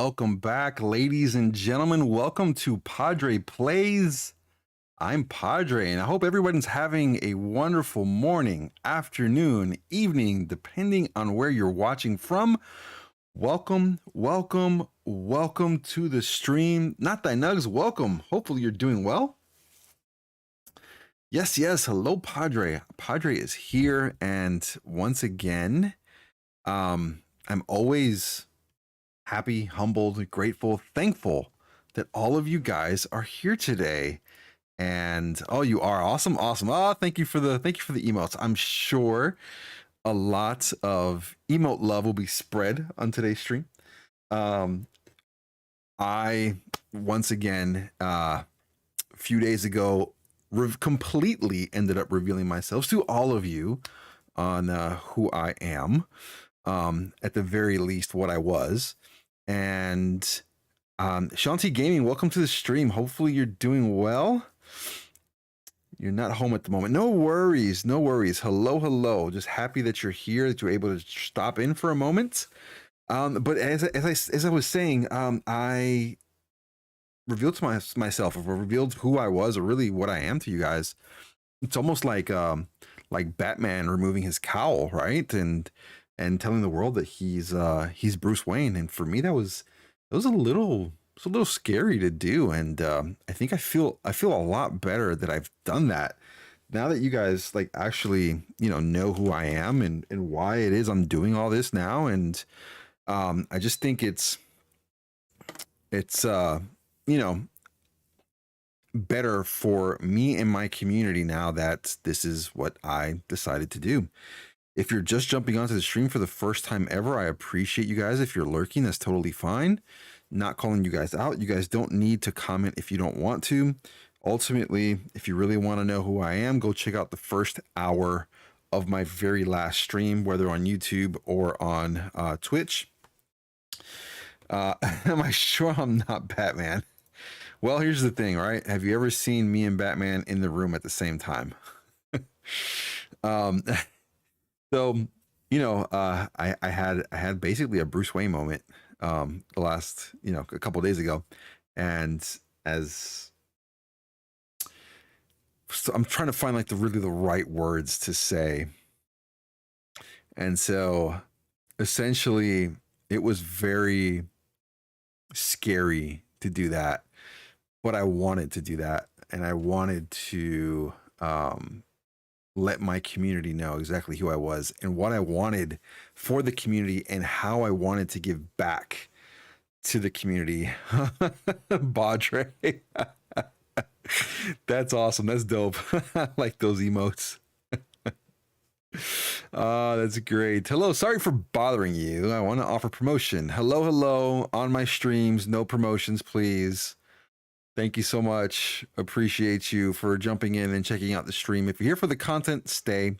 welcome back, ladies and gentlemen. Welcome to Padre Plays. I'm Padre, and I hope everyone's having a wonderful morning, afternoon, evening, depending on where you're watching from. Welcome, welcome, welcome to the stream. Not thy nugs, welcome. Hopefully you're doing well. Yes, hello, Padre. Padre is here, and once again, I'm always happy, humbled, grateful, thankful that all of you guys are here today. And oh, you are awesome. Oh, thank you for the emotes. I'm sure a lot of emote love will be spread on today's stream. I once again a few days ago completely ended up revealing myself to all of you on who I am, at the very least what I was. And Shanti Gaming, welcome to the stream. Hopefully you're doing well. You're not home at the moment. No worries. Hello. Just happy that you're here, that you're able to stop in for a moment. But as I was saying, I revealed to myself, or revealed who I was, or really what I am to you guys. It's almost like Batman removing his cowl, right? And telling the world that he's Bruce Wayne. And for me, that was a little scary to do. And I think I feel a lot better that I've done that now that you guys actually know who I am and why it is I'm doing all this now. And I just think it's better for me and my community now that this is what I decided to do. If you're just jumping onto the stream for the first time ever, I appreciate you guys. If you're lurking, that's totally fine. Not calling you guys out. You guys don't need to comment if you don't want to. Ultimately, if you really want to know who I am, go check out the first hour of my very last stream, whether on YouTube or on Twitch. Am I sure I'm not Batman? Well, here's the thing, right? Have you ever seen me and Batman in the room at the same time? So, I had basically a Bruce Wayne moment the last, a couple of days ago. And so I'm trying to find the right words to say. And so essentially it was very scary to do that, but I wanted to do that. And I wanted to, let my community know exactly who I was and what I wanted for the community and how I wanted to give back to the community. Badre. That's awesome. That's dope. I like those emotes. That's great. Hello, sorry for bothering you. I want to offer promotion. Hello on my streams. No promotions, please. Thank you so much. Appreciate you for jumping in and checking out the stream. If you're here for the content, stay.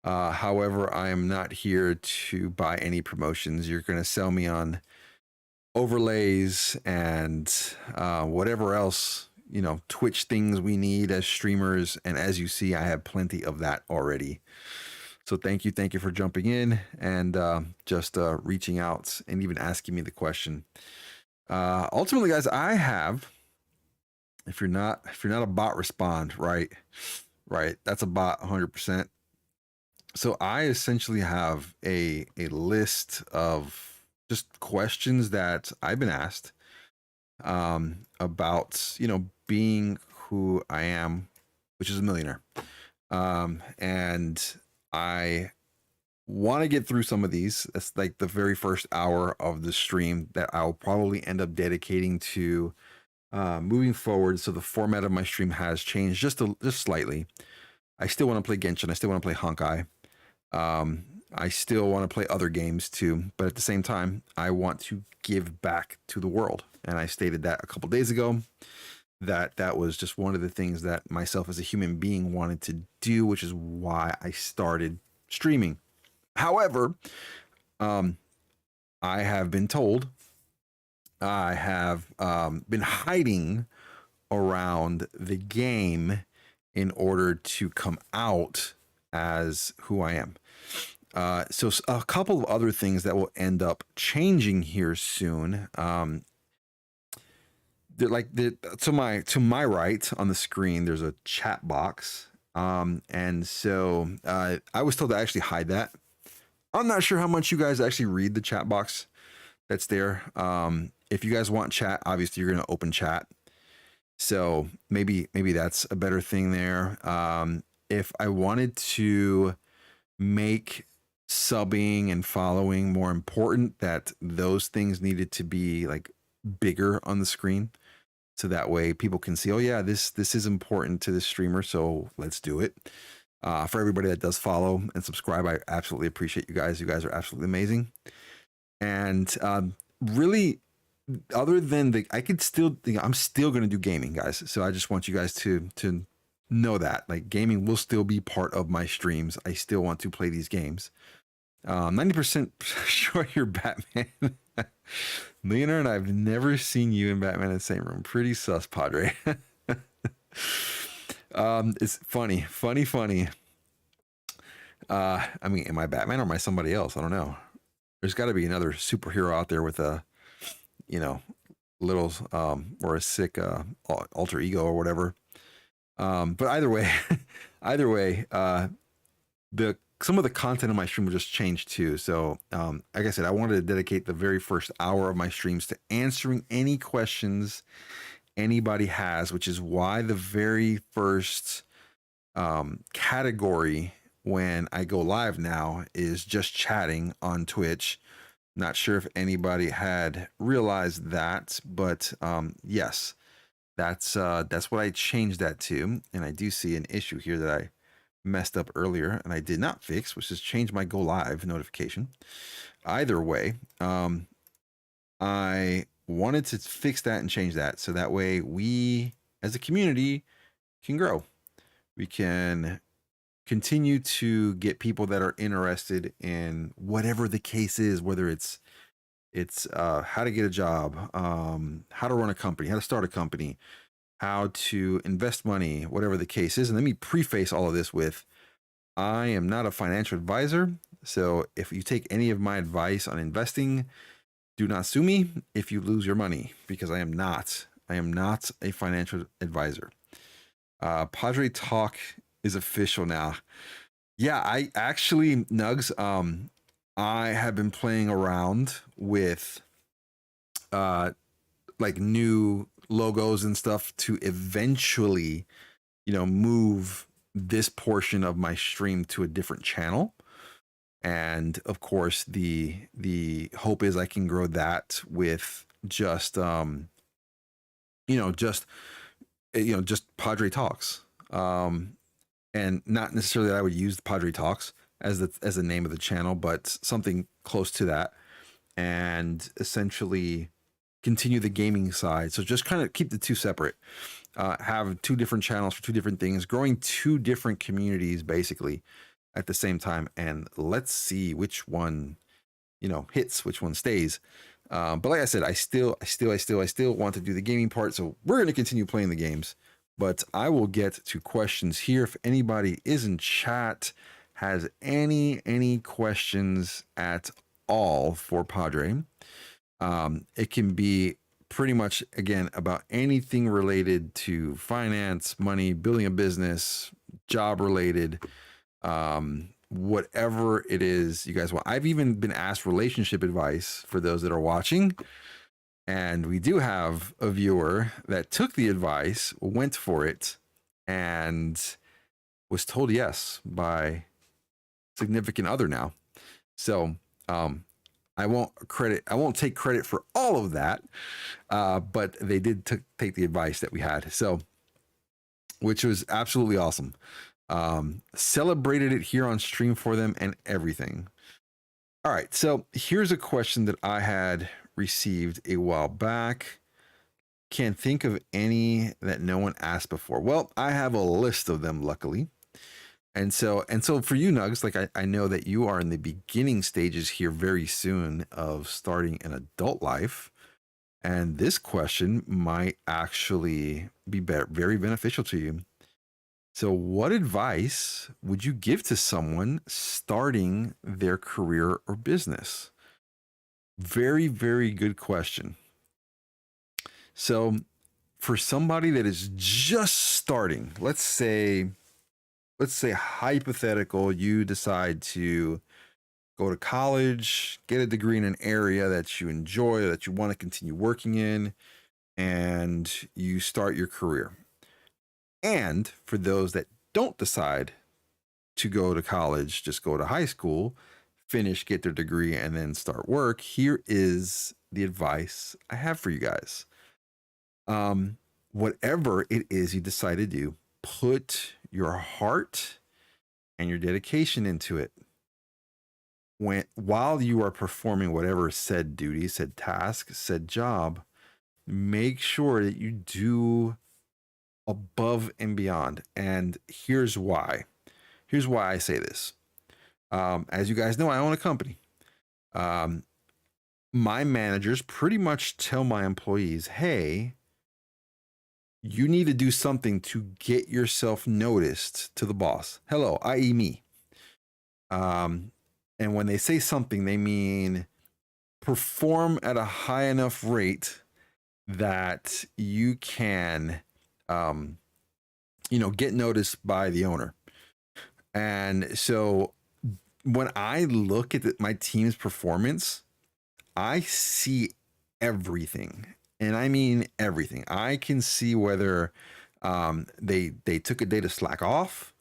However, I am not here to buy any promotions. You're going to sell me on overlays and whatever else, Twitch things we need as streamers. And as you see, I have plenty of that already. So thank you for jumping in and just reaching out and even asking me the question. Ultimately, guys, I have... If you're not a bot, respond, right? That's a bot 100%. So I essentially have a list of just questions that I've been asked about, being who I am, which is a millionaire. And I want to get through some of these. That's the very first hour of the stream that I'll probably end up dedicating to moving forward. So the format of my stream has changed just slightly. I still want to play Genshin. I still want to play Honkai. I still want to play other games too, but at the same time, I want to give back to the world. And I stated that a couple days ago, that was just one of the things that myself as a human being wanted to do, which is why I started streaming. However, I have been told I have been hiding around the game in order to come out as who I am. So a couple of other things that will end up changing here soon. To my right on the screen, there's a chat box. And so I was told to actually hide that. I'm not sure how much you guys actually read the chat box that's there. If you guys want chat, obviously you're going to open chat. So maybe that's a better thing there. If I wanted to make subbing and following more important, that those things needed to be like bigger on the screen, so that way people can see, oh yeah, this is important to the streamer, so let's do it. For everybody that does follow and subscribe, I absolutely appreciate you guys. You guys are absolutely amazing. And really, other than I could still, I'm still going to do gaming, guys. So I just want you guys to know that like gaming will still be part of my streams. I still want to play these games. 90% sure you're Batman. Leonard, I've never seen you and Batman in the same room. Pretty sus, Padre. It's funny. I mean, am I Batman or am I somebody else? I don't know. There's got to be another superhero out there with a, little or a sick alter ego or whatever. But either way, some of the content of my stream will just change too. So, like I said, I wanted to dedicate the very first hour of my streams to answering any questions anybody has, which is why the very first category when I go live now is just chatting on Twitch. Not sure if anybody had realized that, but yes, that's what I changed that to. And I do see an issue here that I messed up earlier and I did not fix, which is change my go live notification. Either way, I wanted to fix that and change that so that way we as a community can grow. We can continue to get people that are interested in whatever the case is, whether it's how to get a job, how to run a company, how to start a company, how to invest money, whatever the case is. And let me preface all of this with, I am not a financial advisor. So if you take any of my advice on investing, do not sue me if you lose your money, because I am not a financial advisor. Padre Talk is official now. Yeah, I actually, Nugs, I have been playing around with like new logos and stuff to eventually, move this portion of my stream to a different channel. And of course, the hope is I can grow that with just just Padre Talks. And not necessarily that I would use Padre Talks as the name of the channel, but something close to that, and essentially continue the gaming side. So just kind of keep the two separate. Have two different channels for two different things, growing two different communities basically at the same time, and let's see which one hits, which one stays. But like I said, I still want to do the gaming part, so we're going to continue playing the games. But I will get to questions here. If anybody is in chat, has any questions at all for Padre, it can be pretty much, again, about anything related to finance, money, building a business, job related, whatever it is you guys want. I've even been asked relationship advice for those that are watching. And we do have a viewer that took the advice, went for it, and was told yes by significant other now. So I won't take credit for all of that, but they did take the advice that we had. So, which was absolutely awesome. Celebrated it here on stream for them and everything. All right, so here's a question that I had received a while back. Can't think of any that no one asked before. Well, I have a list of them, luckily. And so for you, Nugs, like I know that you are in the beginning stages here very soon of starting an adult life. And this question might actually be very beneficial to you. So, what advice would you give to someone starting their career or business? Very, very good question. So, for somebody that is just starting, let's say hypothetical, you decide to go to college, get a degree in an area that you enjoy, that you want to continue working in, and you start your career. And for those that don't decide to go to college, just go to high school, finish, get their degree, and then start work, here is the advice I have for you guys. Um, Whatever it is you decide to do, put your heart and your dedication into it. While you are performing whatever said duty, said task, said job, make sure that you do above and beyond. And here's why. Here's why I say this. As you guys know, I own a company. Um, my managers pretty much tell my employees, hey, you need to do something to get yourself noticed to the boss. Hello, i.e., me. And when they say something, they mean perform at a high enough rate that you can, um, get noticed by the owner. And so when I look at my team's performance, I see everything, and I mean everything. I can see whether they took a day to slack off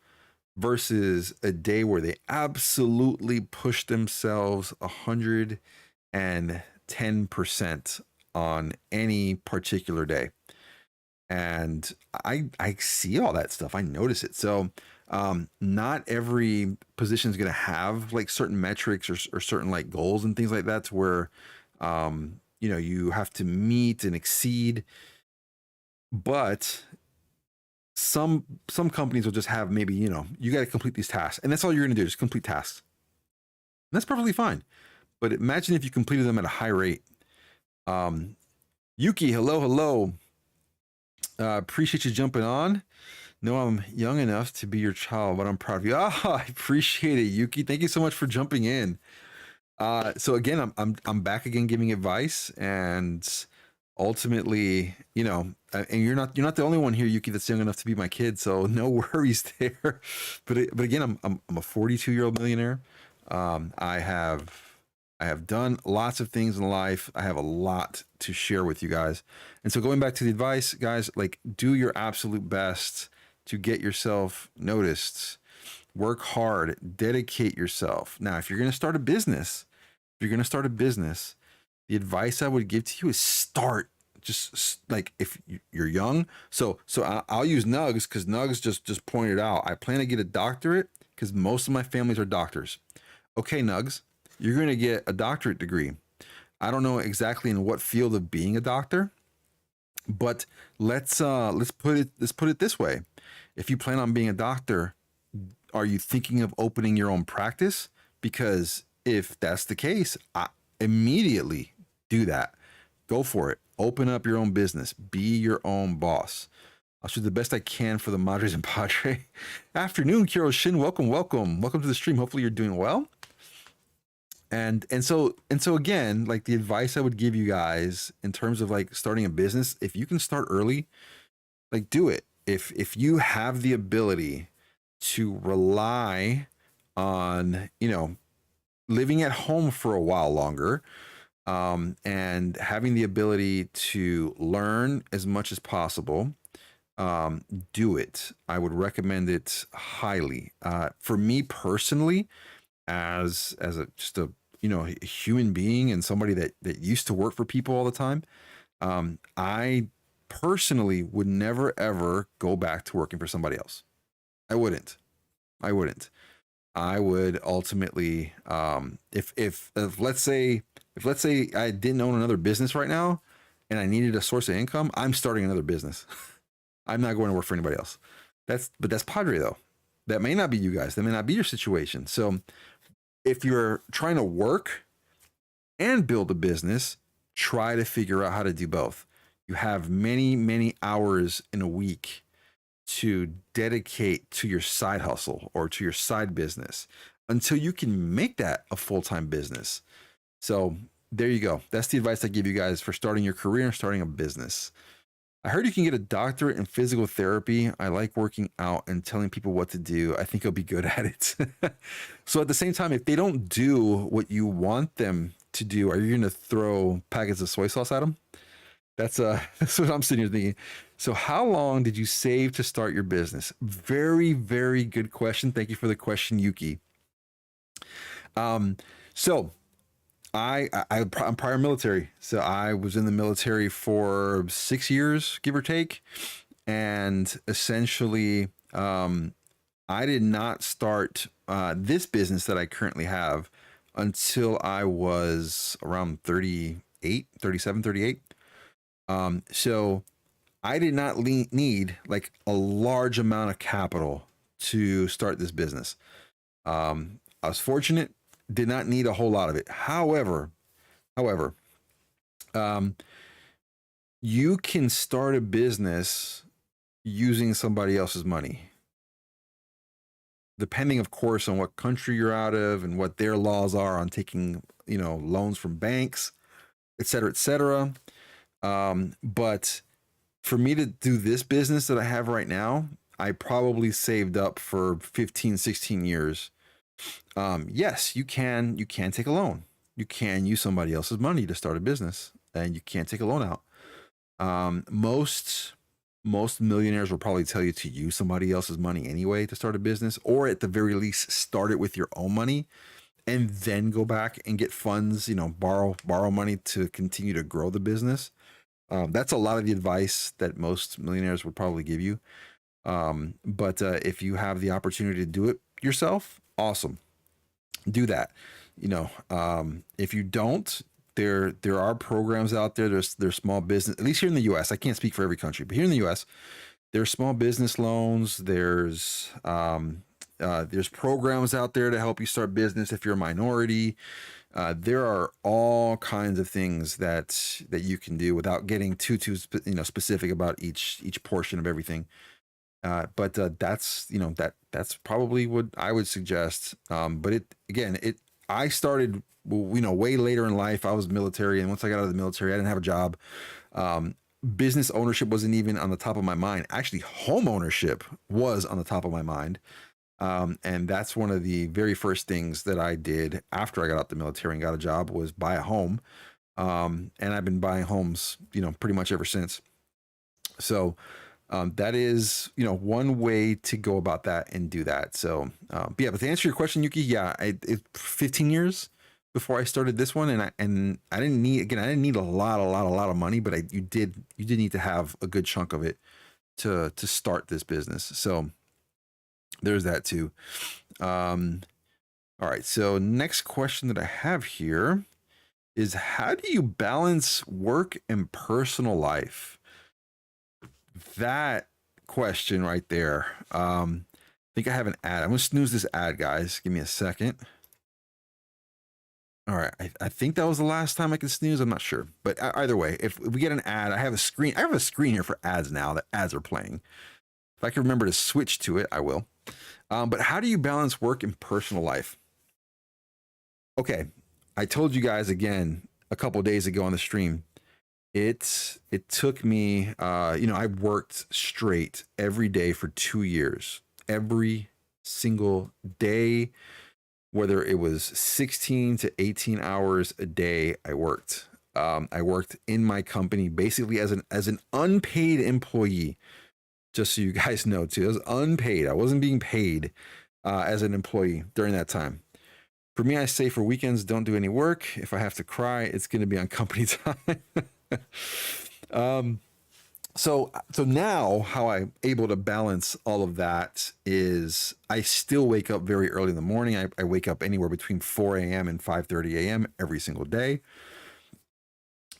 versus a day where they absolutely pushed themselves 110% on any particular day. And I see all that stuff. I notice it. So not every position is going to have like certain metrics or certain like goals and things like that to where you have to meet and exceed. But some companies will just have maybe you got to complete these tasks, and that's all you're going to do, just complete tasks. And that's perfectly fine. But imagine if you completed them at a high rate. Yuki, hello. Appreciate you jumping on. No, I'm young enough to be your child, but I'm proud of you. I appreciate it, Yuki. Thank you so much for jumping in. So again, I'm back again giving advice, and ultimately, and you're not the only one here, Yuki, that's young enough to be my kid. So no worries there. But again, I'm a 42-year-old millionaire. I have done lots of things in life. I have a lot to share with you guys. And so going back to the advice, guys, like do your absolute best to get yourself noticed. Work hard, dedicate yourself. Now, if you're going to start a business, the advice I would give to you is start. Just like if you're young. So I'll use Nugs because Nugs just pointed out I plan to get a doctorate because most of my families are doctors. Okay, Nugs, you're going to get a doctorate degree. I don't know exactly in what field of being a doctor, but let's put it this way. If you plan on being a doctor, are you thinking of opening your own practice? Because if that's the case, I immediately do that. Go for it. Open up your own business. Be your own boss. I'll do the best I can for the Madres and Padre. Afternoon, Kiro Shin. Welcome to the stream. Hopefully you're doing well. And so again, like the advice I would give you guys in terms of like starting a business, if you can start early, like do it. If you have the ability to rely on, living at home for a while longer, and having the ability to learn as much as possible, do it. I would recommend it highly. For me personally, as a human being and somebody that used to work for people all the time, I personally would never ever go back to working for somebody else. I wouldn't. I would ultimately, if let's say I didn't own another business right now and I needed a source of income, I'm starting another business. I'm not going to work for anybody else. But that's Padre though. That may not be you guys. That may not be your situation. So if you're trying to work and build a business, try to figure out how to do both. You have many, many hours in a week to dedicate to your side hustle or to your side business until you can make that a full-time business. So there you go. That's the advice I give you guys for starting your career and starting a business. I heard you can get a doctorate in physical therapy. I like working out and telling people what to do. I think I'll be good at it. So at the same time, if they don't do what you want them to do, are you going to throw packets of soy sauce at them? That's what I'm sitting here thinking. So how long did you save to start your business? Very, very good question. Thank you for the question, Yuki. So I'm prior military. So I was in the military for 6 years, give or take. And essentially, I did not start this business that I currently have until I was around 38, 37, 38. So I did not need like a large amount of capital to start this business. I was fortunate, did not need a whole lot of it. However, um, you can start a business using somebody else's money. Depending, of course, on what country you're out of and what their laws are on taking, loans from banks, et cetera, et cetera. But for me to do this business that I have right now, I probably saved up for 15, 16 years. Yes, you can take a loan. You can use somebody else's money to start a business, and you can't take a loan out. Most millionaires will probably tell you to use somebody else's money anyway to start a business, or at the very least start it with your own money and then go back and get funds, borrow money to continue to grow the business. That's a lot of the advice that most millionaires would probably give you. But if you have the opportunity to do it yourself, awesome. Do that. If you don't, there are programs out there. There's small business, at least here in the US. I can't speak for every country, but here in the US, there's small business loans. There's programs out there to help you start business if you're a minority. There are all kinds of things that you can do without getting too specific about each portion of everything. But that's probably what I would suggest. But I started way later in life. I was military, and once I got out of the military, I didn't have a job. Business ownership wasn't even on the top of my mind. Actually, home ownership was on the top of my mind. And that's one of the very first things that I did after I got out the military and got a job was buy a home. And I've been buying homes, pretty much ever since. So that is, one way to go about that and do that. So, but to answer your question, Yuki, yeah, 15 years before I started this one, and I didn't need a lot of money, but you did need to have a good chunk of it to start this business. So there's that too. All right. So next question that I have here is, how do you balance work and personal life? That question right there. I think I have an ad. I'm gonna snooze this ad, guys. Give me a second. All right, I think that was the last time I could snooze. I'm not sure, but either way, if we get an ad, I have a screen here for ads now. That ads are playing. If I can remember to switch to it, I will. But how do you balance work and personal life? Okay, I told you guys again a couple days ago on the stream. It took me, I worked straight every day for 2 years, every single day, whether it was 16 to 18 hours a day. I worked in my company basically as an unpaid employee, just so you guys know too. I was unpaid. I wasn't being paid as an employee during that time. For me, I say for weekends, don't do any work. If I have to cry, it's going to be on company time. So now how I'm able to balance all of that is I still wake up very early in the morning. I wake up anywhere between 4 a.m. and 5:30 a.m. every single day.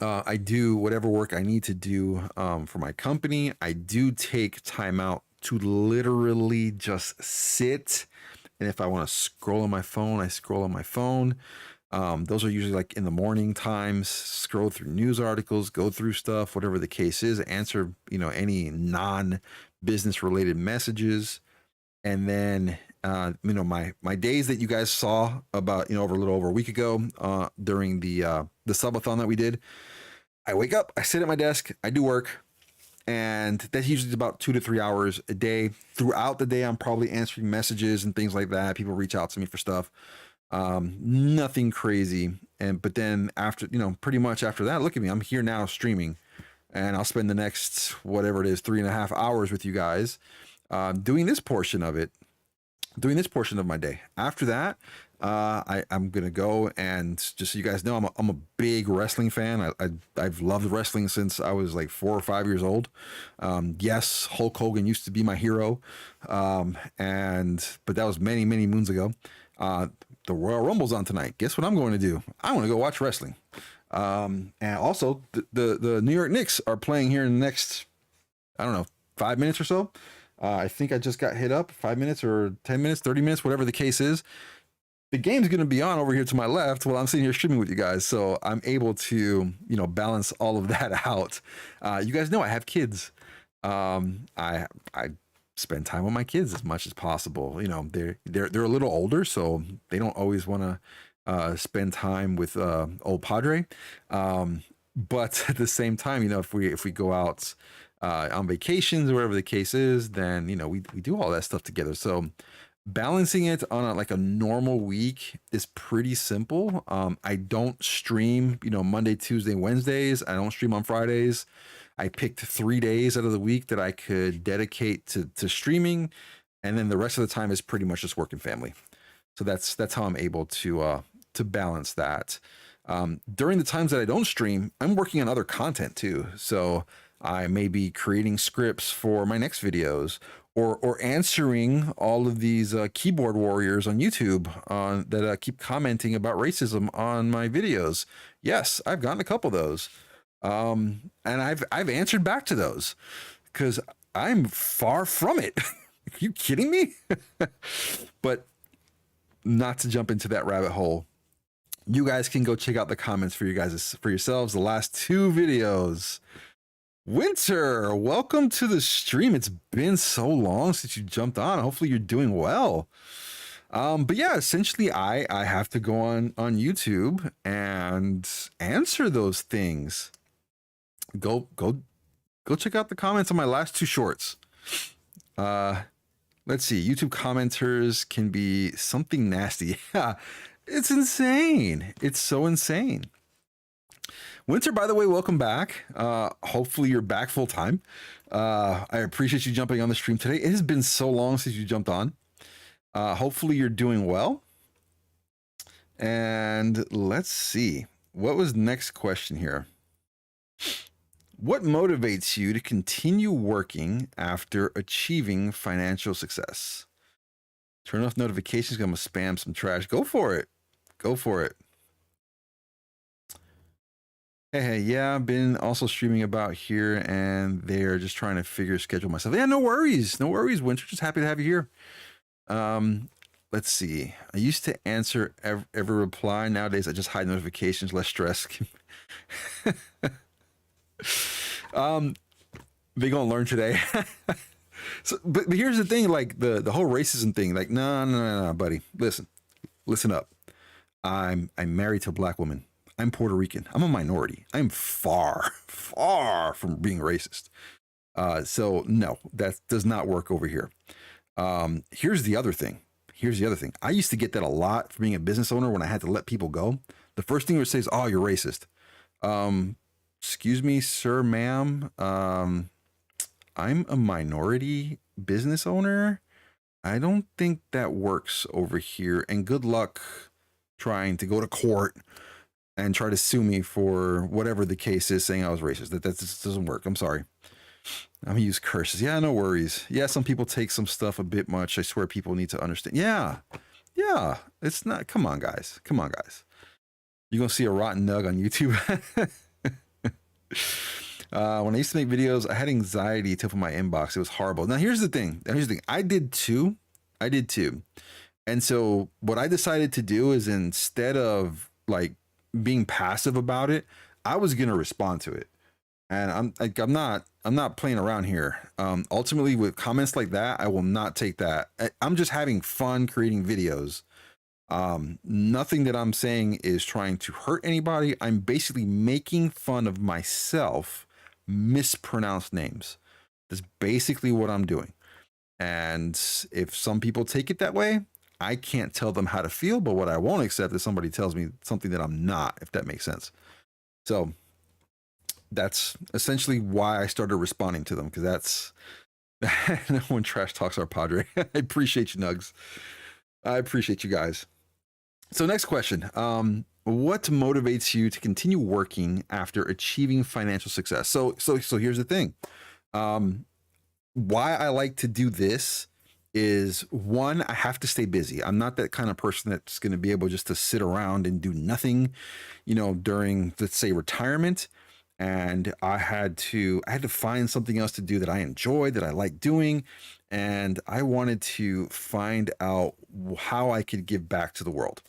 I do whatever work I need to do for my company. I do take time out to literally just sit. And if I want to scroll on my phone, I scroll on my phone. Those are usually like in the morning times, scroll through news articles, go through stuff, whatever the case is, answer, any business related messages. And then my days that you guys saw about over a little over a week ago during the subathon that we did. I wake up, I sit at my desk, I do work, and that's usually about 2 to 3 hours a day. Throughout the day, I'm probably answering messages and things like that. People reach out to me for stuff. Nothing crazy. But then after, pretty much after that, look at me, I'm here now streaming, and I'll spend the next whatever it is 3.5 hours with you guys, doing this portion of it, doing this portion of my day. After that, I'm gonna go, and just so you guys know, I'm a big wrestling fan. I've loved wrestling since I was like 4 or 5 years old. Yes, Hulk Hogan used to be my hero, but that was many moons ago. The Royal Rumble's on tonight. Guess what I'm going to do? I want to go watch wrestling. And also the New York Knicks are playing here in the next, I don't know, 5 minutes or so. I think I just got hit up 5 minutes or 10 minutes, 30 minutes, whatever the case is. The game's going to be on over here to my left while I'm sitting here streaming with you guys. So I'm able to, balance all of that out. You guys know I have kids. I spend time with my kids as much as possible. They're a little older, so they don't always want to spend time with old Padre. But at the same time, if we go out on vacations or whatever the case is, then we do all that stuff together. So balancing it on a normal week is pretty simple. I don't stream, Monday, Tuesday, Wednesdays. I don't stream on Fridays. I picked 3 days out of the week that I could dedicate to streaming, and then the rest of the time is pretty much just work and family. So that's how I'm able to balance that. During the times that I don't stream, I'm working on other content too. So I may be creating scripts for my next videos, or answering all of these keyboard warriors on YouTube that keep commenting about racism on my videos. Yes, I've gotten a couple of those, and I've answered back to those because I'm far from it. Are you kidding me? But not to jump into that rabbit hole, you guys can go check out the comments for yourselves. The last 2 videos. Winter, welcome to the stream. It's been so long since you jumped on. Hopefully you're doing well. But yeah, essentially I have to go on YouTube and answer those things. Go check out the comments on my last 2 shorts. Let's see. YouTube commenters can be something nasty. Yeah, it's insane. It's so insane. Winter, by the way, welcome back. Hopefully you're back full time. I appreciate you jumping on the stream today. It has been so long since you jumped on. Hopefully you're doing well. And let's see. What was the next question here? What motivates you to continue working after achieving financial success? Turn off notifications. I'm going to spam some trash. Go for it. Go for it. Hey, yeah, I've been also streaming about here, and they're just trying to schedule myself. Yeah, no worries, Winter. Just happy to have you here. Let's see. I used to answer every reply. Nowadays, I just hide notifications. Less stress. They gonna learn today. So, but here's the thing: like the whole racism thing. Like, no, buddy. Listen up. I'm married to a black woman. I'm Puerto Rican. I'm a minority. I'm far from being racist. So no, that does not work over here. Here's the other thing. I used to get that a lot for being a business owner when I had to let people go. The first thing they would say is, "Oh, you're racist." Excuse me, sir, ma'am. I'm a minority business owner. I don't think that works over here. And good luck trying to go to court and try to sue me for whatever the case is, saying I was racist. That just doesn't work. I'm sorry. I'm gonna use curses. Yeah, no worries. Yeah, some people take some stuff a bit much. I swear people need to understand. Yeah. It's not. Come on, guys. You're gonna see a rotten nug on YouTube. When I used to make videos, I had anxiety to open my inbox. It was horrible. Now here's the thing. I did too. And so what I decided to do is, instead of like being passive about it, I was going to respond to it. And I'm I'm not playing around here. Ultimately, with comments like that, I will not take that. I'm just having fun creating videos. Nothing that I'm saying is trying to hurt anybody. I'm basically making fun of myself, mispronounced names. That's basically what I'm doing. And if some people take it that way, I can't tell them how to feel. But what I won't accept is somebody tells me something that I'm not, if that makes sense. So that's essentially why I started responding to them, because that's no one trash talks our Padre. I appreciate you, Nugs. I appreciate you guys. So next question. What motivates you to continue working after achieving financial success? So here's the thing. Why I like to do this is, one, I have to stay busy. I'm not that kind of person that's going to be able just to sit around and do nothing, during, let's say, retirement. And I had to find something else to do that I enjoy, that I like doing. And I wanted to find out how I could give back to the world.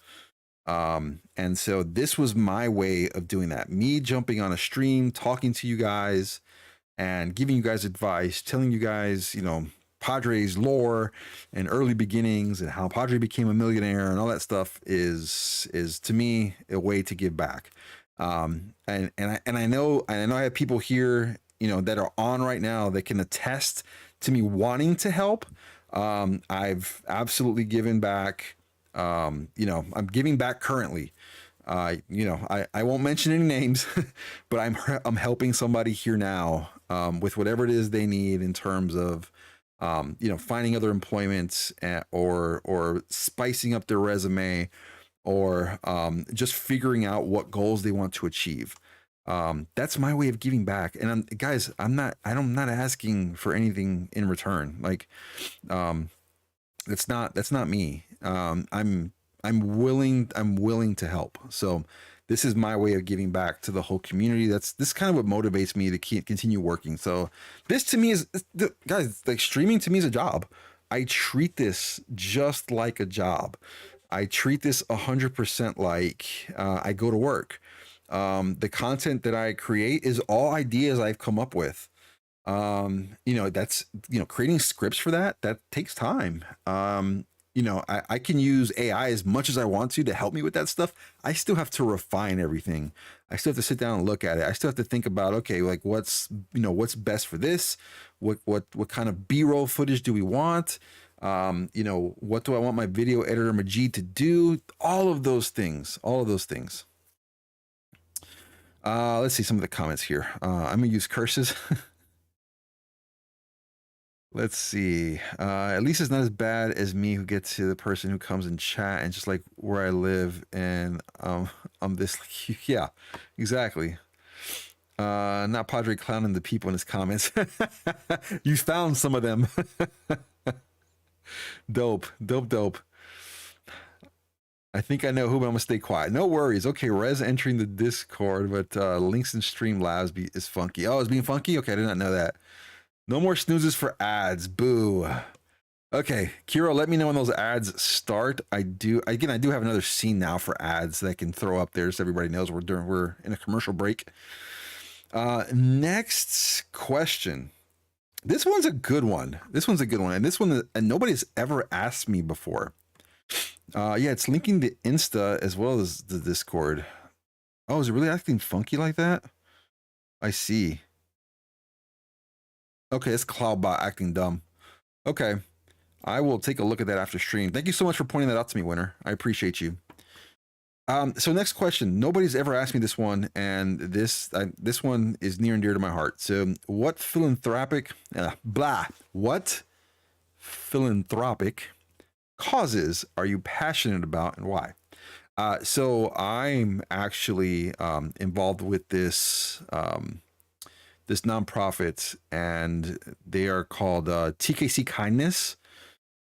And so this was my way of doing that. Me jumping on a stream, talking to you guys and giving you guys advice, telling you guys, Padre's lore and early beginnings and how Padre became a millionaire and all that stuff is to me a way to give back. And I know I have people here, that are on right now that can attest to me wanting to help. I've absolutely given back. I'm giving back currently. I won't mention any names, but I'm helping somebody here now with whatever it is they need in terms of finding other employment, or spicing up their resume, or just figuring out what goals they want to achieve. That's my way of giving back. And I'm not asking for anything in return. Like, that's not me. I'm willing to help. So this is my way of giving back to the whole community. This is kind of what motivates me to continue working. So this to me is, guys, like, streaming to me is a job. I treat this just like a job. I treat this 100% like I go to work. The content that I create is all ideas I've come up with. That's, creating scripts for that takes time. I can use AI as much as I want to help me with that stuff. I still have to refine everything. I still have to sit down and look at it. I still have to think about, okay, like what's best for this? What kind of B-roll footage do we want? What do I want my video editor Majid to do? All of those things. Let's see some of the comments here. I'm gonna use curses. Let's see. At least it's not as bad as me, who gets to the person who comes in chat and just like where I live, and I'm this. Yeah, exactly. Not Padre clowning the people in his comments. You found some of them. Dope. I think I know who, but I'm gonna stay quiet. No worries. Okay, Rez entering the Discord, but links in Streamlabs is funky. Oh, it's being funky? Okay, I did not know that. No more snoozes for ads. Boo. Okay, Kiro, let me know when those ads start. I do have another scene now for ads that I can throw up there so everybody knows we're in a commercial break. Next question. This one's a good one. And this one, and nobody's ever asked me before. Yeah, it's linking the Insta as well as the Discord. Oh, is it really acting funky like that? I see. Okay, it's Cloudbot acting dumb. Okay, I will take a look at that after stream. Thank you so much for pointing that out to me, Winner. I appreciate you. So next question. Nobody's ever asked me this one, and this one is near and dear to my heart. So, what philanthropic causes are you passionate about, and why? So I'm actually involved with this this nonprofit, and they are called TKC Kindness.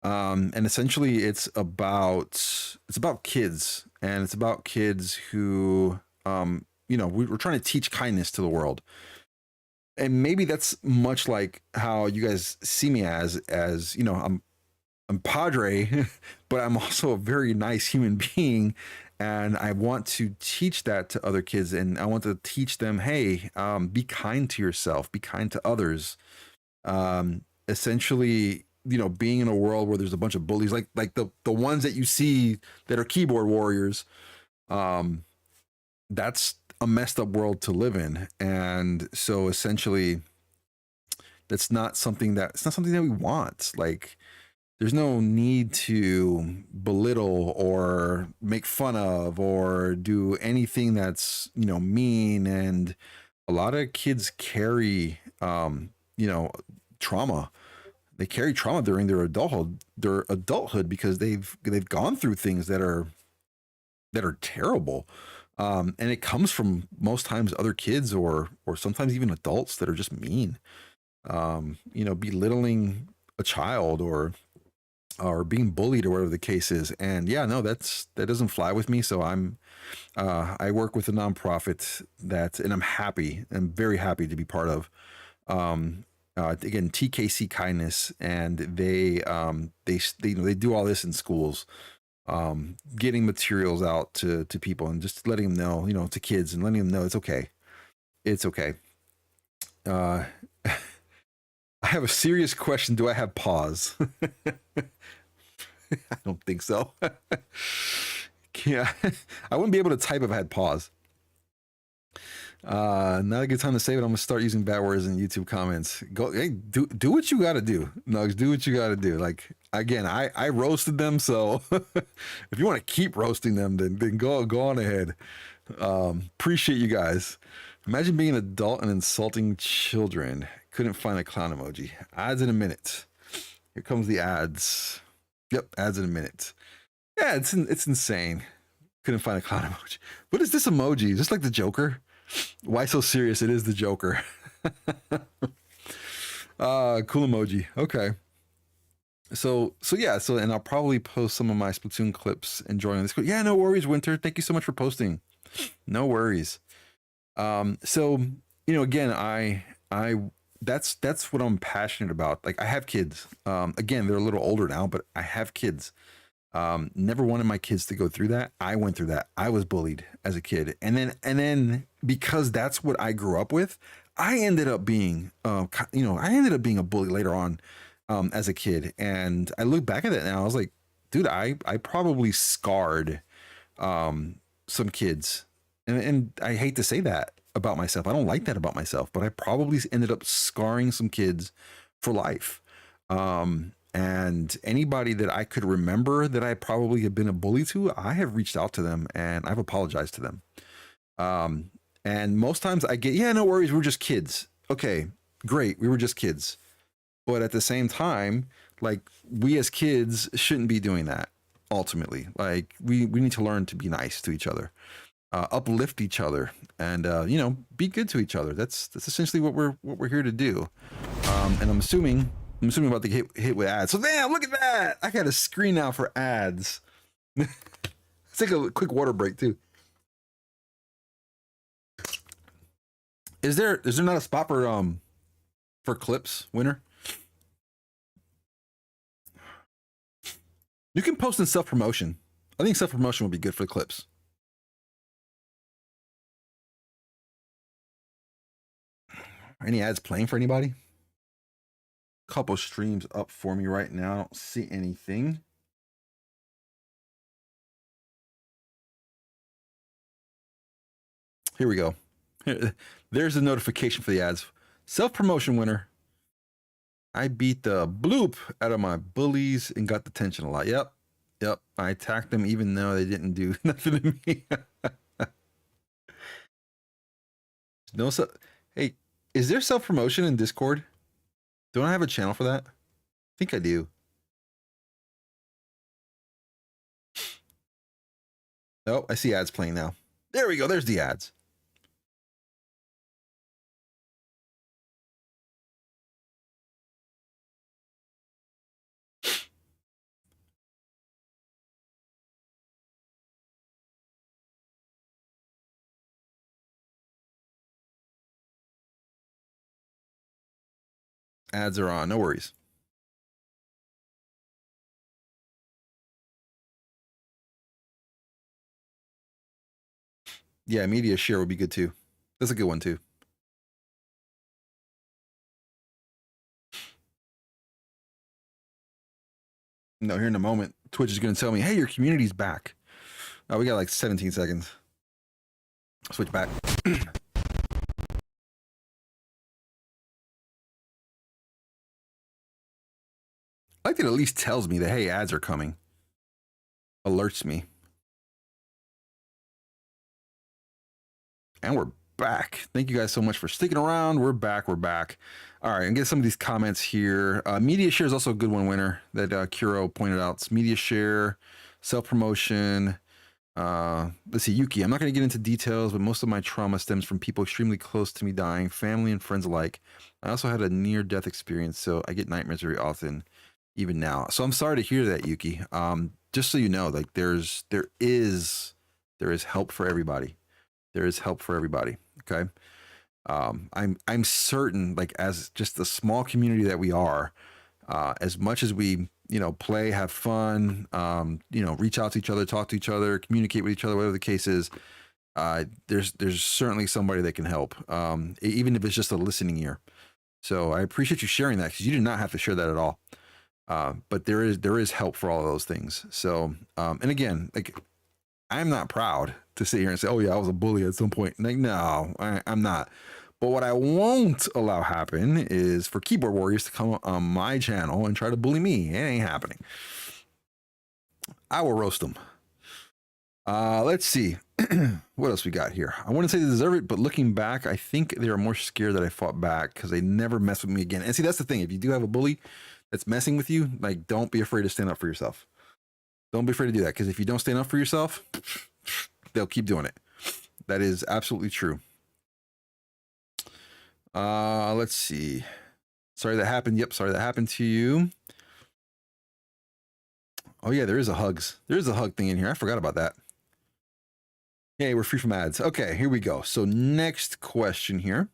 And essentially it's about kids, and it's about kids who we're trying to teach kindness to the world. And maybe that's much like how you guys see me as I'm Padre, but I'm also a very nice human being, and I want to teach that to other kids, and I want to teach them, hey, be kind to yourself, be kind to others. Essentially, being in a world where there's a bunch of bullies, like the ones that you see that are keyboard warriors, um, that's a messed up world to live in. And so essentially, it's not something that we want. Like, there's no need to belittle or make fun of or do anything that's mean. And a lot of kids carry you know trauma. They carry trauma during their adulthood because they've gone through things that are terrible. And it comes from most times other kids or sometimes even adults that are just mean. Belittling a child or being bullied or whatever the case is. And yeah, no, that doesn't fly with me. So I work with a nonprofit and I'm very happy to be part of. Again, TKC Kindness, and they do all this in schools, getting materials out to people and just letting them know, to kids, and letting them know it's okay. It's okay. Uh, I have a serious question. Do I have pause? I don't think so. Yeah, I wouldn't be able to type if I had pause. Not a good time to say it. I'm gonna start using bad words in YouTube comments. Go, hey, do what you gotta do. Nugs, do what you gotta do. Like, again, I roasted them, so if you want to keep roasting them, then go on ahead. Appreciate you guys. Imagine being an adult and insulting children. Couldn't find a clown emoji. Ads in a minute. Here comes the ads. Yep, ads in a minute. Yeah, it's insane. Couldn't find a clown emoji. What is this emoji? Is this like the Joker? Why so serious? It is the Joker. Cool emoji. Okay. So yeah, and I'll probably post some of my Splatoon clips enjoying this. Yeah, no worries, Winter. Thank you so much for posting. No worries. So again, I that's what I'm passionate about. Like, I have kids. Again, they're a little older now, but I have kids. Never wanted my kids to go through that. I went through that. I was bullied as a kid, and then because that's what I grew up with, I ended up being, a bully later on, as a kid. And I look back at it now, I was like, dude, I probably scarred, some kids, and I hate to say that about myself. I don't like that about myself, but I probably ended up scarring some kids for life. And anybody that I could remember that I probably have been a bully to, I have reached out to them and I've apologized to them. Um, and most times I get, yeah, no worries, we're just kids. Okay, great, we were just kids. But at the same time, like, we as kids shouldn't be doing that. Ultimately, like, we need to learn to be nice to each other, uplift each other, and be good to each other. That's essentially what we're here to do. And I'm assuming about to get hit with ads. So damn, look at that! I got a screen now for ads. Let's take a quick water break too. Is there not a spot for clips, Winner? You can post in self promotion. I think self promotion would be good for the clips. Are any ads playing for anybody? Couple streams up for me right now. I don't see anything. Here we go. There's a notification for the ads. Self promotion, Winner. I beat the bloop out of my bullies and got detention a lot. Yep. Yep. I attacked them even though they didn't do nothing to me. No, hey, is there self promotion in Discord? Don't I have a channel for that? I think I do. Oh, I see ads playing now. There we go. There's the ads. Ads are on. No worries. Yeah, media share would be good too. That's a good one too. No, here in a moment, Twitch is going to tell me, hey, your community's back. Oh, we got like 17 seconds. Switch back. I like that it at least tells me that, hey, ads are coming. Alerts me. And we're back. Thank you guys so much for sticking around. We're back. We're back. All right, and get some of these comments here. Media share is also a good one, winner, that Kuro pointed out. It's media share, self-promotion. Let's see, Yuki. I'm not going to get into details, but most of my trauma stems from people extremely close to me dying, family and friends alike. I also had a near-death experience, so I get nightmares very often, even now. So I'm sorry to hear that, Yuki. Just so you know, like there is help for everybody. There is help for everybody. Okay. I'm certain, like as just the small community that we are, as much as we, play, have fun, reach out to each other, talk to each other, communicate with each other, whatever the case is, there's certainly somebody that can help, even if it's just a listening ear. So I appreciate you sharing that, because you did not have to share that at all. But there is help for all of those things. So, and again, like, I'm not proud to sit here and say, oh yeah, I was a bully at some point. Like, no, I'm not. But what I won't allow happen is for keyboard warriors to come on my channel and try to bully me. It ain't happening. I will roast them. Let's see. What else we got here? I wouldn't say they deserve it, but looking back, I think they were more scared that I fought back because they never messed with me again. And see, that's the thing. If you do have a bully that's messing with you, like, don't be afraid to stand up for yourself. Don't be afraid to do that, because if you don't stand up for yourself, they'll keep doing it. That is absolutely true. Let's see. Sorry that happened. Yep, sorry that happened to you. Oh yeah, there is a hugs. There is a hug thing in here. I forgot about that. Hey, we're free from ads. Okay, here we go. So next question here.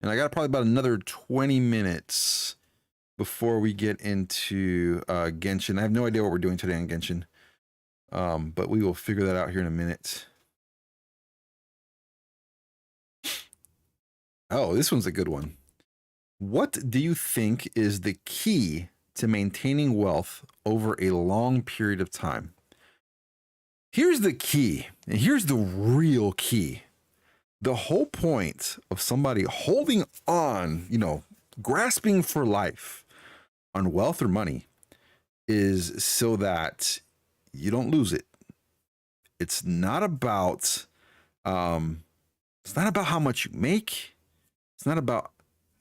And I got probably about another 20 minutes before we get into Genshin. I have no idea what we're doing today on Genshin. But we will figure that out here in a minute. Oh, this one's a good one. What do you think is the key to maintaining wealth over a long period of time? Here's the key, and here's the real key. The whole point of somebody holding on, grasping for life on wealth or money is so that you don't lose it. It's not about how much you make. It's not about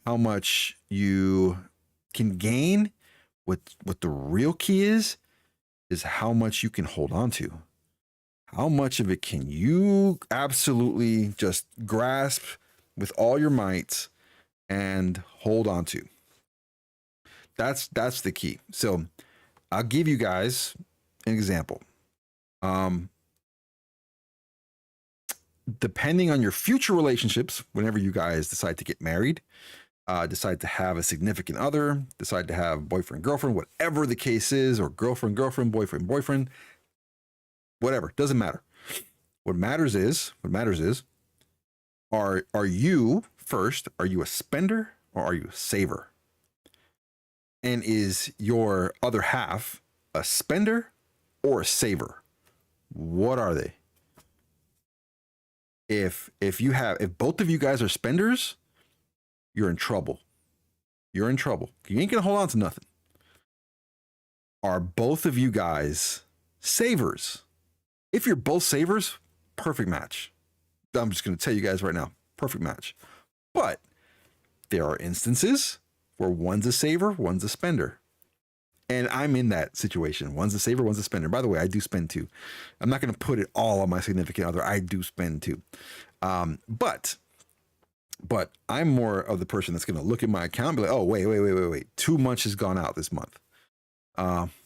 how much you can gain. What the real key is how much you can hold on to. How much of it can you absolutely just grasp with all your might and hold on to? That's the key. So I'll give you guys an example. Depending on your future relationships, whenever you guys decide to get married, decide to have a significant other, decide to have boyfriend, girlfriend, whatever the case is, or girlfriend, boyfriend, whatever, doesn't matter. What matters is, are you first, are you a spender or are you a saver? And is your other half a spender or a saver? What are they? If both of you guys are spenders, you're in trouble. You're in trouble. You ain't gonna hold on to nothing. Are both of you guys savers? If you're both savers, perfect match. I'm just gonna tell you guys right now, perfect match. But there are instances where one's a saver, one's a spender. And I'm in that situation. One's a saver, one's a spender. By the way, I do spend too. I'm not going to put it all on my significant other. I do spend too. But I'm more of the person that's going to look at my account and be like, oh, wait. Too much has gone out this month.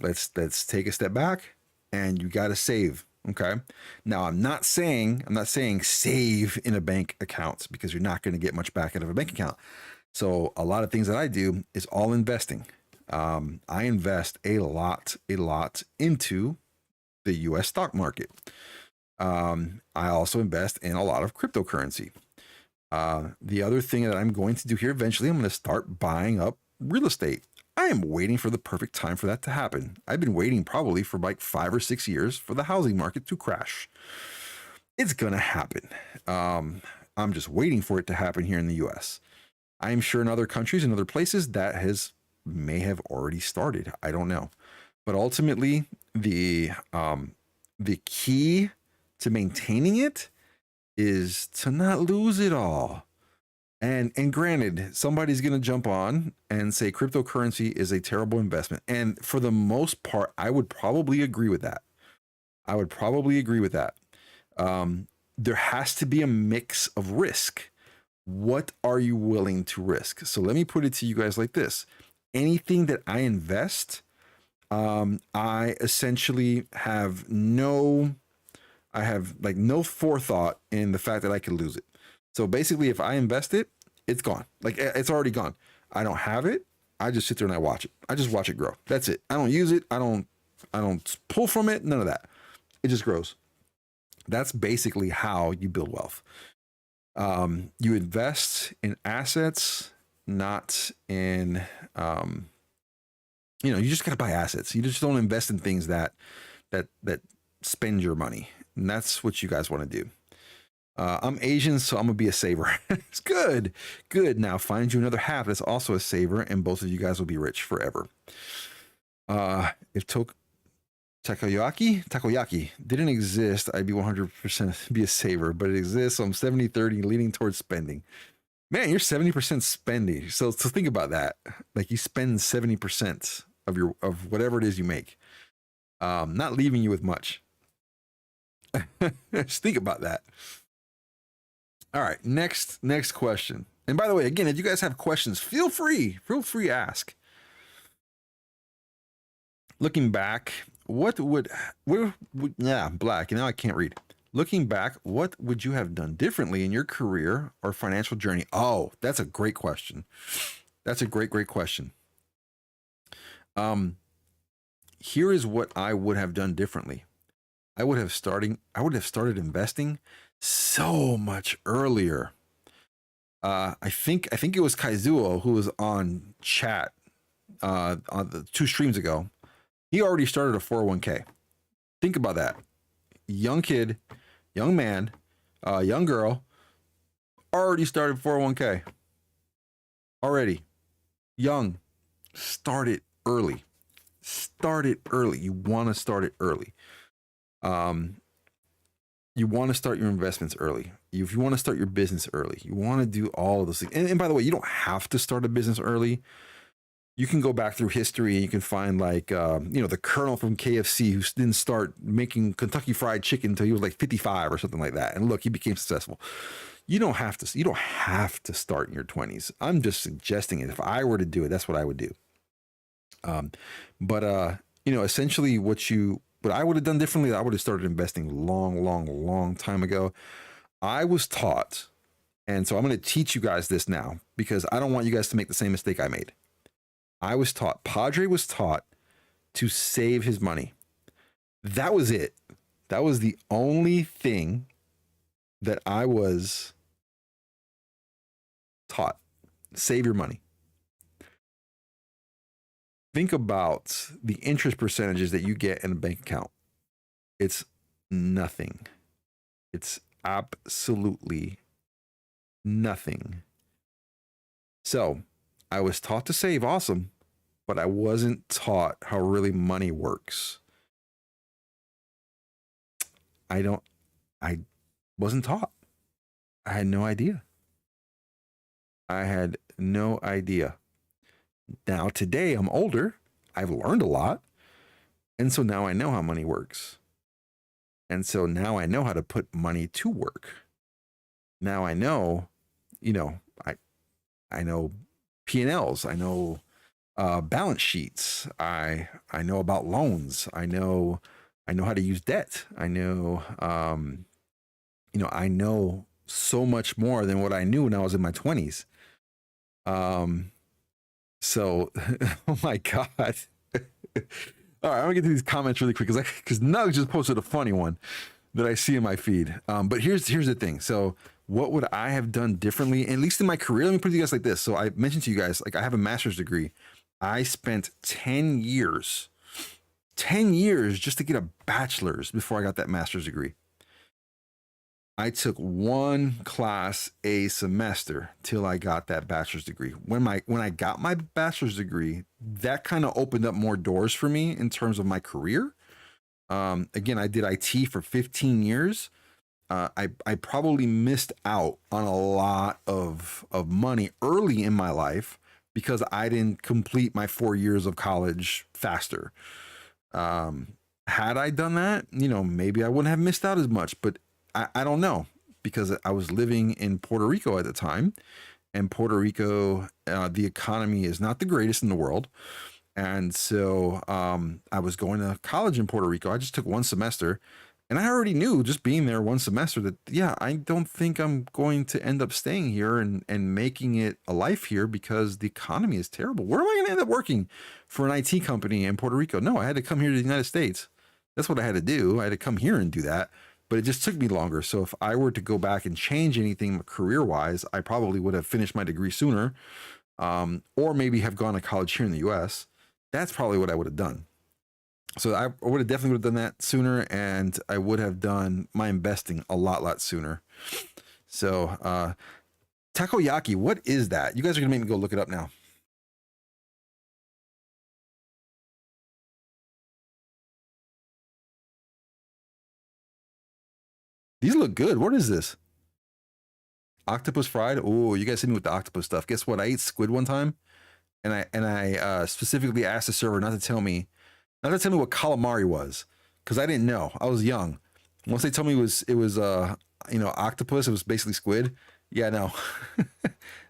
Let's take a step back, and you got to save. Okay. Now I'm not saying save in a bank account, because you're not going to get much back out of a bank account. So a lot of things that I do is all investing. I invest a lot into the US stock market. I also invest in a lot of cryptocurrency. The other thing that I'm going to do here eventually, I'm going to start buying up real estate. I am waiting for the perfect time for that to happen. I've been waiting probably for like 5 or 6 years for the housing market to crash. It's going to happen. I'm just waiting for it to happen here in the US. I'm sure in other countries and other places that may have already started. I don't know. But ultimately, the key to maintaining it is to not lose it all. And granted, somebody's going to jump on and say cryptocurrency is a terrible investment. And for the most part, I would probably agree with that. I would probably agree with that. There has to be a mix of risk. What are you willing to risk? So let me put it to you guys like this. Anything that I invest, I essentially have no forethought in the fact that I could lose it. So basically, if I invest it, it's gone. Like it's already gone. I don't have it. I just sit there and I watch it. I just watch it grow. That's it. I don't use it. I don't pull from it. None of that. It just grows. That's basically how you build wealth. You invest in assets, not in, you just gotta buy assets. You just don't invest in things that spend your money. And that's what you guys want to do. I'm Asian, so I'm gonna be a saver. It's good. Now find you another half that's also a saver, and both of you guys will be rich forever. If takoyaki didn't exist, I'd be 100% be a saver, but it exists, so I'm 70-30 leaning towards spending. Man, you're 70% spending. So think about that. Like you spend 70% of whatever it is you make. Not leaving you with much. Just think about that. All right, next question. And by the way, again, if you guys have questions, feel free to ask. Looking back, black, and now I can't read. Looking back, what would you have done differently in your career or financial journey? Oh, that's a great question. That's a great question. Here is what I would have done differently. I would have started investing so much earlier. I think it was Kaizuo who was on chat on the 2 streams ago. He already started a 401k. Think about that. Young kid, young man, young girl, already started 401k. Already. Young. Start it early. Start it early. You want to start it early. You want to start your investments early. If you want to start your business early, you want to do all of those things. And by the way, you don't have to start a business early. You can go back through history and you can find like, the Colonel from KFC who didn't start making Kentucky Fried Chicken until he was like 55 or something like that. And look, he became successful. You don't have to start in your 20s. I'm just suggesting it. If I were to do it, that's what I would do. Essentially what I would have done differently, I would have started investing long time ago. I was taught, and so I'm going to teach you guys this now because I don't want you guys to make the same mistake I made. Padre was taught to save his money. That was it. That was the only thing that I was taught. Save your money. Think about the interest percentages that you get in a bank account. It's nothing. It's absolutely nothing. So I was taught to save, awesome, but I wasn't taught how really money works. I wasn't taught. I had no idea. Now today I'm older. I've learned a lot. And so now I know how money works. And so now I know how to put money to work. Now I know, I know P&Ls. I know balance sheets. I know about loans. I know how to use debt. I know, I know so much more than what I knew when I was in my 20s. So, oh my God. All right, I'm gonna get to these comments really quick because Nug just posted a funny one. that I see in my feed. But here's the thing. So what would I have done differently, at least in my career? Let me put it to you guys like this. So I mentioned to you guys, like I have a master's degree. I spent 10 years just to get a bachelor's before I got that master's degree. I took one class a semester till I got that bachelor's degree. When I got my bachelor's degree, that kind of opened up more doors for me in terms of my career. Again, I did IT for 15 years. I probably missed out on a lot of money early in my life because I didn't complete my 4 years of college faster. Um, had I done that, maybe I wouldn't have missed out as much, but I don't know because I was living in Puerto Rico at the time, and Puerto Rico, the economy is not the greatest in the world. And so I was going to college in Puerto Rico. I just took one semester. And I already knew just being there one semester that, yeah, I don't think I'm going to end up staying here and making it a life here because the economy is terrible. Where am I going to end up working for an IT company in Puerto Rico? No, I had to come here to the United States. That's what I had to do. I had to come here and do that. But it just took me longer. So if I were to go back and change anything career wise, I probably would have finished my degree sooner, or maybe have gone to college here in the US. That's probably what I would have done. So I would have definitely would have done that sooner, and I would have done my investing a lot sooner. So takoyaki, what is that? You guys are gonna make me go look it up now. These look good. What is this? Octopus fried. Oh, you guys hit me with the octopus stuff. Guess what? I ate squid one time, and I specifically asked the server not to tell me what calamari was, because I didn't know. I was young. Once they told me it was octopus, it was basically squid. Yeah, no.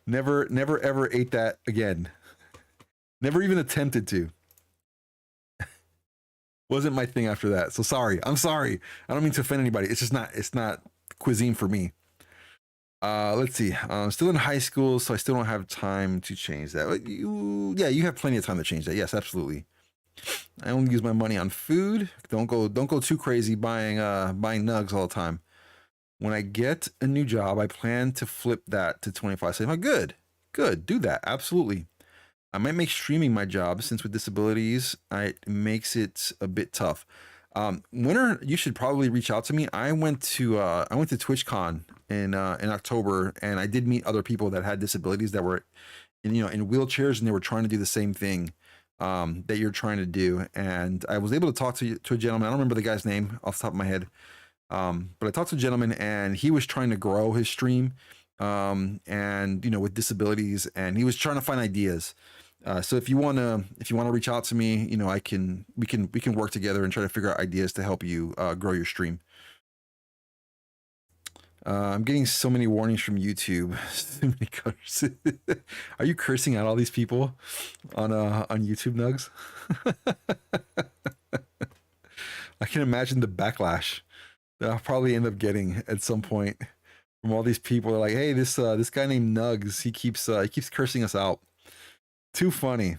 Never ever ate that again. Never even attempted to. Wasn't my thing after that. So sorry. I'm sorry. I don't mean to offend anybody. It's not cuisine for me. Let's see. Still in high school, so I still don't have time to change that. Yeah, you have plenty of time to change that. Yes, absolutely. I only use my money on food. Don't go too crazy buying nugs all the time. When I get a new job, I plan to flip that to 25 cents. Good. Good. Do that. Absolutely. I might make streaming my job since with disabilities, it makes it a bit tough. Winter, you should probably reach out to me. I went to TwitchCon in October, and I did meet other people that had disabilities that were in wheelchairs, and they were trying to do the same thing that you're trying to do. And I was able to talk to a gentleman. I don't remember the guy's name off the top of my head, but I talked to a gentleman, and he was trying to grow his stream, and with disabilities, and he was trying to find ideas. So if you wanna reach out to me, we can work together and try to figure out ideas to help you grow your stream. I'm getting so many warnings from YouTube. So many colors. Are you cursing out all these people on YouTube, Nugs? I can imagine the backlash that I'll probably end up getting at some point from all these people. They're like, "Hey, this guy named Nugs, he keeps cursing us out." Too funny.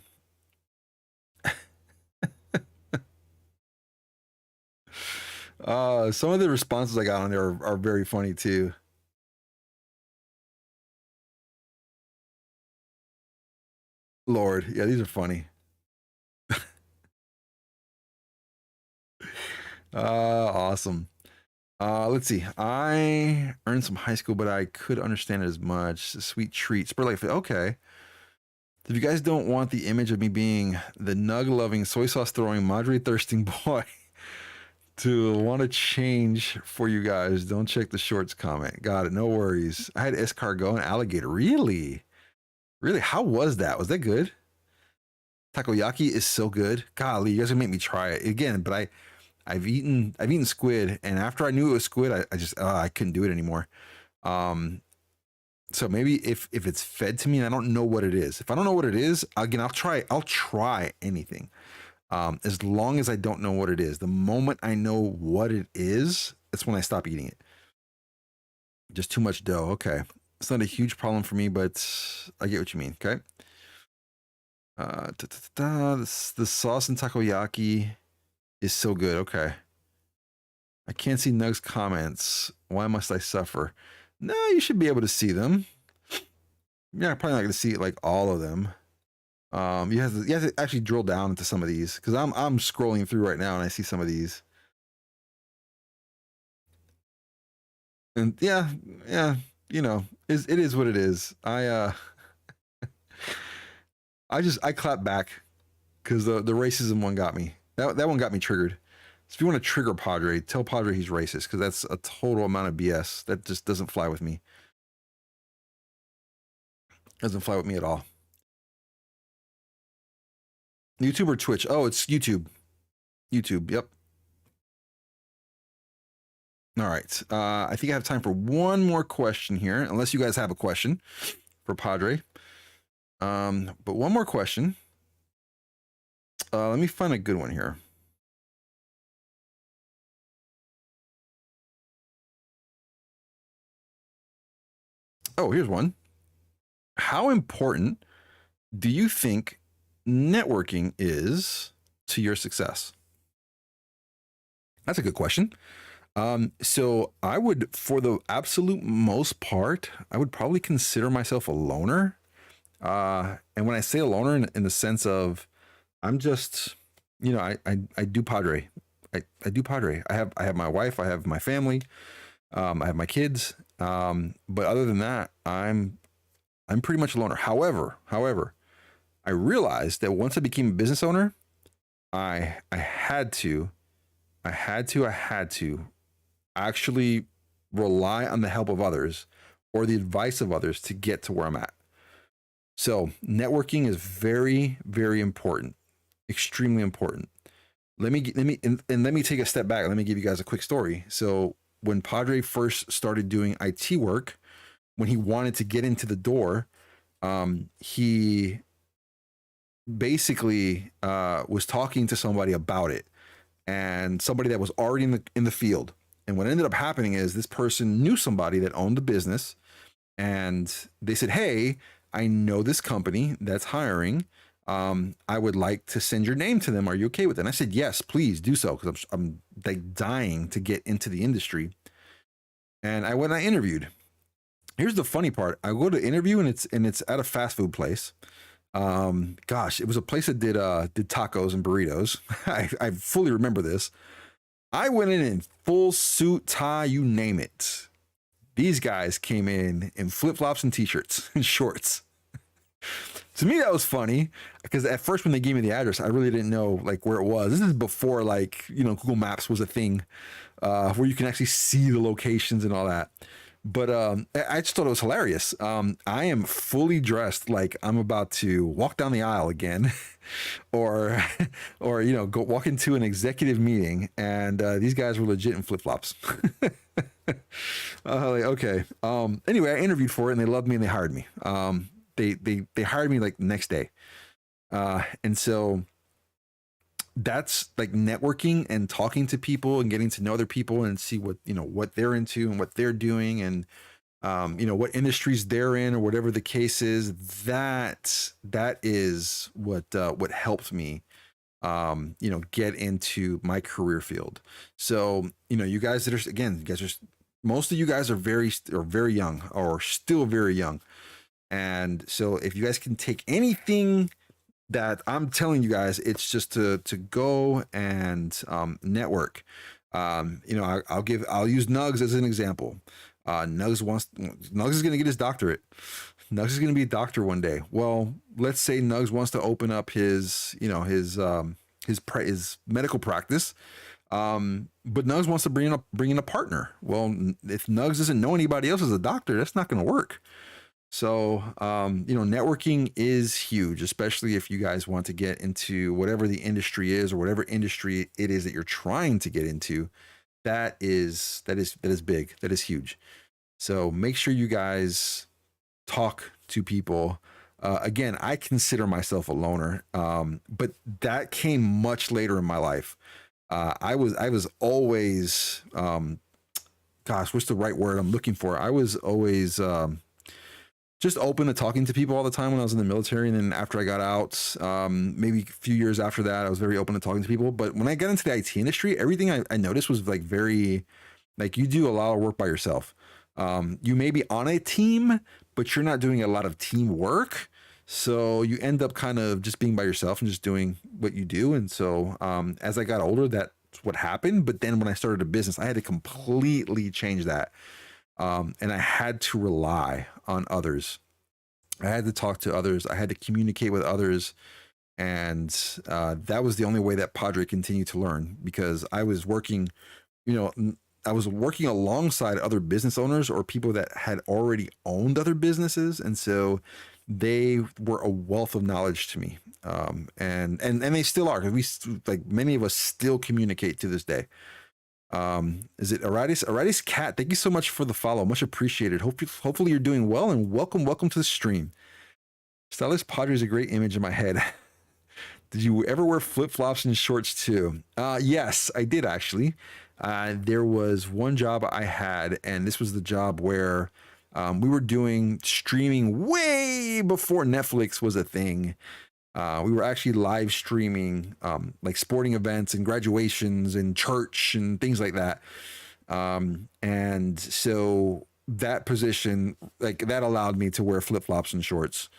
Some of the responses I got on there are very funny too. Lord, yeah, these are funny. Awesome. Let's see. I earned some high school, but I could understand it as much. Sweet treats. But like, okay. If you guys don't want the image of me being the nug loving, soy sauce throwing, Madre thirsting boy to want to change for you guys, don't check the shorts comment. Got it. No worries. I had escargot and alligator. Really? Really? How was that? Was that good? Takoyaki is so good. Golly, you guys gonna make me try it again. But I've eaten squid, and after I knew it was squid, I just I couldn't do it anymore. Um, so maybe if it's fed to me and I don't know what it is, if I don't know what it is, again I'll try anything. As long as I don't know what it is. The moment I know what it is, that's when I stop eating it. Just too much dough. Okay, it's not a huge problem for me, but I get what you mean. Okay. The sauce in takoyaki is so good. Okay. I can't see Nug's comments. Why must I suffer? No, you should be able to see them. You're probably not going to see like all of them. You have to actually drill down into some of these because I'm scrolling through right now and I see some of these. And yeah, yeah, it is what it is. I clap back because the racism one got me. That one got me triggered. So if you want to trigger Padre, tell Padre he's racist because that's a total amount of BS. That just doesn't fly with me. Doesn't fly with me at all. YouTube or Twitch? Oh, it's YouTube. YouTube. Yep. All right. I think I have time for one more question here, unless you guys have a question for Padre. But one more question. Let me find a good one here. Oh, here's one. How important do you think networking is to your success? That's a good question. So I would, for the absolute most part, I would probably consider myself a loner. And when I say a loner in the sense of I'm just, I do Padre. I do Padre. I have my wife, I have my family, I have my kids. But other than that, I'm pretty much a loner. However, I realized that once I became a business owner, I had to actually rely on the help of others or the advice of others to get to where I'm at. So networking is very, very important, extremely important. Let me take a step back. Let me give you guys a quick story. So when Padre first started doing IT work, when he wanted to get into the door, he basically was talking to somebody about it, and somebody that was already in the field. And what ended up happening is this person knew somebody that owned the business, and they said, "Hey, I know this company that's hiring. I would like to send your name to them. Are you okay with it?" And I said, "Yes, please do so," because I'm like dying to get into the industry. And I went and I interviewed. Here's the funny part: I go to interview, and it's at a fast food place. Gosh, it was a place that did tacos and burritos. I fully remember this. I went in full suit, tie, you name it. These guys came in flip flops and t-shirts and shorts. To me, that was funny because at first when they gave me the address, I really didn't know like where it was. This is before like Google Maps was a thing, where you can actually see the locations and all that. But I just thought it was hilarious. I am fully dressed like I'm about to walk down the aisle again, or go walk into an executive meeting, and these guys were legit in flip flops. Like, okay. Anyway, I interviewed for it, and they loved me, and they hired me. They hired me like the next day, and so that's like networking and talking to people and getting to know other people and see what they're into and what they're doing, and what industries they're in or whatever the case is. That is what helped me get into my career field. So you guys most of you guys are very young or still very young. And so if you guys can take anything that I'm telling you guys, it's just to go and network. I'll use Nugs as an example. Nugs is going to get his doctorate. Nugs is going to be a doctor one day. Well, let's say Nugs wants to open up his medical practice. But Nugs wants to bring in a partner. Well, if Nugs doesn't know anybody else as a doctor, that's not going to work. So, networking is huge, especially if you guys want to get into whatever the industry is or whatever industry it is that you're trying to get into. That is big. That is huge. So make sure you guys talk to people. Again, I consider myself a loner, but that came much later in my life. I was always, gosh, what's the right word I'm looking for? I was always, just open to talking to people all the time when I was in the military. And then after I got out, maybe a few years after that, I was very open to talking to people. But when I got into the IT industry, everything I noticed was like very, like you do a lot of work by yourself. You may be on a team, but you're not doing a lot of teamwork. So you end up kind of just being by yourself and just doing what you do. And so as I got older, that's what happened. But then when I started a business, I had to completely change that. And I had to rely on others. I had to talk to others. I had to communicate with others. And that was the only way that Padre continued to learn, because I was working, you know, I was working alongside other business owners or people that had already owned other businesses. And so they were a wealth of knowledge to me. And they still are, because like many of us still communicate to this day. Is it Aritis Cat? Thank you so much for the follow. Much appreciated. Hopefully you're doing well, and welcome to the stream. Stylist Padre is a great image in my head. Did you ever wear flip-flops and shorts too? Yes, I did actually. There was one job I had, and this was the job where we were doing streaming way before Netflix was a thing. We were actually live streaming like sporting events and graduations and church and things like that. And so that position, like that allowed me to wear flip-flops and shorts,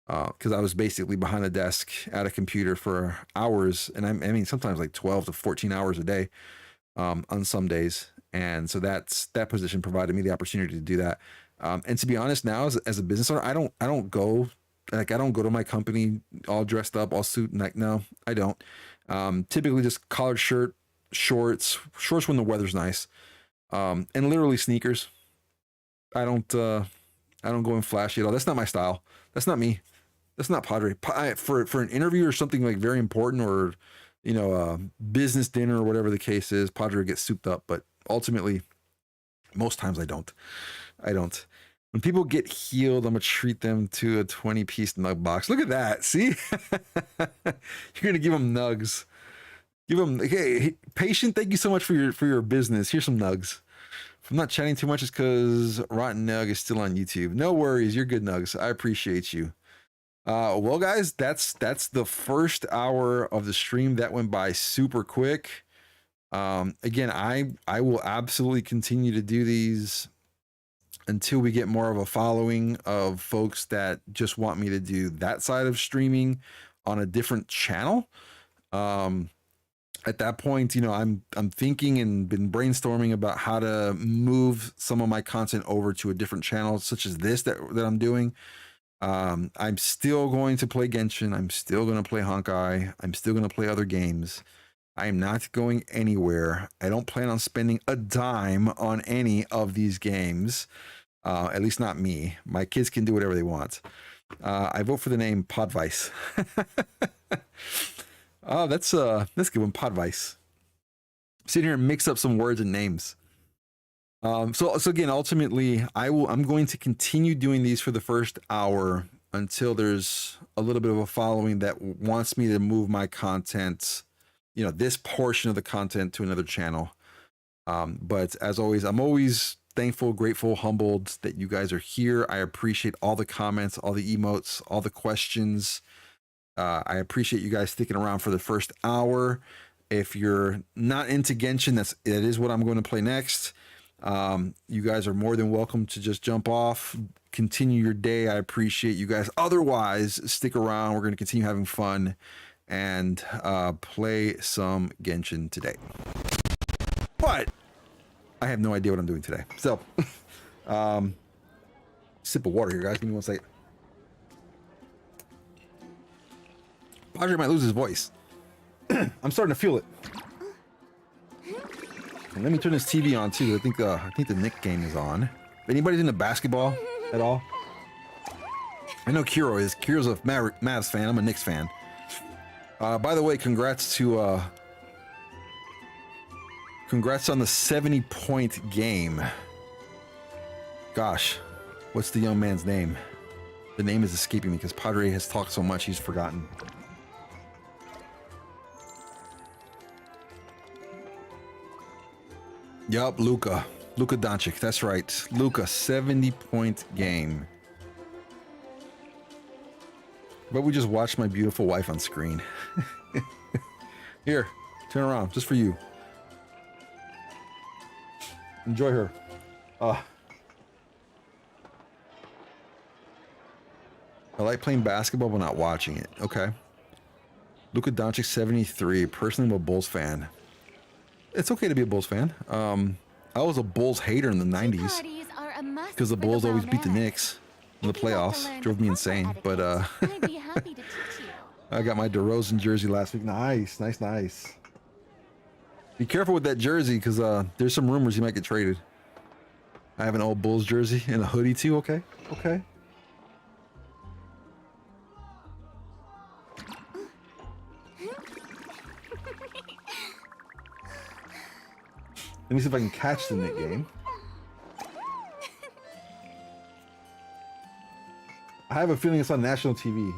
because I was basically behind a desk at a computer for hours. And I mean, sometimes like 12 to 14 hours a day on some days. And so that position provided me the opportunity to do that. And to be honest, now as a business owner, I don't go to my company all dressed up, all suit and like, no, I don't. Typically just collared shirt, shorts when the weather's nice, and literally sneakers. I don't go in flashy at all. That's not my style. That's not me. That's not Padre. For an interview or something like very important, or you know, a business dinner or whatever the case is, Padre gets souped up. But ultimately, most times I don't. When people get healed, I'm gonna treat them to a 20-piece nug box. Look at that. See? You're gonna give them nugs. Give them, hey, patient, thank you so much for your business. Here's some nugs. If I'm not chatting too much, it's because Rotten Nug is still on YouTube. No worries, you're good, Nugs. I appreciate you. Well, guys, that's the first hour of the stream. That went by super quick. Again, I will absolutely continue to do these until we get more of a following of folks that just want me to do that side of streaming on a different channel. At that point, you know, I'm thinking and been brainstorming about how to move some of my content over to a different channel, such as this that I'm doing. I'm still going to play Genshin. I'm still going to play Honkai. I'm still going to play other games. I am not going anywhere. I don't plan on spending a dime on any of these games. At least not me. My kids can do whatever they want. I vote for the name Podvice. Oh, that's a good one, Podvice. Sit here and mix up some words and names. So again, ultimately, I'm going to continue doing these for the first hour until there's a little bit of a following that wants me to move my content, you know, this portion of the content to another channel. But as always, I'm always thankful, grateful, humbled that you guys are here. I appreciate all the comments, all the emotes, all the questions. I appreciate you guys sticking around for the first hour. If you're not into Genshin, that is what I'm going to play next. You guys are more than welcome to just jump off, continue your day. I appreciate you guys. Otherwise, stick around. We're going to continue having fun and play some Genshin today. But I have no idea what I'm doing today. So, sip of water here, guys. Give me one second. Padre might lose his voice. I'm starting to feel it. And let me turn this TV on too. I think the Nick game is on. If anybody's into basketball at all, I know Kiro is. Kiro's a Mavs fan. I'm a Knicks fan. By the way, congrats on the 70-point game. Gosh, what's the young man's name? The name is escaping me because Padre has talked so much he's forgotten. Yup, Luka Doncic. That's right. Luka, 70-point game. But we just watched my beautiful wife on screen. Here, turn around, just for you. Enjoy her. I like playing basketball but not watching it. Okay. Luka Doncic 73. Personally, I'm a Bulls fan. It's okay to be a Bulls fan. I was a Bulls hater in the 90s because the Bulls always beat the Knicks in the playoffs. Drove me insane. But I got my DeRozan jersey last week. Nice, nice, nice. Be careful with that jersey because there's some rumors he might get traded. I have an old Bulls jersey and a hoodie too. Okay, okay. Let me see if I can catch the Knick game. I have a feeling it's on national TV.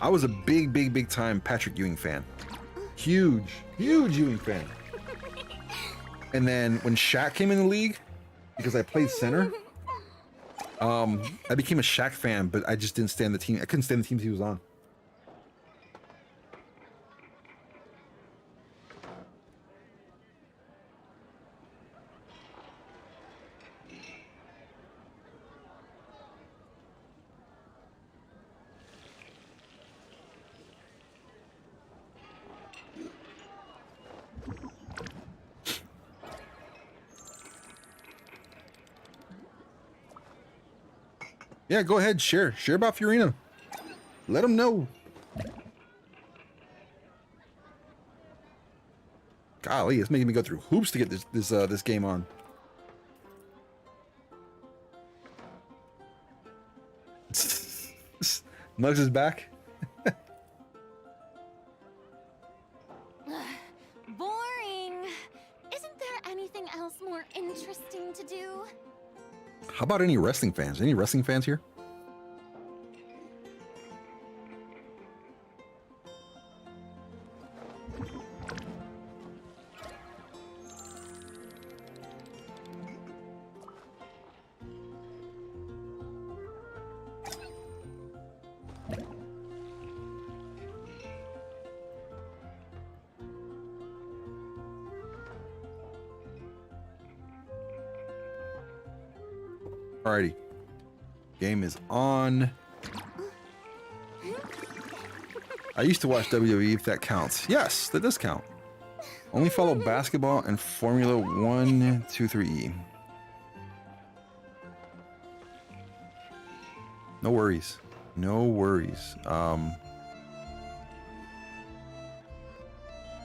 I was a big time Patrick Ewing fan. Huge Ewing fan. And then when Shaq came in the league, because I played center, I became a Shaq fan, but I just didn't stand the team. I couldn't stand the teams he was on. Yeah, go ahead, share about Fiorina. Let them know. Golly, it's making me go through hoops to get this game on. Nugs is back. Boring. Isn't there anything else more interesting to do? How about any wrestling fans? Any wrestling fans here? Alrighty. Game is on. I used to watch WWE, if that counts. Yes, that does count. Only follow basketball and Formula 1, 2, 3E. No worries. No worries.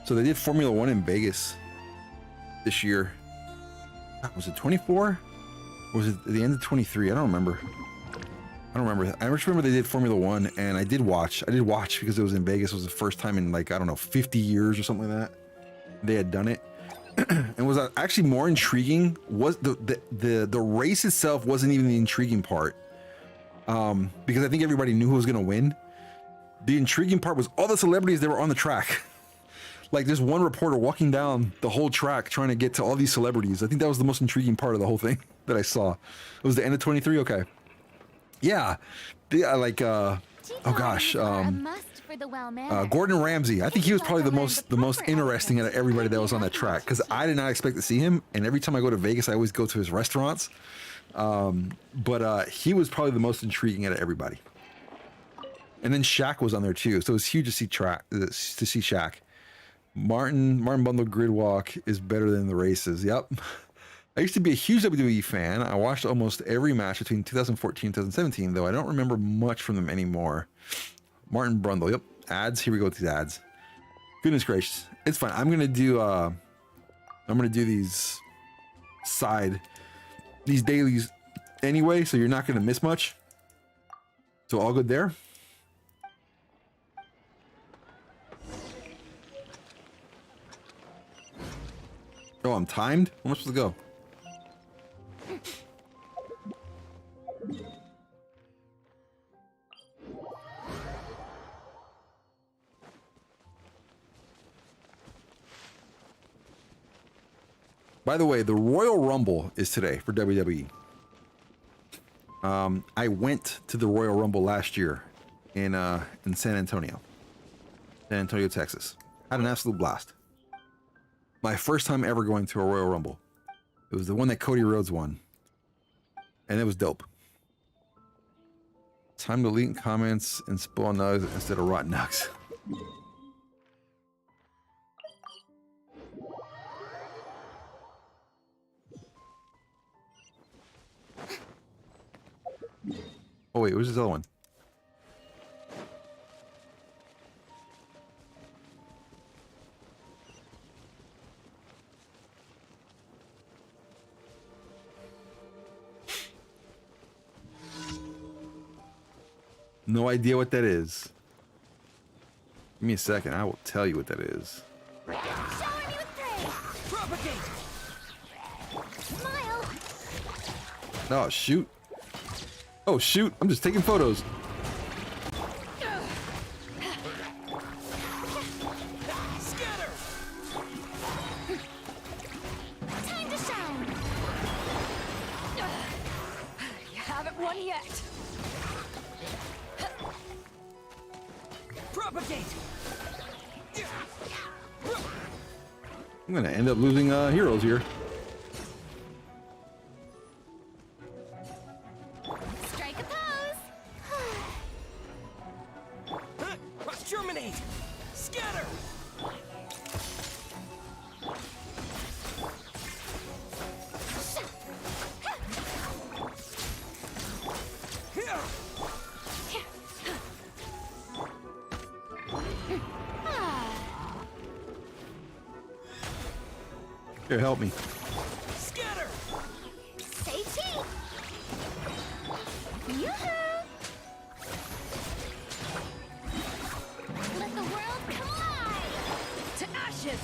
So they did Formula 1 in Vegas this year. Was it 24? Or was it the end of 23? I don't remember. I just remember they did Formula 1, and I did watch because it was in Vegas. It was the first time in, like, I don't know, 50 years or something like that they had done it. And was actually more intriguing was the race itself wasn't even the intriguing part, because I think everybody knew who was going to win. The intriguing part was all the celebrities that were on the track. Like, there's one reporter walking down the whole track trying to get to all these celebrities. I think that was the most intriguing part of the whole thing that I saw. It was the end of 23. Okay. Yeah. Like, oh gosh. Gordon Ramsay. I think he was probably the most interesting out of everybody that was on that track, because I did not expect to see him. And every time I go to Vegas, I always go to his restaurants. But he was probably the most intriguing out of everybody. And then Shaq was on there too. So it was huge to see Shaq. Martin Bundle Grid Walk is better than the races. Yep. I used to be a huge WWE fan. I watched almost every match between 2014 and 2017, though I don't remember much from them anymore. Martin Brundle. Yep. Ads. Here we go with these ads. Goodness gracious. It's fine. I'm gonna do these dailies anyway, so you're not gonna miss much. So all good there. Oh, I'm timed? Where am I supposed to go? By the way, the Royal Rumble is today for WWE. I went to the Royal Rumble last year in San Antonio, Texas. Had an absolute blast. My first time ever going to a Royal Rumble. It was the one that Cody Rhodes won, and it was dope. Time to delete comments and spill on nugs instead of rotten nugs. Oh wait, where's this other one? No idea what that is. Give me a second, I will tell you what that is. Shower me with praise. Propagate. Smile. Oh shoot. Oh shoot, I'm just taking photos. Scatter. Time to shine. You haven't won yet. Propagate. I'm gonna end up losing heroes here. Strike a pose. Germinate! Scatter! Here, help me. Scatter! Say cheese. Yoo-hoo! Let the world collide! To ashes!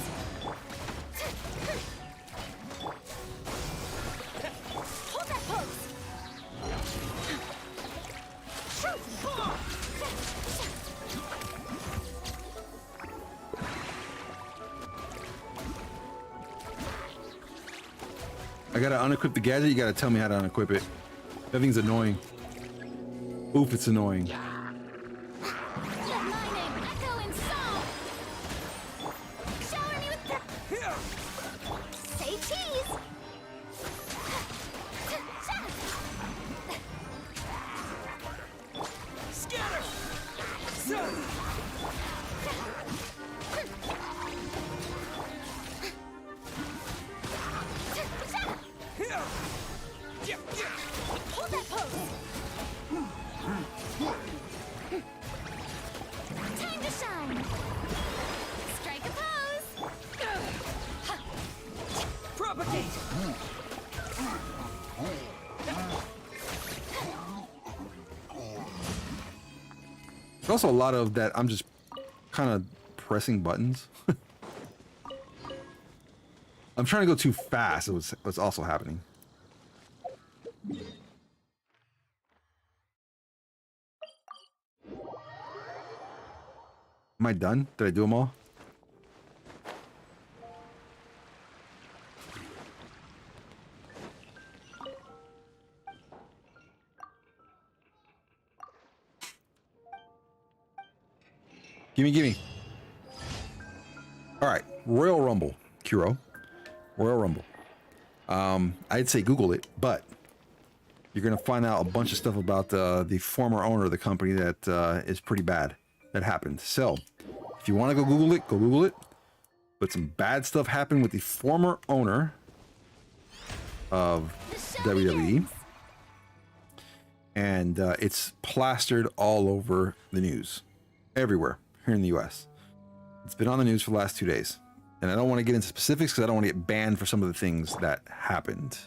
Hold that pose! I gotta unequip the gadget, you gotta tell me how to unequip it. That thing's annoying. Oof, it's annoying. Let my name echo in song! Shower me with say cheese! Scatter! Hold that pose! Time to shine! Strike a pose! Propagate! There's also a lot of that I'm just kind of pressing buttons. I'm trying to go too fast. What's also happening. Am I done? Did I do them all? Gimme. All right, Royal Rumble, Kuro. Royal Rumble. I'd say Google it, but you're gonna find out a bunch of stuff about the former owner of the company that is pretty bad. That happened. So, if you want to go Google it, go Google it. But some bad stuff happened with the former owner of WWE, and it's plastered all over the news, everywhere here in the U.S. It's been on the news for the last 2 days, and I don't want to get into specifics because I don't want to get banned for some of the things that happened.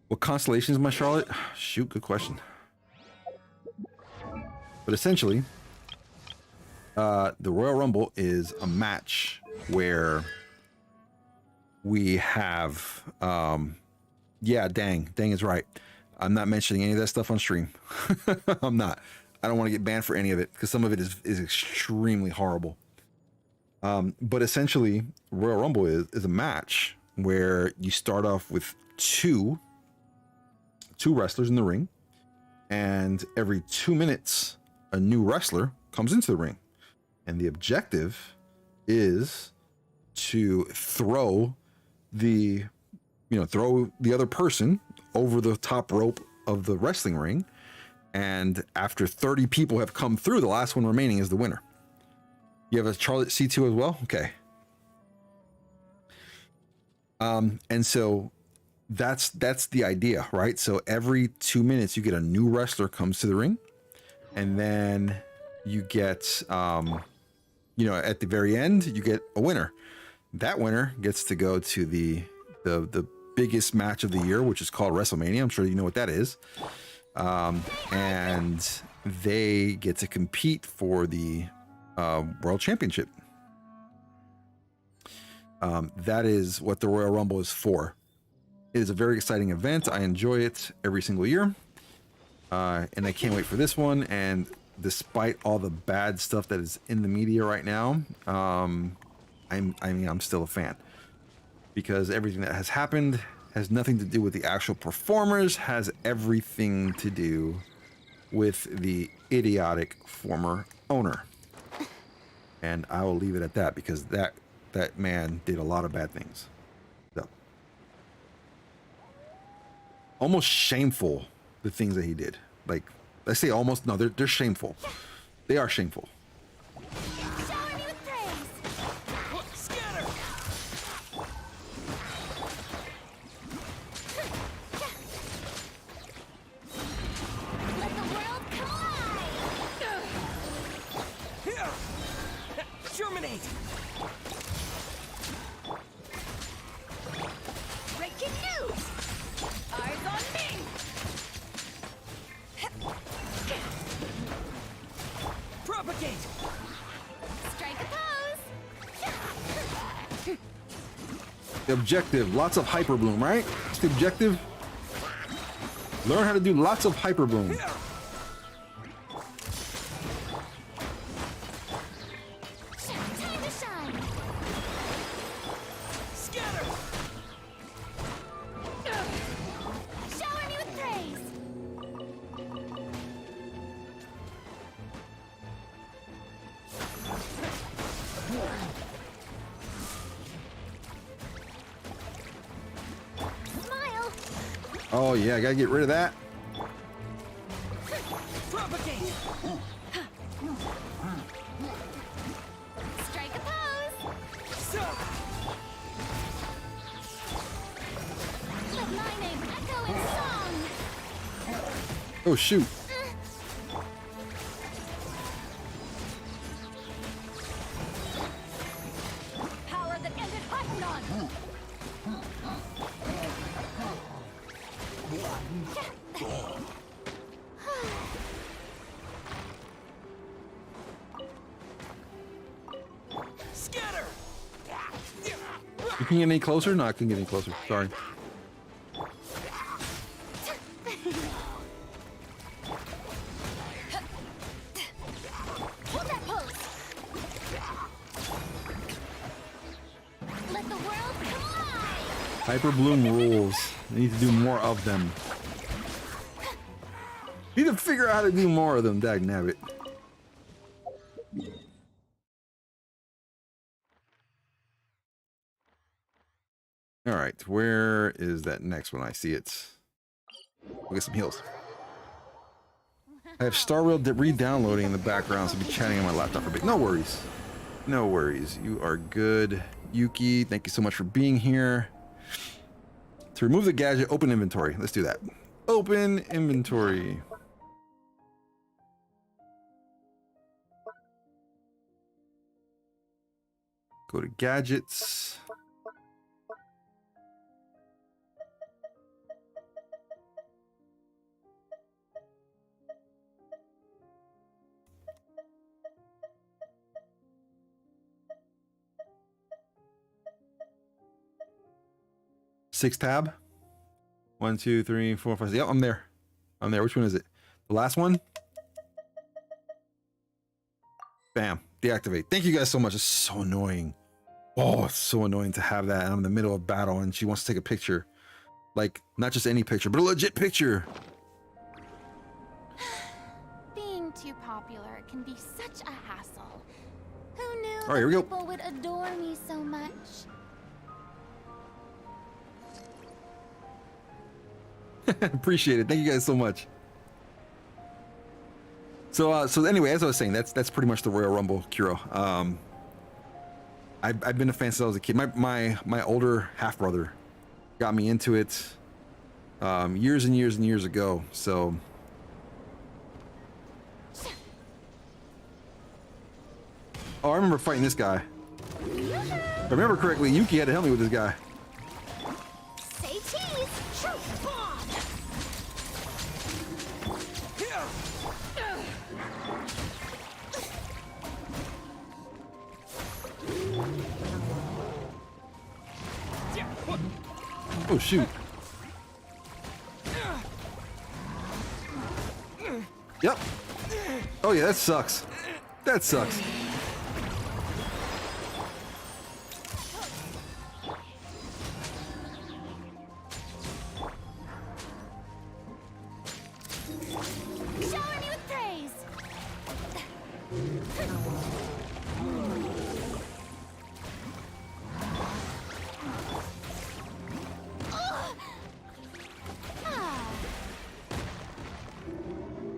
What constellation is my Charlotte? Shoot, good question. But essentially, the Royal Rumble is a match where We have, yeah, dang is right. I'm not mentioning any of that stuff on stream. I'm not. I don't want to get banned for any of it because some of it is extremely horrible. But essentially, Royal Rumble is a match where you start off with two wrestlers in the ring, and every 2 minutes, a new wrestler comes into the ring, and the objective is to throw the other person over the top rope of the wrestling ring, and after 30 people have come through, the last one remaining is the winner. You have a Charlotte C2 as well? Okay. And so that's the idea, right? So every 2 minutes you get a new wrestler comes to the ring, and then you get at the very end you get a winner. That winner gets to go to the biggest match of the year, which is called WrestleMania. I'm sure you know what that is. And they get to compete for the World Championship. That is what the Royal Rumble is for. It is a very exciting event. I enjoy it every single year. And I can't wait for this one. And despite all the bad stuff that is in the media right now, I'm still a fan, because everything that has happened has nothing to do with the actual performers, has everything to do with the idiotic former owner. And I will leave it at that, because that man did a lot of bad things. So, almost shameful, the things that he did. Like, I say almost, no, they're shameful. They are shameful. Shower me with praise. Scatter! Let the world collide. Here! Germinate! Breaking news. Eyes on me. Propagate! Strike a pose. The objective, lots of hyper bloom, right? That's the objective. Learn how to do lots of hyper bloom. Here! Time to shine. Scatter! Shower me with praise. Smile. Oh yeah, I gotta get rid of that. Propagate! Strike a pose. Suck! Let my name echo in song. Oh shoot. Power that ended Hypnon. Scatter! You can get any closer? No, I couldn't get any closer. Sorry. Hold that pose. Let the world collide. Hyper bloom rules. I need to do more of them. Need to figure out how to do more of them, dag nabbit. All right, where is that next one? I see it. We'll get some heals. I have Star Rail re-downloading in the background, so I'll be chatting on my laptop for a bit. No worries. No worries. You are good. Yuki, thank you so much for being here. To remove the gadget, open inventory. Let's do that. Open inventory. Go to gadgets. 6 tab. 1, 2, 3, 4, 5. Yep, I'm there. I'm there. Which one is it? The last one? Bam. Deactivate. Thank you guys so much. It's so annoying. Oh, it's so annoying to have that. I'm in the middle of battle and she wants to take a picture. Like, not just any picture, but a legit picture. Being too popular can be such a hassle. Who knew All right, here we go. people would adore me so much? Appreciate it. Thank you guys so much. So anyway, as I was saying, that's pretty much the Royal Rumble, Kuro. I've been a fan since I was a kid. My older half brother got me into it years and years and years ago. So I remember fighting this guy. If I remember correctly, Yuki had to help me with this guy. Say cheese! Shoot! Bomb! Oh shoot. Yep. Oh yeah, that sucks. That sucks. Shower me with praise!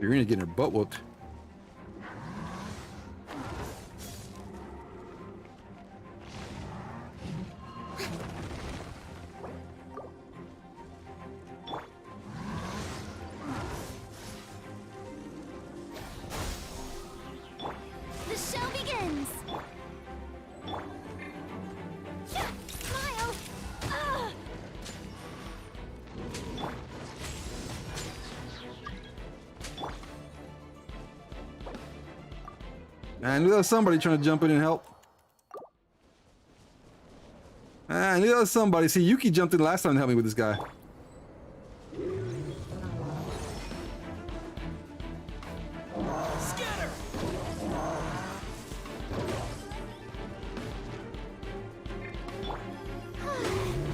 You're gonna get her butt whooped. The show begins! Smile! Ah! I knew there was somebody trying to jump in and help. I knew there was somebody. See, Yuki jumped in last time to help me with this guy. Scatter!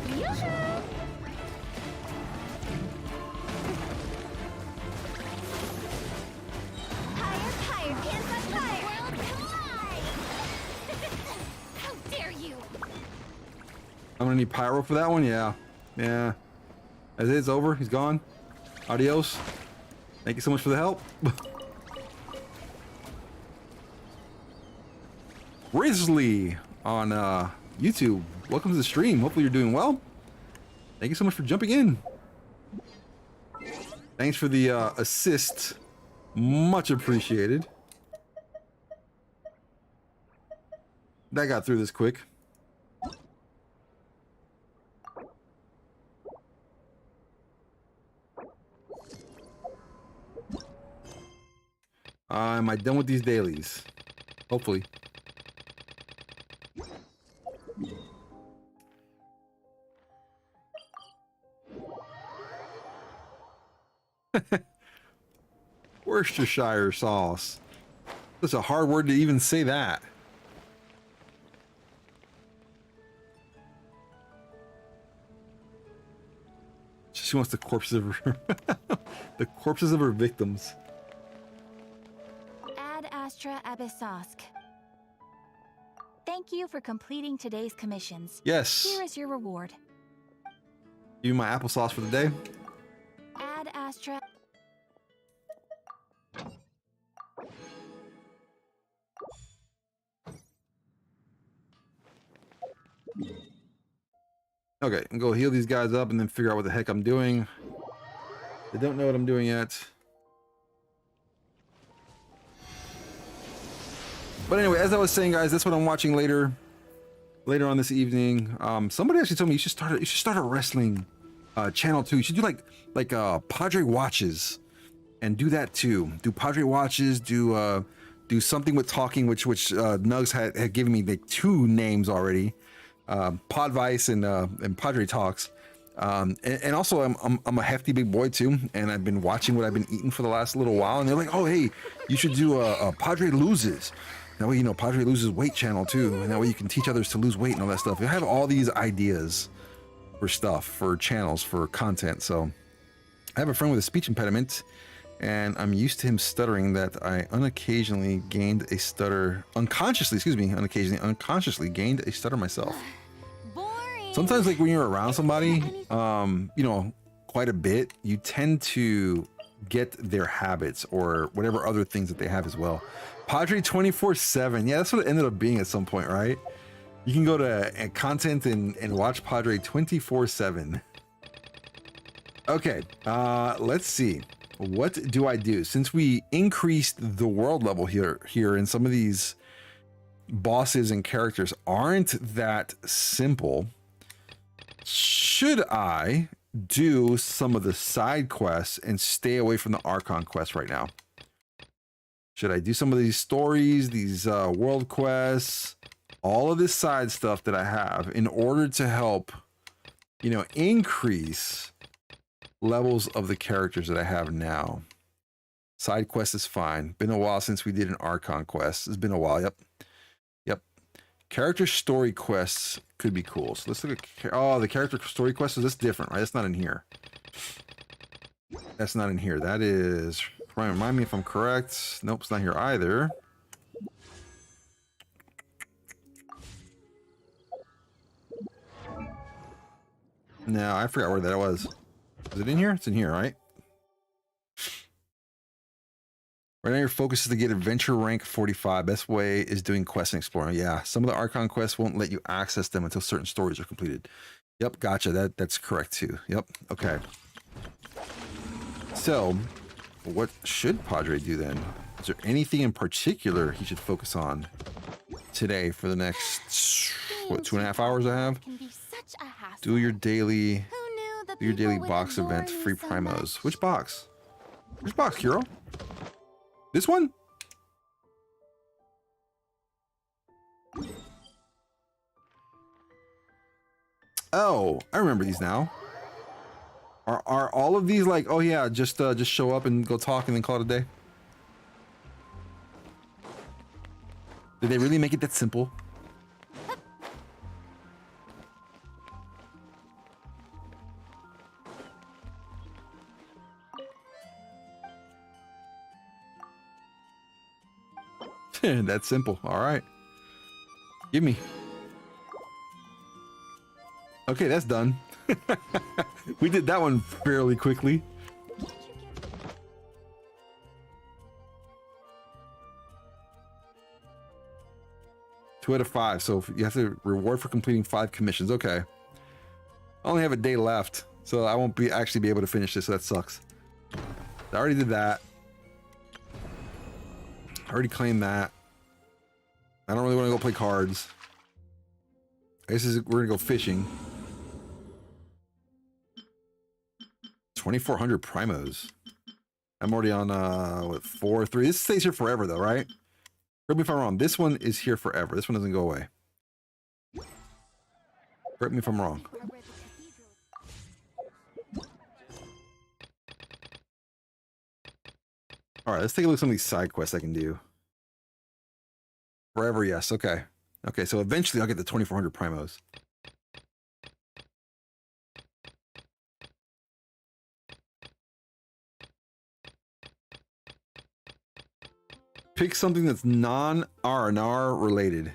Yoo-hoo! Higher, pants on fire! World collide! How dare you! I'm gonna need pyro for that one. Yeah, yeah. As it's over, he's gone. Adios. Thank you so much for the help. Risley on YouTube. Welcome to the stream. Hopefully you're doing well. Thank you so much for jumping in. Thanks for the assist. Much appreciated. That got through this quick. Am I done with these dailies? Hopefully. Worcestershire sauce. That's a hard word to even say that. She wants the corpses of her the corpses of her victims. Ad Astra Abyssosk. Thank you for completing today's commissions. Yes. Here is your reward. Give me my applesauce for the day. Ad Astra. Okay, I'm gonna go heal these guys up and then figure out what the heck I'm doing. They don't know what I'm doing yet. But anyway, as I was saying, guys, that's what I'm watching later on this evening. Somebody actually told me you should start a wrestling channel too. You should do like Padre watches and do that too. Do Padre watches, do something with talking, which Nugs had given me the 2 names already. Podvice and Padre Talks. And also I'm a hefty big boy too, and I've been watching what I've been eating for the last little while, and they're like, oh hey, you should do a Padre Loses. That way, you know, Padre Loses Weight channel too, and that way you can teach others to lose weight and all that stuff. I have all these ideas for stuff, for channels, for content. So I have a friend with a speech impediment, and I'm used to him stuttering that I unconsciously gained a stutter myself. Boring. Sometimes, like when you're around somebody, you know, quite a bit, you tend to get their habits or whatever other things that they have as well. Padre 24/7. Yeah, that's what it ended up being at some point, right? You can go to content and watch Padre 24/7. Okay, let's see. What do I do? Since we increased the world level here, and some of these bosses and characters aren't that simple, should I do some of the side quests and stay away from the Archon quests right now? Should I do some of these stories, these world quests, all of this side stuff that I have in order to help, you know, increase levels of the characters that I have now? Side quest is fine. Been a while since we did an Archon quest. It's been a while. Yep. Character story quests could be cool. So let's look at, oh, the character story quest is this different, right? That's not in here. That's not in here. That is, remind me if I'm correct. Nope, it's not here either. No, I forgot where that was. Is it in here? It's in here, right? Right now your focus is to get adventure rank 45. Best way is doing quests and exploring. Yeah, some of the Archon quests won't let you access them until certain stories are completed. Yep, gotcha. That's correct too. Yep, okay. So, what should Padre do then? Is there anything in particular he should focus on today for the next, what, 2.5 hours I have? Can be such a hassle. Do your daily, Who knew the do your daily people would box bore event, you free so primos. much? Which box? Which box, Kiro? This one? Oh, I remember these now. Are all of these like, oh yeah, just show up and go talk and then call it a day? Did they really make it that simple? That's simple. All right. Give me. Okay, that's done. We did that one fairly quickly. Two out of 5. So you have to reward for completing 5 commissions. Okay. I only have a day left, so I won't actually be able to finish this. So that sucks. I already did that. I already claimed that. I don't really want to go play cards. I guess we're gonna go fishing. 2,400 primos. I'm already on what, 4, 3. This stays here forever though, right? Correct me if I'm wrong. This one is here forever. This one doesn't go away. Correct me if I'm wrong. All right, let's take a look at some of these side quests I can do. Forever, yes. Okay. Okay, so eventually I'll get the 2,400 primos. Pick something that's non-R&R related.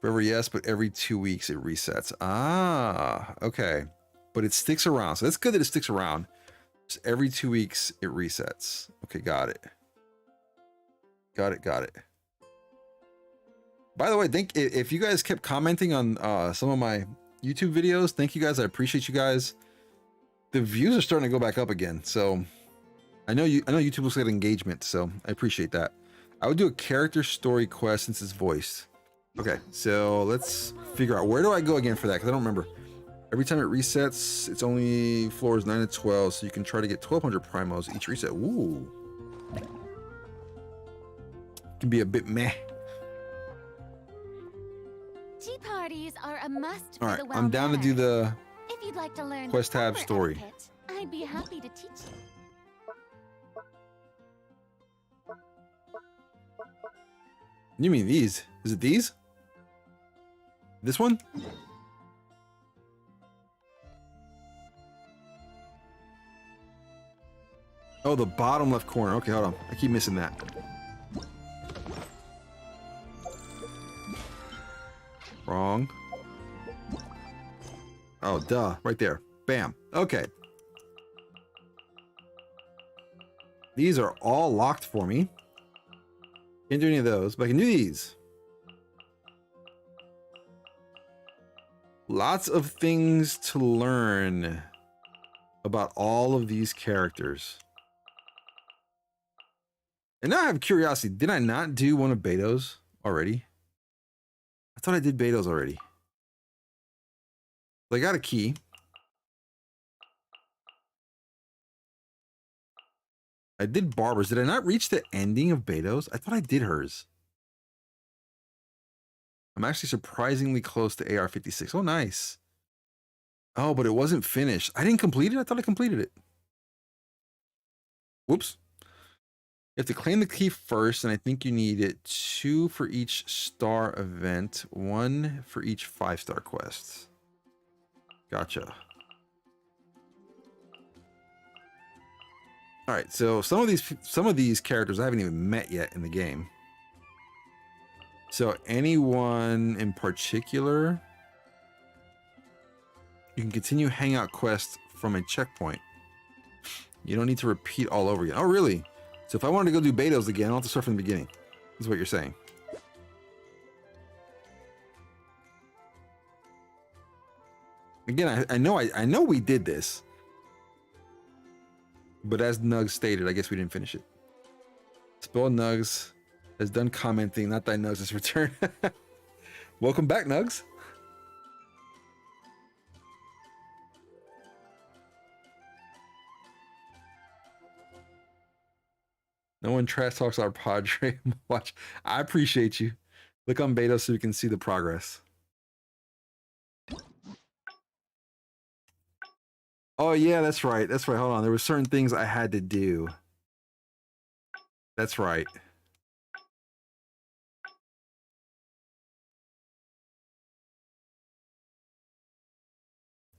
Forever, yes, but every 2 weeks it resets. Ah, okay. But it sticks around. So that's good that it sticks around. Just every 2 weeks it resets. Okay, got it. Got it. By the way, if you guys kept commenting on some of my YouTube videos, thank you guys. I appreciate you guys. The views are starting to go back up again. So I know YouTube looks at engagement, so I appreciate that. I would do a character story quest since it's voiced. Okay, so let's figure out, where do I go again for that? Because I don't remember. Every time it resets, it's only floors 9 to 12, so you can try to get 1,200 primos each reset. Ooh. Can be a bit meh. Tea parties are a must. All right, I'm down to do the you'd like to learn Quest tab proper story. etiquette, I'd be happy to teach you. You mean these? Is it these? This one? Oh, the bottom left corner. Okay, hold on. I keep missing that. Wrong. Oh, duh. Right there. Bam. Okay. These are all locked for me. Can't do any of those, but I can do these. Lots of things to learn about all of these characters. And now I have curiosity. Did I not do one of Beto's already? I thought I did Beto's already. I got a key. I did Barbara's. Did I not reach the ending of Beto's? I thought I did hers. I'm actually surprisingly close to AR-56. Oh, nice. Oh, but it wasn't finished. I didn't complete it? I thought I completed it. Whoops. You have to claim the key first, and I think you need it 2 for each star event, 1 for each 5-star quest. Gotcha. All right, so some of these characters I haven't even met yet in the game. So anyone in particular, you can continue hangout quests from a checkpoint. You don't need to repeat all over again. Oh, really? So if I wanted to go do Beto's again, I'll have to start from the beginning. That's what you're saying. Again, I know we did this. But as Nugs stated, I guess we didn't finish it. Spell Nugs has done commenting, not thy Nugs has returned. Welcome back, Nugs. No one trash talks our Padre. Watch. I appreciate you. Look on Beta so we can see the progress. Oh yeah, that's right. That's right. Hold on. There were certain things I had to do. That's right.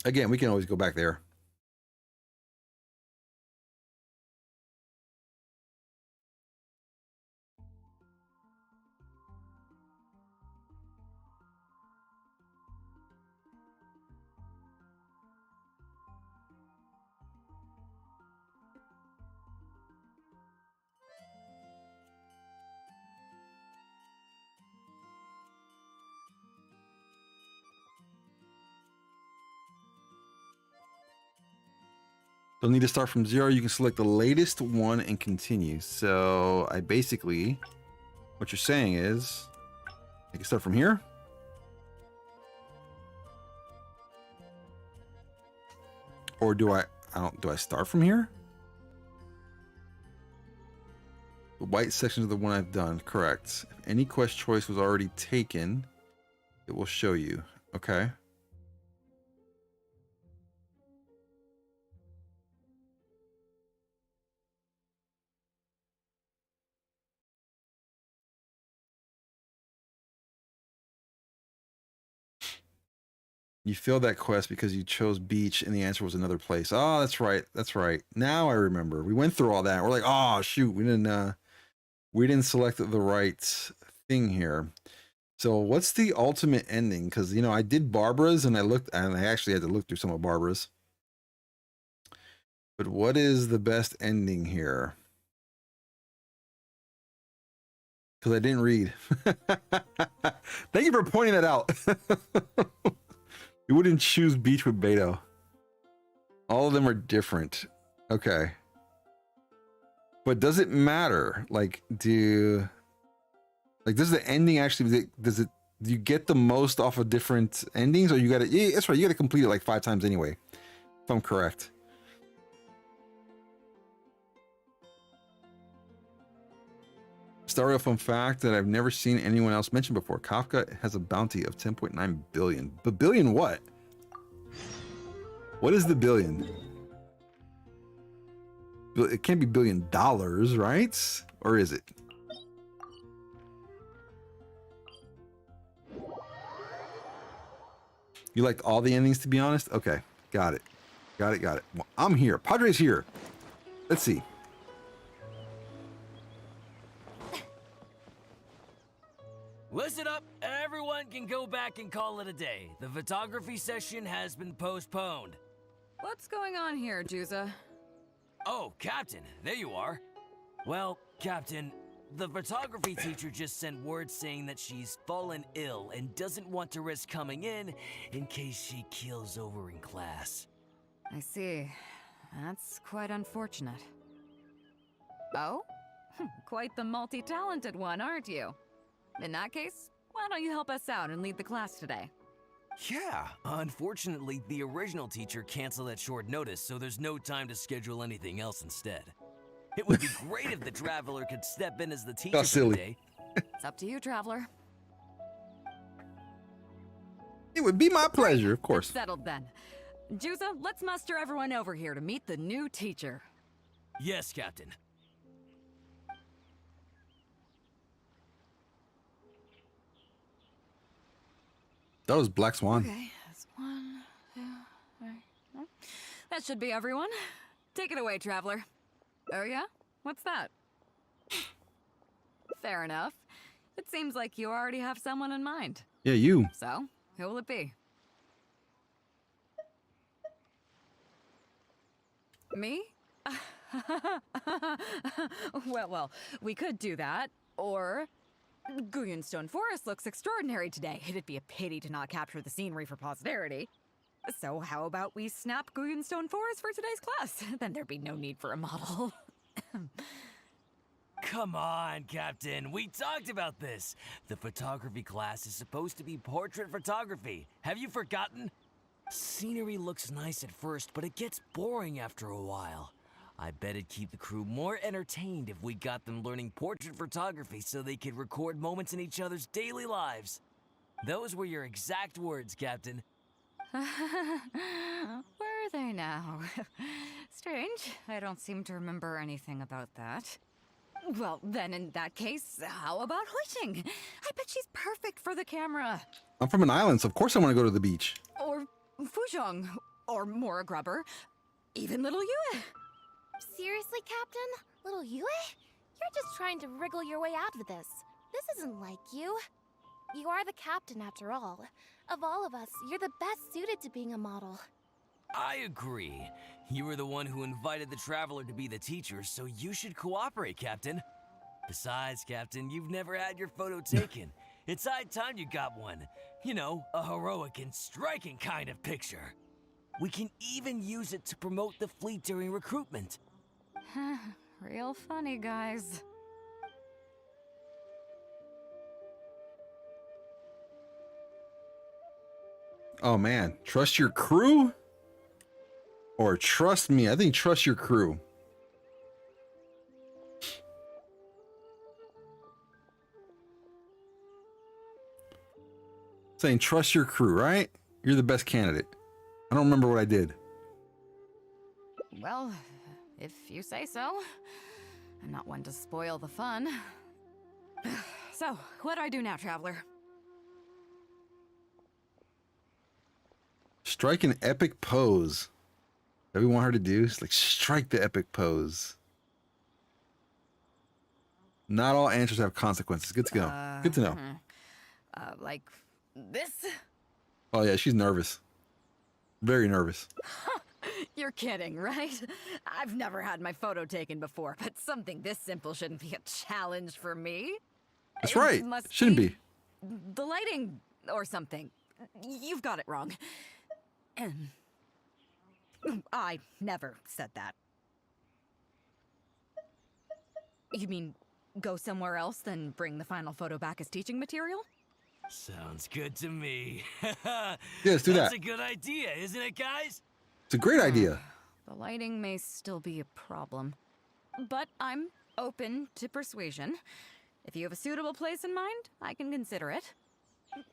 Again, we can always go back there. Don't need to start from 0. You can select the latest one and continue. So I basically, what you're saying is, I can start from here. Or do I start from here? The white section is the one I've done, correct. If any quest choice was already taken, it will show you. Okay. You failed that quest because you chose beach and the answer was another place. Oh, that's right. That's right. Now I remember. We went through all that. We're like, oh shoot, we didn't select the right thing here. So what's the ultimate ending? Because you know, I did Barbara's and I actually had to look through some of Barbara's. But what is the best ending here? Because I didn't read. Thank you for pointing that out. You wouldn't choose beach with Beto. All of them are different. Okay. But does it matter? Like, does the ending actually, do you get the most off of different endings? Or you gotta, yeah, that's right, you gotta complete it like 5 times anyway, if I'm correct. Starry fun fact that I've never seen anyone else mention before. Kafka has a bounty of 10.9 billion. But billion what? What is the billion? It can't be $1 billion, right? Or is it? You liked all the endings, to be honest? Okay, got it. Got it, got it. Well, I'm here. Padre's here. Let's see. Listen up, everyone can go back and call it a day. The photography session has been postponed. What's going on here, Juza? Oh, Captain, there you are. Well, Captain, the photography teacher just sent word saying that she's fallen ill and doesn't want to risk coming in case she keels over in class. I see. That's quite unfortunate. Oh? Quite the multi-talented one, aren't you? In that case, why don't you help us out and lead the class today? Yeah, unfortunately, the original teacher canceled at short notice, so there's no time to schedule anything else instead. It would be great if the Traveler could step in as the teacher That's for the silly. day. It's up to you, Traveler. It would be my pleasure, of It's course. settled then. Juza, let's muster everyone over here to meet the new teacher. Yes, Captain. That was Black Swan. Okay, that's 1, 2, 3. That should be everyone. Take it away, Traveler. Oh yeah? What's that? Fair enough. It seems like you already have someone in mind. Yeah, you. So, who will it be? Me? well, we could do that. Or, Guyonstone Forest looks extraordinary today. It'd be a pity to not capture the scenery for posterity. So how about we snap Guyonstone Forest for today's class? Then there'd be no need for a model. Come on, Captain. We talked about this. The photography class is supposed to be portrait photography. Have you forgotten? Scenery looks nice at first, but it gets boring after a while. I bet it'd keep the crew more entertained if we got them learning portrait photography so they could record moments in each other's daily lives. Those were your exact words, Captain. Were they now? Strange. I don't seem to remember anything about that. Well, then in that case, how about Huiting? I bet she's perfect for the camera. I'm from an island, so of course I want to go to the beach. Or Fuzhong. Or Mora Grubber. Even little Yue. Seriously, Captain? Little Yue? You're just trying to wriggle your way out of this. This isn't like you. You are the captain after all. Of all of us, you're the best suited to being a model. I agree. You were the one who invited the Traveler to be the teacher, so you should cooperate, Captain. Besides, Captain, you've never had your photo taken. It's high time you got one. You know, a heroic and striking kind of picture. We can even use it to promote the fleet during recruitment. Real funny, guys. Oh man, trust your crew? Or trust me? I think trust your crew. Saying trust your crew, right? You're the best candidate. I don't remember what I did. Well, if you say so. I'm not one to spoil the fun. So, what do I do now, Traveler? Strike an epic pose. That we want her to do? It's like strike the epic pose. Not all answers have consequences. Good to go. Good to know. Like this? Oh yeah, she's nervous. Very nervous. You're kidding, right? I've never had my photo taken before, but something this simple shouldn't be a challenge for me. That's It right. must Shouldn't be. The lighting or something. You've got it wrong. I never said that. You mean go somewhere else, then bring the final photo back as teaching material? Sounds good to me. Yeah, let's do That's that. a good idea, isn't it, guys? It's a great idea. The lighting may still be a problem, but I'm open to persuasion. If you have a suitable place in mind, I can consider it.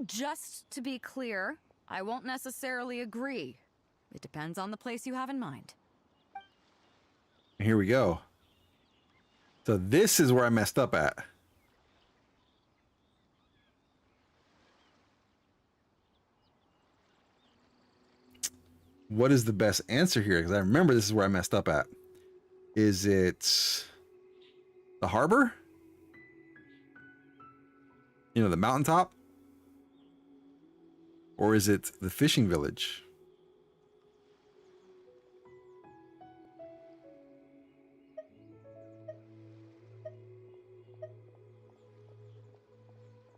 Just to be clear, I won't necessarily agree. It depends on the place you have in mind. Here we go. So this is where I messed up at. What is the best answer here? Because I remember this is where I messed up at. Is it the harbor? You know, the mountaintop? Or is it the fishing village?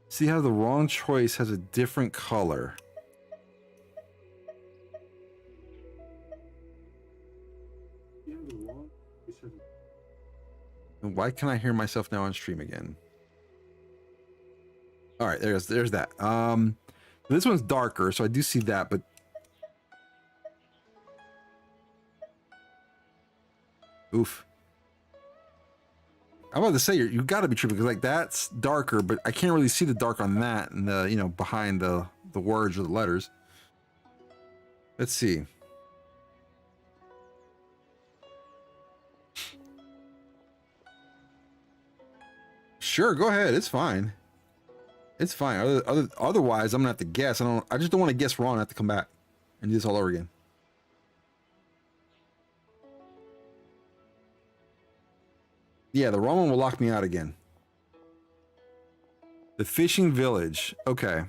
See how the wrong choice has a different color. And why can't I hear myself now on stream again? All right, there's that. This one's darker, so I do see that, but oof. I'm about to say you got to be tripping because like that's darker, but I can't really see the dark on that and the, you know, behind the words or the letters. Let's see. Sure, go ahead. It's fine. It's fine. Otherwise, I'm gonna have to guess. I just don't want to guess wrong and have to come back and do this all over again. Yeah, the wrong one will lock me out again. The fishing village. Okay.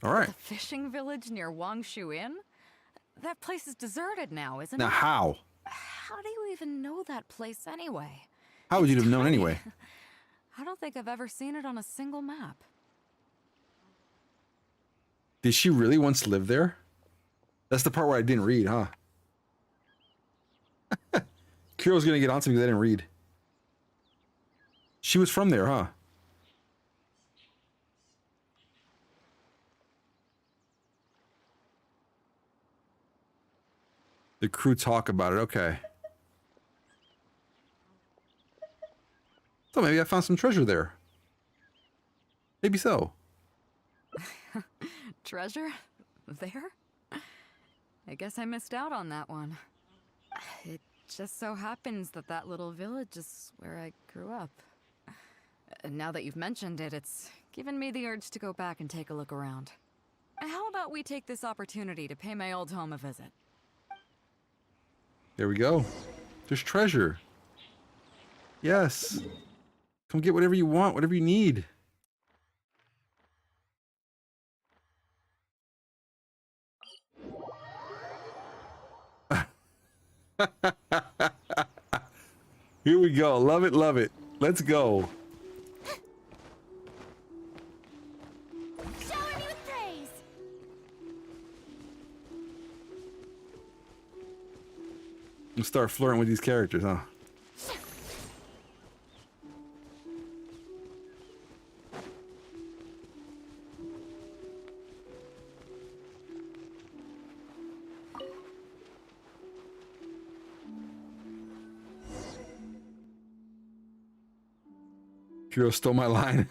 All right. The fishing village near Wangshu Inn? That place is deserted now, isn't Now, it? how? How do you even know that place anyway? How would you It's have known tiny. anyway? I don't think I've ever seen it on a single map. Did she really once live there? That's the part where I didn't read, huh? Kirilla's gonna get on to me because I didn't read. She was from there, huh? The crew talk about it. Okay. So maybe I found some treasure there. Maybe so. Treasure? There? I guess I missed out on that one. It just so happens that that little village is where I grew up. Now that you've mentioned it, it's given me the urge to go back and take a look around. How about we take this opportunity to pay my old home a visit? There we go. There's treasure. Yes. Come get whatever you want, whatever you need. Here we go. Love it, love it. Let's go. Shower me with praise! We'll start flirting with these characters, huh? Hero stole my line.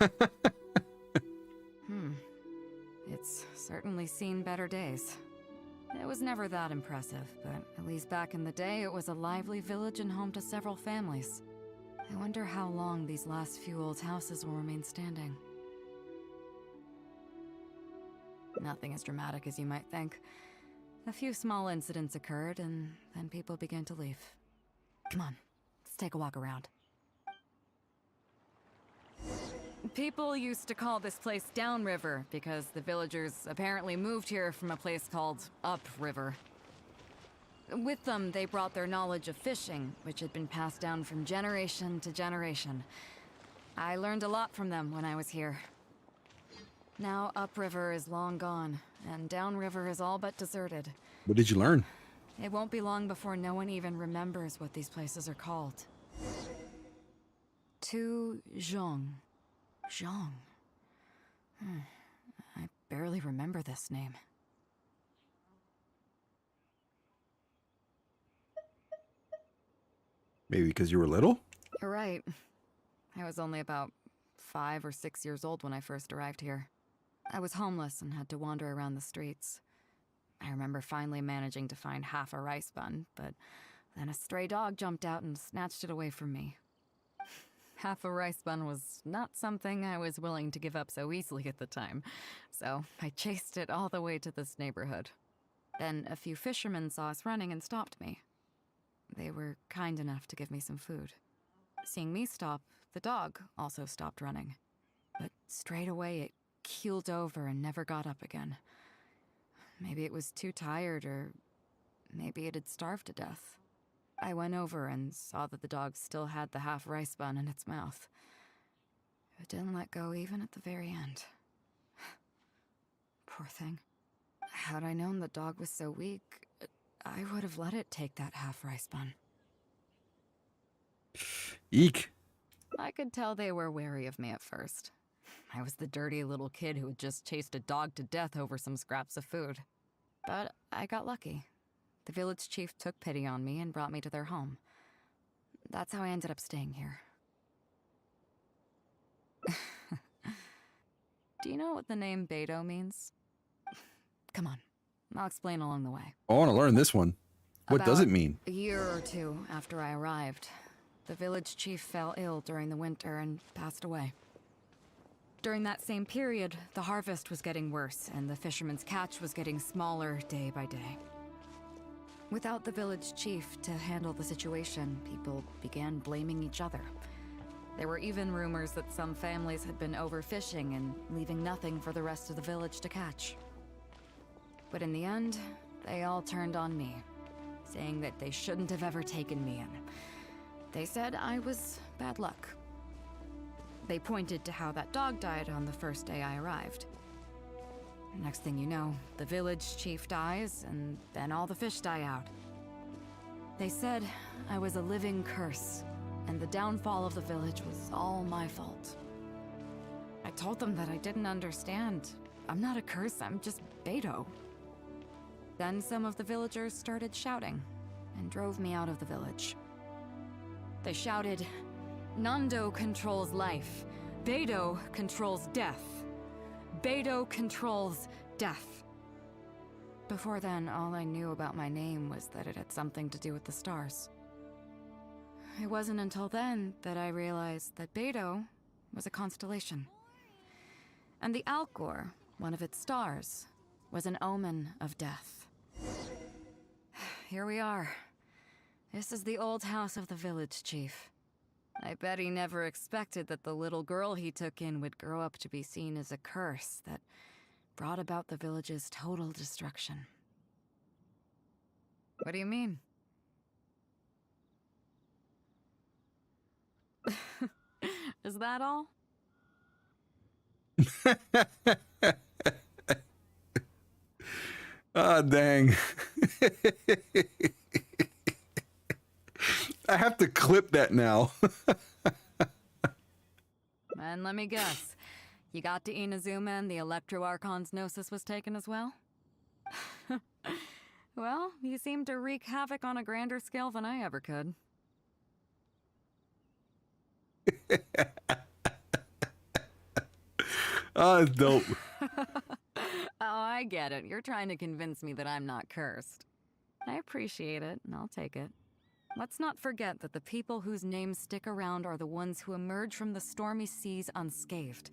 It's certainly seen better days. It was never that impressive, but at least back in the day, it was a lively village and home to several families. I wonder how long these last few old houses will remain standing. Nothing as dramatic as you might think. A few small incidents occurred, and then people began to leave. Come on, let's take a walk around. People used to call this place Downriver because the villagers apparently moved here from a place called Upriver. With them, they brought their knowledge of fishing, which had been passed down from generation to generation. I learned a lot from them when I was here. Now Upriver is long gone, and Downriver is all but deserted. What did you learn? It won't be long before no one even remembers what these places are called. Tu Zhong. Zhong. I barely remember this name. Maybe because you were little? You're right. I was only about 5 or 6 years old when I first arrived here. I was homeless and had to wander around the streets. I remember finally managing to find half a rice bun, but then a stray dog jumped out and snatched it away from me. Half a rice bun was not something I was willing to give up so easily at the time, so I chased it all the way to this neighborhood. Then a few fishermen saw us running and stopped me. They were kind enough to give me some food. Seeing me stop, the dog also stopped running. But straight away it keeled over and never got up again. Maybe it was too tired, or maybe it had starved to death. I went over and saw that the dog still had the half rice bun in its mouth. It didn't let go even at the very end. Poor thing. Had I known the dog was so weak, I would have let it take that half rice bun. Eek. I could tell they were wary of me at first. I was the dirty little kid who had just chased a dog to death over some scraps of food. But I got lucky. The village chief took pity on me and brought me to their home. That's how I ended up staying here. Do you know what the name Beto means? Come on, I'll explain along the way. I want to learn this one. What does it mean? A year or two after I arrived, the village chief fell ill during the winter and passed away. During that same period, the harvest was getting worse, and the fishermen's catch was getting smaller day by day. Without the village chief to handle the situation, people began blaming each other. There were even rumors that some families had been overfishing and leaving nothing for the rest of the village to catch. But in the end, they all turned on me, saying that they shouldn't have ever taken me in. They said I was bad luck. They pointed to how that dog died on the first day I arrived. Next thing you know, the village chief dies, and then all the fish die out. They said I was a living curse, and the downfall of the village was all my fault. I told them that I didn't understand. I'm not a curse, I'm just Beto. Then some of the villagers started shouting, and drove me out of the village. They shouted, "Nando controls life. Beto controls death. Beto controls death." Before then, all I knew about my name was that it had something to do with the stars. It wasn't until then that I realized that Beto was a constellation. And the Alcor, one of its stars, was an omen of death. Here we are. This is the old house of the village chief. I bet he never expected that the little girl he took in would grow up to be seen as a curse that brought about the village's total destruction. What do you mean? Is that all? Ah, dang. I have to clip that now. And let me guess, you got to Inazuma and the Electro Archon's Gnosis was taken as well? Well, you seem to wreak havoc on a grander scale than I ever could. Oh, it's dope. Oh, I get it. You're trying to convince me that I'm not cursed. I appreciate it, and I'll take it. Let's not forget that the people whose names stick around are the ones who emerge from the stormy seas unscathed,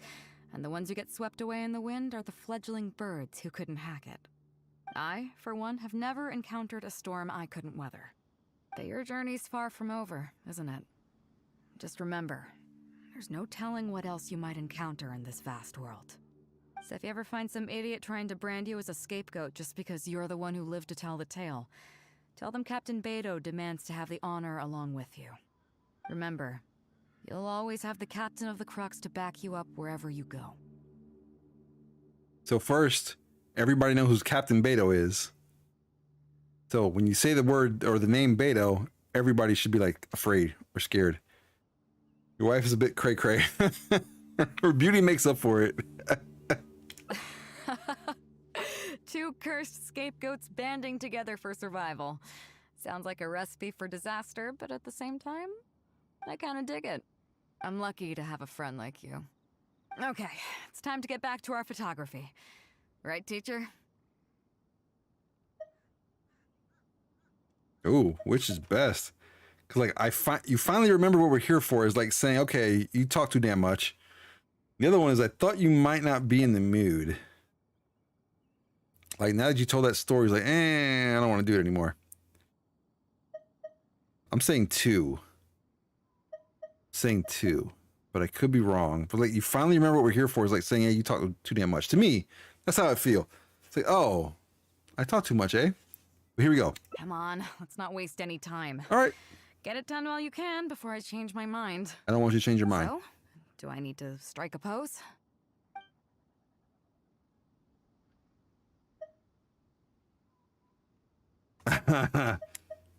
and the ones who get swept away in the wind are the fledgling birds who couldn't hack it. I, for one, have never encountered a storm I couldn't weather. But your journey's far from over, isn't it? Just remember, there's no telling what else you might encounter in this vast world. So if you ever find some idiot trying to brand you as a scapegoat just because you're the one who lived to tell the tale, tell them Captain Beto demands to have the honor along with you. Remember, you'll always have the captain of the Crux to back you up wherever you go. So first, everybody know who Captain Beto is. So when you say the word or the name Beto, everybody should be like afraid or scared. Your wife is a bit cray-cray. Her beauty makes up for it. Two cursed scapegoats banding together for survival. Sounds like a recipe for disaster, but at the same time, I kinda dig it. I'm lucky to have a friend like you. Okay, it's time to get back to our photography. Right, teacher? Ooh, which is best? Because like you finally remember what we're here for is like saying, okay, you talk too damn much. The other one is I thought you might not be in the mood. Like now that you told that story, it's like, I don't want to do it anymore. I'm saying two. Saying two, but I could be wrong. But like you finally remember what we're here for is like saying, yeah, you talk too damn much. To me, that's how I feel. It's like, oh, I talk too much, eh? But here we go. Come on, let's not waste any time. All right. Get it done while you can before I change my mind. I don't want you to change your mind. So, do I need to strike a pose?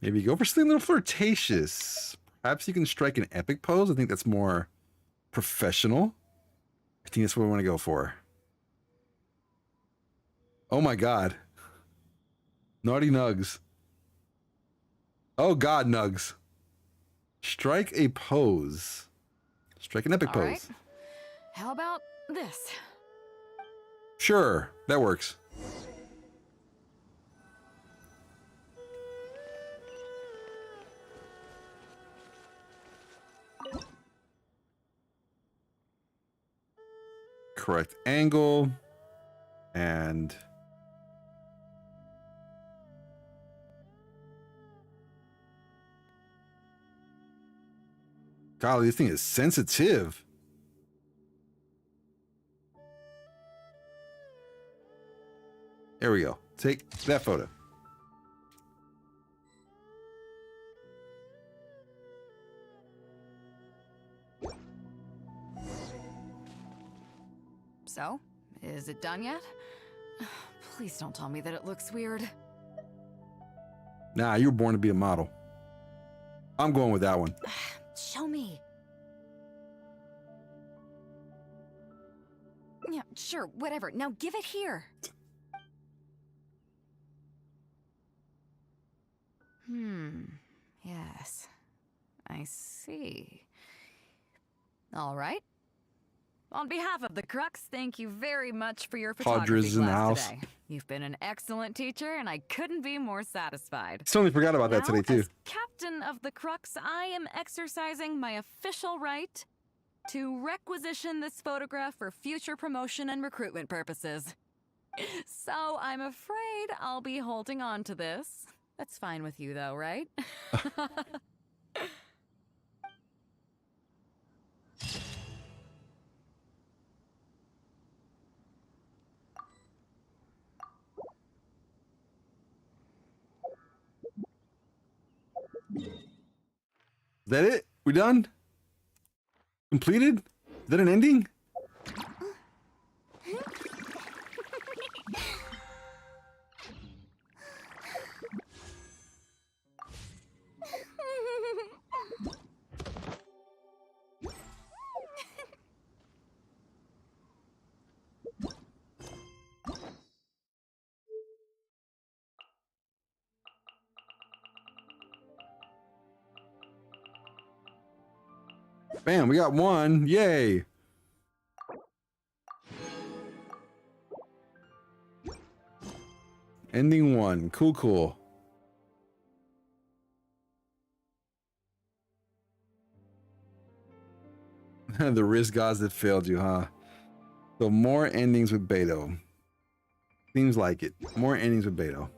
Maybe go for something a little flirtatious. Perhaps you can strike an epic pose. I think that's more professional. I think that's what we want to go for. Oh my God. Naughty Nugs. Oh God, Nugs. Strike a pose. Strike an epic All pose. right. How about this? Sure, that works. Correct angle. And golly, this thing is sensitive. There we go. Take that photo. So, is it done yet? Please don't tell me that it looks weird. Nah, you were born to be a model. I'm going with that one. Show me. Yeah, sure, whatever. Now give it here. Yes. I see. All right. On behalf of the Crux, thank you very much for your photography Padres in the class house. today. You've been an excellent teacher, and I couldn't be more satisfied. Totally forgot about that Now, today too. as captain of the Crux, I am exercising my official right to requisition this photograph for future promotion and recruitment purposes. So I'm afraid I'll be holding on to this. That's fine with you, though, right? Is that it? We done? Completed? Is that an ending? Bam, we got one. Yay. Ending one. Cool, cool. The risk gods that failed you, huh? So more endings with Beto. Seems like it. More endings with Beto.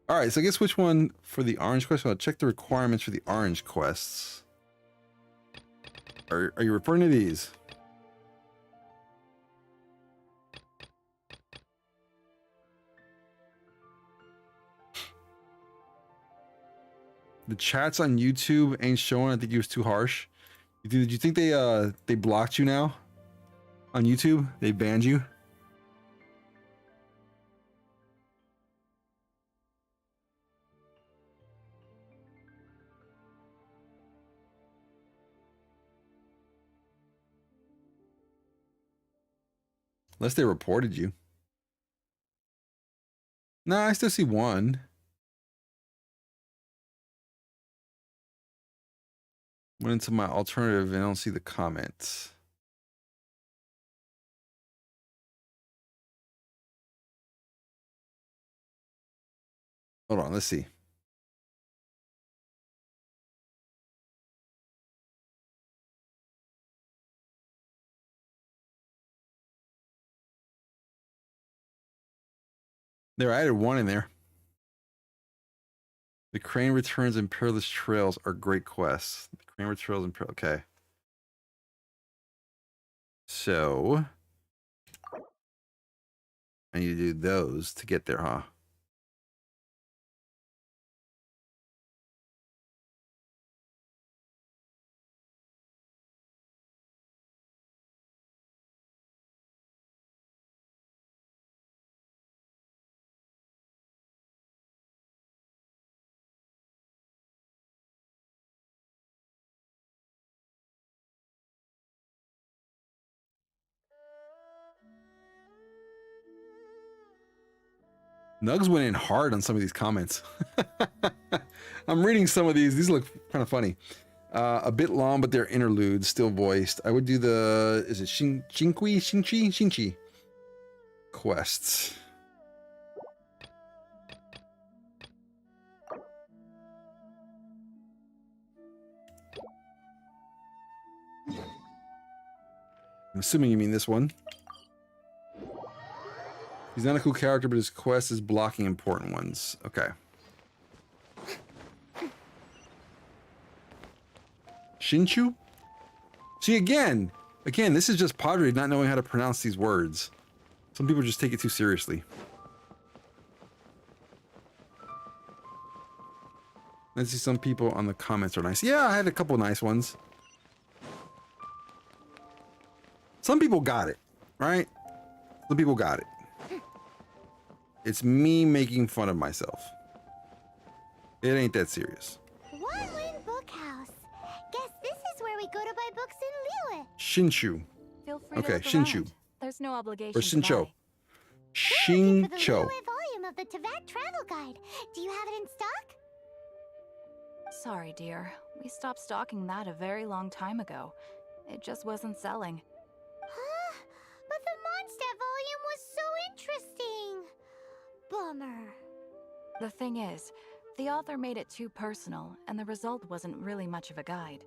All right, so I guess which one for the orange quest? I'll check the requirements for the orange quests. Are you referring to these? The chats on YouTube ain't showing. I think he was too harsh. Did you think they blocked you now on YouTube? They banned you? Unless they reported you. No, I still see one. Went into my alternative and I don't see the comments. Hold on, let's see. There, I added one in there. The Crane Returns and Perilous Trails are great quests. The Crane Returns and Perilous. Okay. So I need to do those to get there, huh? Nugs went in hard on some of these comments. I'm reading some of these. These look kind of funny. A bit long, but they're interludes, still voiced. I would do the, is it Shinchi quests. I'm assuming you mean this one. He's not a cool character, but his quest is blocking important ones. Okay. Shinchu? See, again, this is just Padre not knowing how to pronounce these words. Some people just take it too seriously. Let's see, some people on the comments are nice. Yeah, I had a couple nice ones. Some people got it, right? Some people got it. It's me making fun of myself. It ain't that serious. One-Win Bookhouse. Guess this is where we go to buy books in Liyue. Shinshu. Feel free Okay, to look Shinshu. around. There's no obligation Or to Shincho. buy. We're looking for the Shincho. Liyue volume of the Teyvat Travel Guide. Do you have it in stock? Sorry, dear. We stopped stocking that a very long time ago. It just wasn't selling. Huh? But the Mondstadt volume was so interesting. Bummer. The thing is, the author made it too personal, and the result wasn't really much of a guide.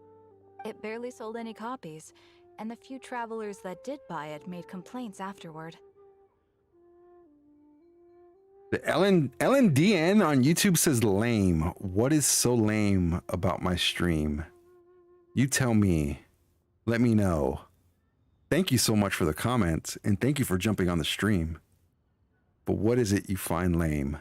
It barely sold any copies, and the few travelers that did buy it made complaints afterward. The LNDN on YouTube says lame. What is so lame about my stream? You tell me. Let me know. Thank you so much for the comment, and thank you for jumping on the stream. But what is it you find lame?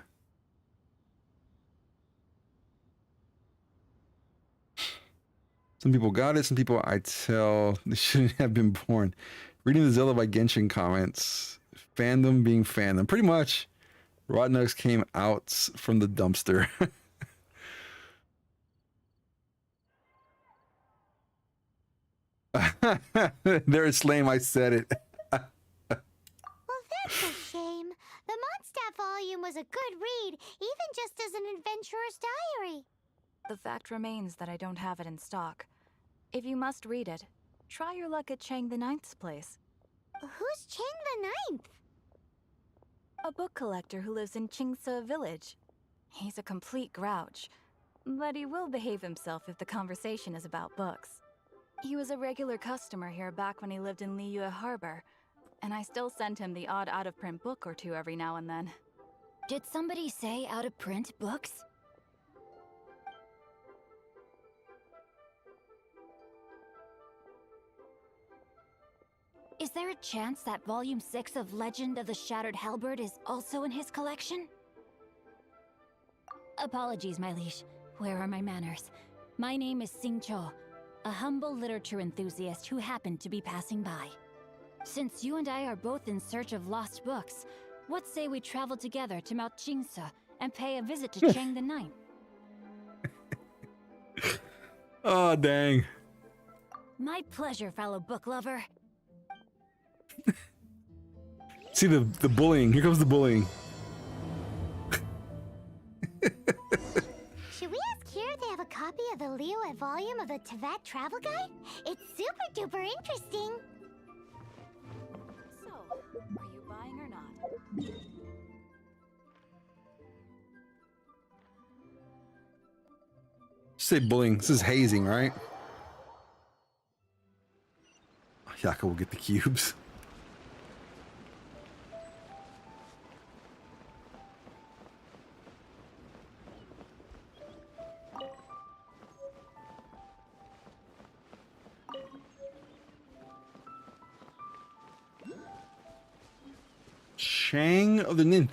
Some people got it, some people I tell they shouldn't have been born. Reading the Zelda by Genshin comments. Fandom being fandom. Pretty much. Rodnugs came out from the dumpster. There it's lame, I said it. Well, that's a shame. The Mondstadt volume was a good read, even just as an adventurer's diary. The fact remains that I don't have it in stock. If you must read it, try your luck at Chang the Ninth's place. Who's Chang the Ninth? A book collector who lives in Qingse village. He's a complete grouch, but he will behave himself if the conversation is about books. He was a regular customer here back when he lived in Liyue Harbor, and I still send him the odd out-of-print book or two every now and then. Did somebody say out-of-print books? Is there a chance that Volume 6 of Legend of the Shattered Halberd is also in his collection? Apologies, my liege. Where are my manners? My name is Sing Cho, a humble literature enthusiast who happened to be passing by. Since you and I are both in search of lost books, what say we travel together to Mount Qingse and pay a visit to Chang the Ninth? Oh, dang. My pleasure, fellow book lover. See the bullying. Here comes the bullying. Should we ask here if they have a copy of the Liyue volume of the Teyvat Travel Guide? It's super duper interesting. So, are you buying or not? Say bullying. This is hazing, right? Yaka will get the cubes. Shang of the Nin.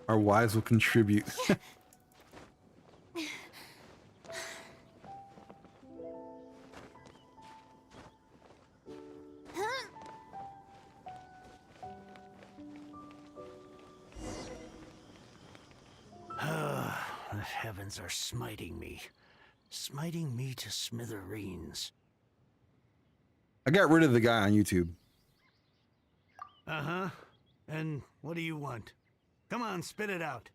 Our wives will contribute. The heavens are smiting me to smithereens. I got rid of the guy on YouTube. Uh-huh. And what do you want? Come on, spit it out.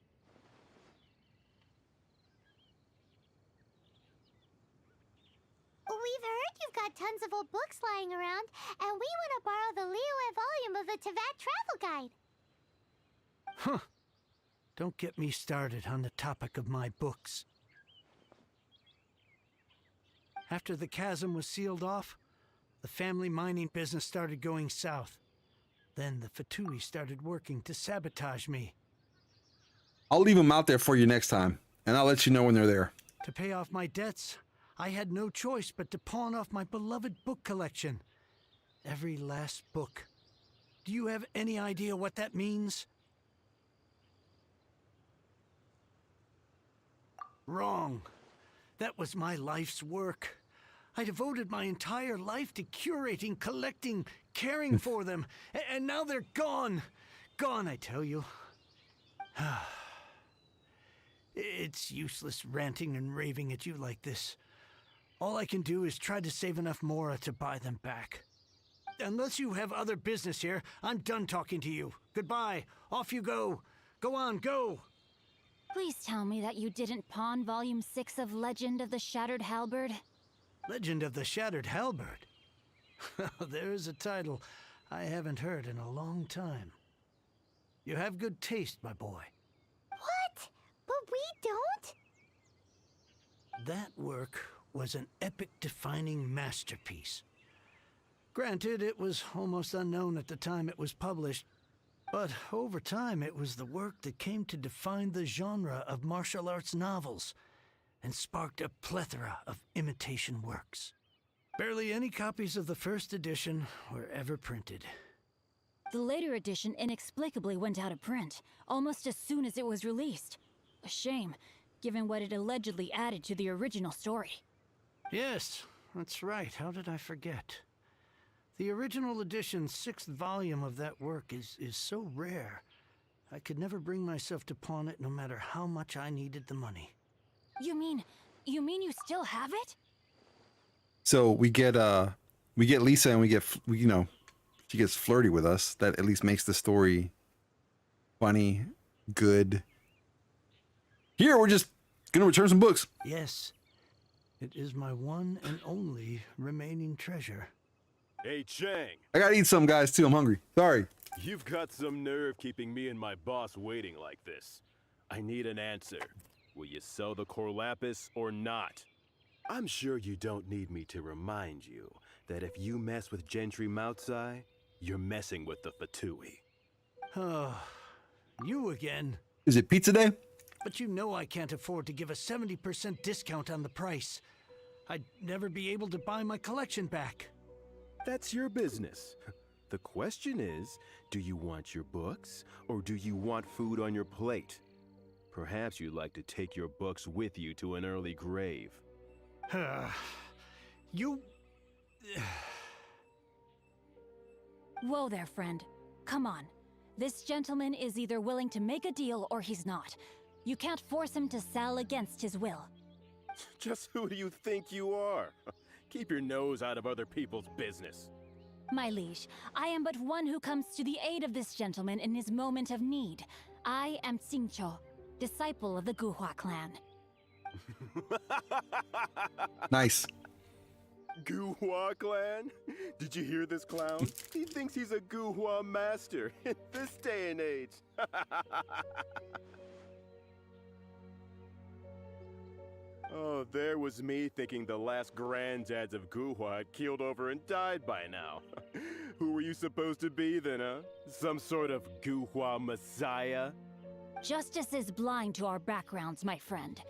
We've heard you've got tons of old books lying around, and we want to borrow the Liyue volume of the Teyvat Travel Guide. Huh. Don't get me started on the topic of my books. After the chasm was sealed off, the family mining business started going south. Then the Fatui started working to sabotage me. I'll leave them out there for you next time, and I'll let you know when they're there. To pay off my debts, I had no choice but to pawn off my beloved book collection. Every last book. Do you have any idea what that means? Wrong. That was my life's work. I devoted my entire life to curating, collecting, caring for them, and now they're gone. Gone, I tell you. It's useless ranting and raving at you like this. All I can do is try to save enough Mora to buy them back. Unless you have other business here, I'm done talking to you. Goodbye. Off you go. Go on, go. Please tell me that you didn't pawn Volume 6 of Legend of the Shattered Halberd. Legend of the Shattered Halberd. There's a title I haven't heard in a long time. You have good taste, my boy. What? But we don't? That work was an epic-defining masterpiece. Granted, it was almost unknown at the time it was published, but over time it was the work that came to define the genre of martial arts novels and sparked a plethora of imitation works. Barely any copies of the first edition were ever printed. The later edition inexplicably went out of print, almost as soon as it was released. A shame, given what it allegedly added to the original story. Yes, that's right. How did I forget? The original edition's 6th volume of that work is so rare, I could never bring myself to pawn it no matter how much I needed the money. You mean you still have it? So we get Lisa, and we get, you know, she gets flirty with us. That at least makes the story funny, good. Here, we're just gonna return some books. Yes, it is my one and only remaining treasure. Hey, Chang, I gotta eat some, guys, too. I'm hungry. Sorry. you've got some nerve keeping me and my boss waiting like this. I need an answer. Will you sell the Corlapis or not? I'm sure you don't need me to remind you that if you mess with Gentry Moutsai, you're messing with the Fatui. Oh, you again. Is it pizza day? But you know I can't afford to give a 70% discount on the price. I'd never be able to buy my collection back. That's your business. The question is, do you want your books, or do you want food on your plate? Perhaps you'd like to take your books with you to an early grave. You... Whoa there, friend. Come on. This gentleman is either willing to make a deal or he's not. You can't force him to sell against his will. Just who do you think you are? Keep your nose out of other people's business. My liege, I am but one who comes to the aid of this gentleman in his moment of need. I am Xingqiu, disciple of the Guhua clan. Nice. Guhua clan? Did you hear this clown? He thinks he's a Guhua master in this day and age. Oh, there was me thinking the last granddads of Guhua had keeled over and died by now. Who were you supposed to be then, huh? Some sort of Guhua messiah? Justice is blind to our backgrounds, my friend.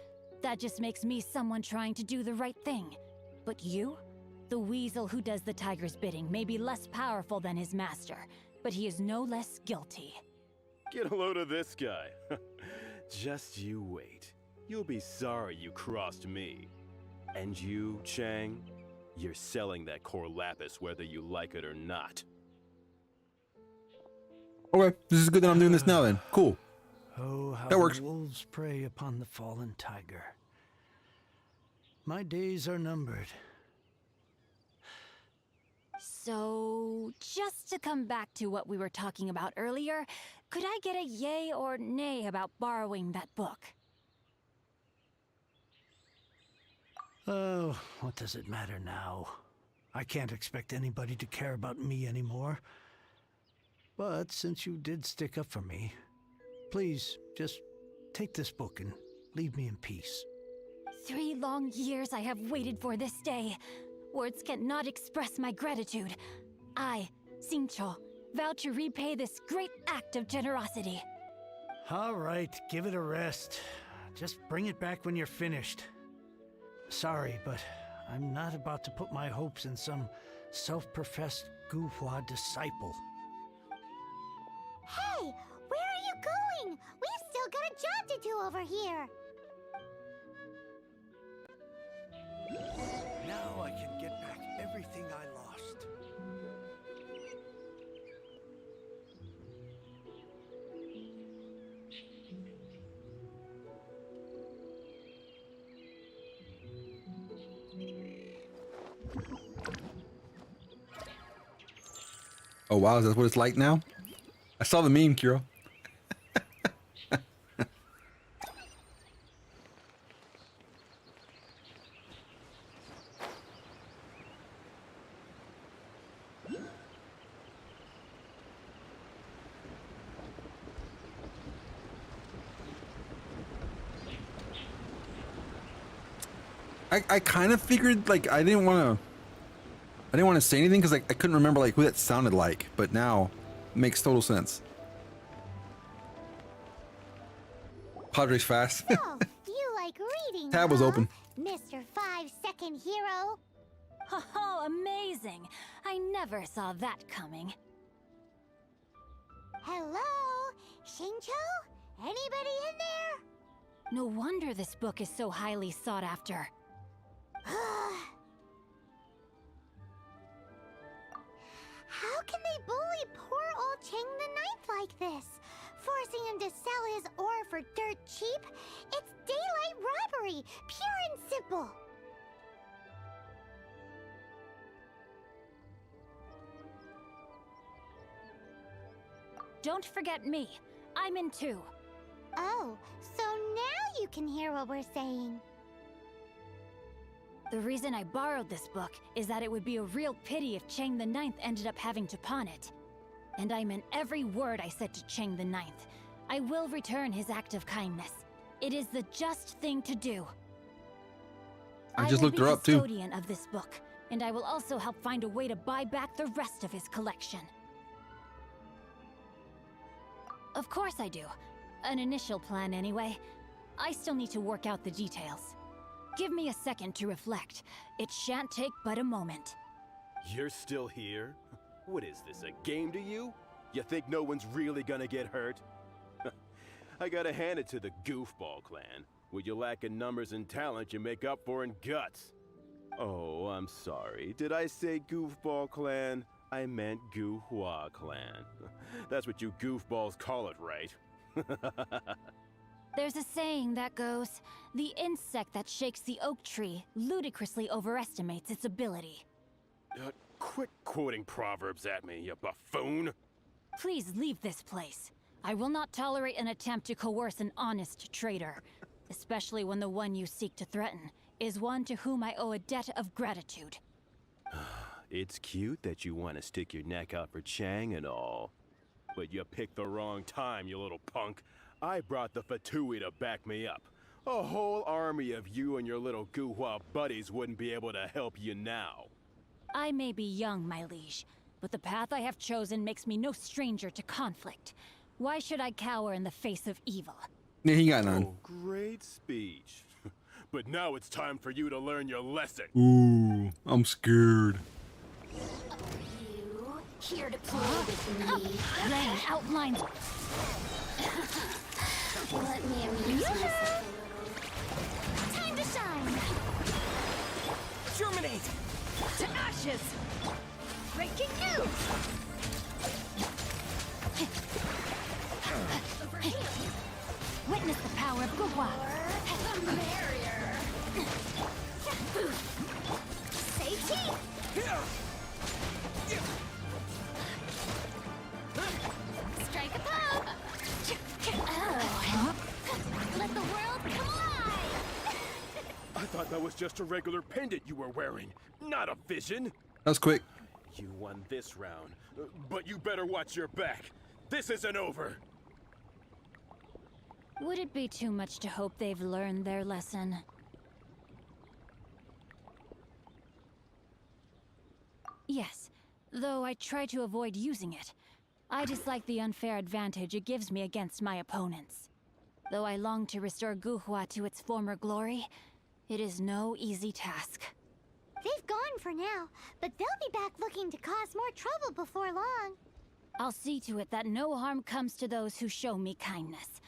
That just makes me someone trying to do the right thing. But you? The weasel who does the tiger's bidding may be less powerful than his master, but he is no less guilty. Get a load of this guy. Just you wait. You'll be sorry you crossed me. And you, Chang, you're selling that core lapis whether you like it or not. Okay, this is good that I'm doing this now then. Cool. Oh, how That works. the wolves prey upon the fallen tiger. My days are numbered. So, just to come back to what we were talking about earlier, could I get a yay or nay about borrowing that book? Oh, what does it matter now? I can't expect anybody to care about me anymore. But since you did stick up for me, please just take this book and leave me in peace. 3 long years I have waited for this day. Words cannot express my gratitude. I, Xingqiu, vow to repay this great act of generosity. All right, give it a rest. Just bring it back when you're finished. Sorry, but I'm not about to put my hopes in some self-professed Guhua disciple. Hey, where are you going? We've still got a job to do over here. Now I can get back everything I lost. Oh wow, is that what it's like now? I saw the meme, Kiro. I kind of figured, like, I didn't want to say anything because I couldn't remember like who that sounded like, but now it makes total sense. Padre's fast. Oh, you like reading, Tab was huh? open. Mr. 5-second hero. Oh, amazing! I never saw that coming. Hello? Xingqiu? Anybody in there? No wonder this book is so highly sought after. How can they bully poor old Chang the Ninth like this? Forcing him to sell his ore for dirt cheap? It's daylight robbery, pure and simple. Don't forget me. I'm in too. Oh, so now you can hear what we're saying. The reason I borrowed this book is that it would be a real pity if Chang the Ninth ended up having to pawn it. And I meant every word I said to Chang the Ninth. I will return his act of kindness. It is the just thing to do. I just looked her up too. I will be custodian of this book, and I will also help find a way to buy back the rest of his collection. Of course I do. An initial plan anyway. I still need to work out the details. Give me a second to reflect. It shan't take but a moment. You're still here? What is this, a game to you? You think no one's really gonna get hurt? I gotta hand it to the Goofball clan. What you lack in numbers and talent, you make up for in guts. Oh, I'm sorry. Did I say Goofball clan? I meant Guhua clan. That's what you goofballs call it, right? There's a saying that goes, the insect that shakes the oak tree ludicrously overestimates its ability. Quit quoting proverbs at me, you buffoon! Please leave this place. I will not tolerate an attempt to coerce an honest trader, especially when the one you seek to threaten is one to whom I owe a debt of gratitude. It's cute that you want to stick your neck out for Chang and all. But you picked the wrong time, you little punk. I brought the Fatui to back me up. A whole army of you and your little Guhua buddies wouldn't be able to help you now. I may be young, my liege, but the path I have chosen makes me no stranger to conflict. Why should I cower in the face of evil? Yeah, he got none. Oh, great speech. But now it's time for you to learn your lesson. Ooh, I'm scared. You here to play with me? Rain outlines. Let me amuse myself. Time to shine! Germinate! To ashes! Breaking news! Witness the power of Guhua. The barrier! Say cheap! Strike a pose! Let the world come alive! I thought that was just a regular pendant you were wearing, not a vision. That was quick. You won this round, but you better watch your back. This isn't over. Would it be too much to hope they've learned their lesson? Yes, though I try to avoid using it. I dislike the unfair advantage it gives me against my opponents. Though I long to restore Guhua to its former glory, it is no easy task. They've gone for now, but they'll be back looking to cause more trouble before long. I'll see to it that no harm comes to those who show me kindness.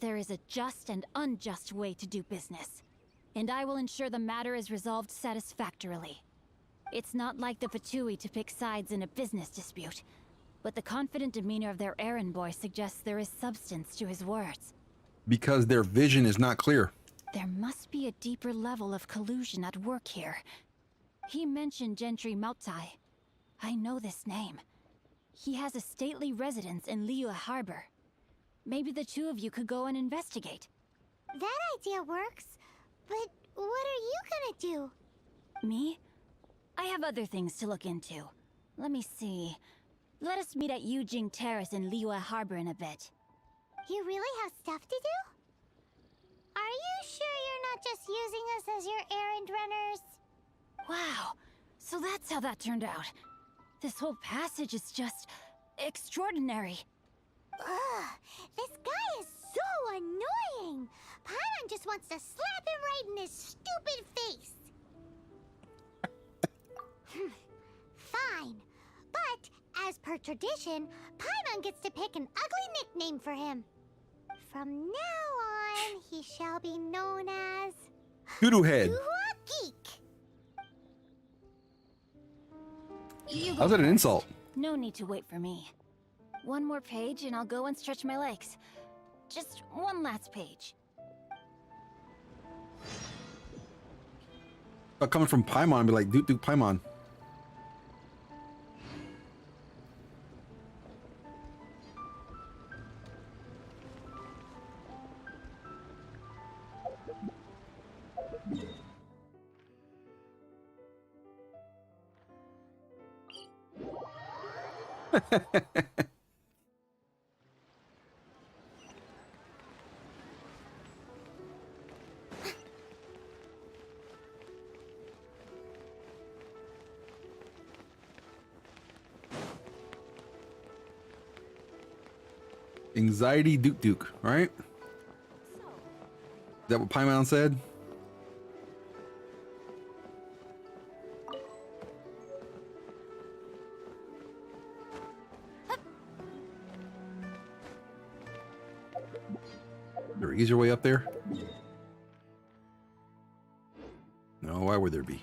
There is a just and unjust way to do business, and I will ensure the matter is resolved satisfactorily. It's not like the Fatui to pick sides in a business dispute, but the confident demeanor of their errand boy suggests there is substance to his words. Because their vision is not clear. There must be a deeper level of collusion at work here. He mentioned Gentry Maotai. I know this name. He has a stately residence in Liyue Harbor. Maybe the two of you could go and investigate. That idea works, but what are you gonna do? Me? I have other things to look into. Let me see. Let us meet at Yujing Terrace in Liyue Harbor in a bit. You really have stuff to do? Are you sure you're not just using us as your errand runners? Wow, so that's how that turned out. This whole passage is just extraordinary. Ugh, this guy is so annoying! Paimon just wants to slap him right in his stupid face! Fine. But, as per tradition, Paimon gets to pick an ugly nickname for him. From now on, he shall be known as... Doodoo head. Guhua Geek. How's that an insult? No need to wait for me. One more page and I'll go and stretch my legs. Just one last page. But coming from Paimon, I'd be like, Doot Doot Paimon. Anxiety Duke Duke, right? Is that what Paimon said? There easier way up there? No, why would there be?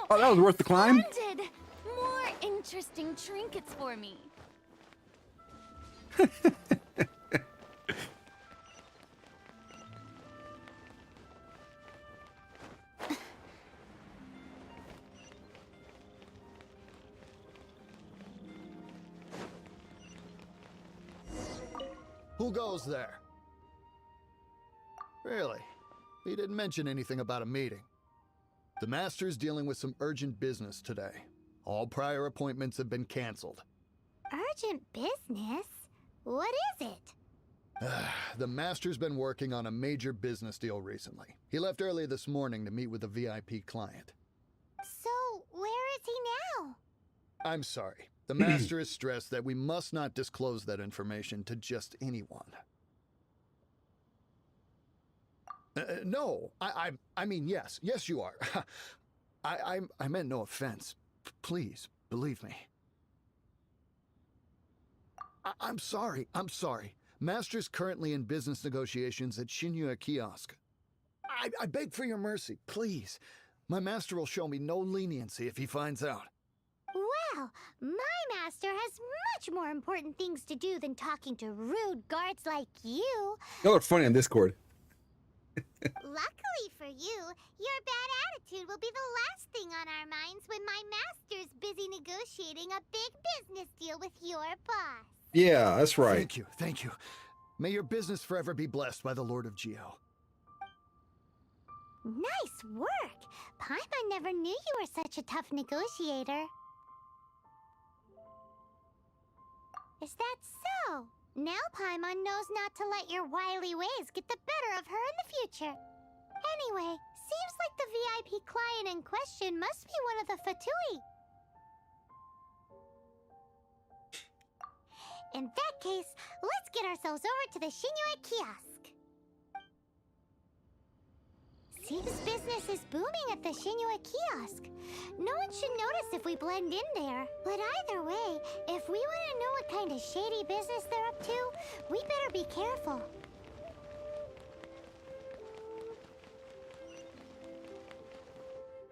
Oh, that was worth the climb. Splendid! More interesting trinkets for me. Who goes there? Really? He didn't mention anything about a meeting. The Master's dealing with some urgent business today. All prior appointments have been canceled. Urgent business? What is it? The Master's been working on a major business deal recently. He left early this morning to meet with a VIP client. So, where is he now? I'm sorry. The Master is stressed that we must not disclose that information to just anyone. No, I mean, yes. Yes, you are. I meant no offense. Please, believe me. I'm sorry. Master's currently in business negotiations at Shinya Kiosk. I beg for your mercy, please. My master will show me no leniency if he finds out. Well, my master has much more important things to do than talking to rude guards like you. Y'all are funny on Discord. Luckily for you, your bad attitude will be the last thing on our minds when my master's busy negotiating a big business deal with your boss. Yeah, that's right. Thank you. May your business forever be blessed by the Lord of Geo. Nice work! Paimon never knew you were such a tough negotiator. Is that so? Now Paimon knows not to let your wily ways get the better of her in the future. Anyway, seems like the VIP client in question must be one of the Fatui. In that case, let's get ourselves over to the Shinya Kiosk. Seems business is booming at the Shinya Kiosk. No one should notice if we blend in there. But either way, if we want to know what kind of shady business they're up to, we better be careful.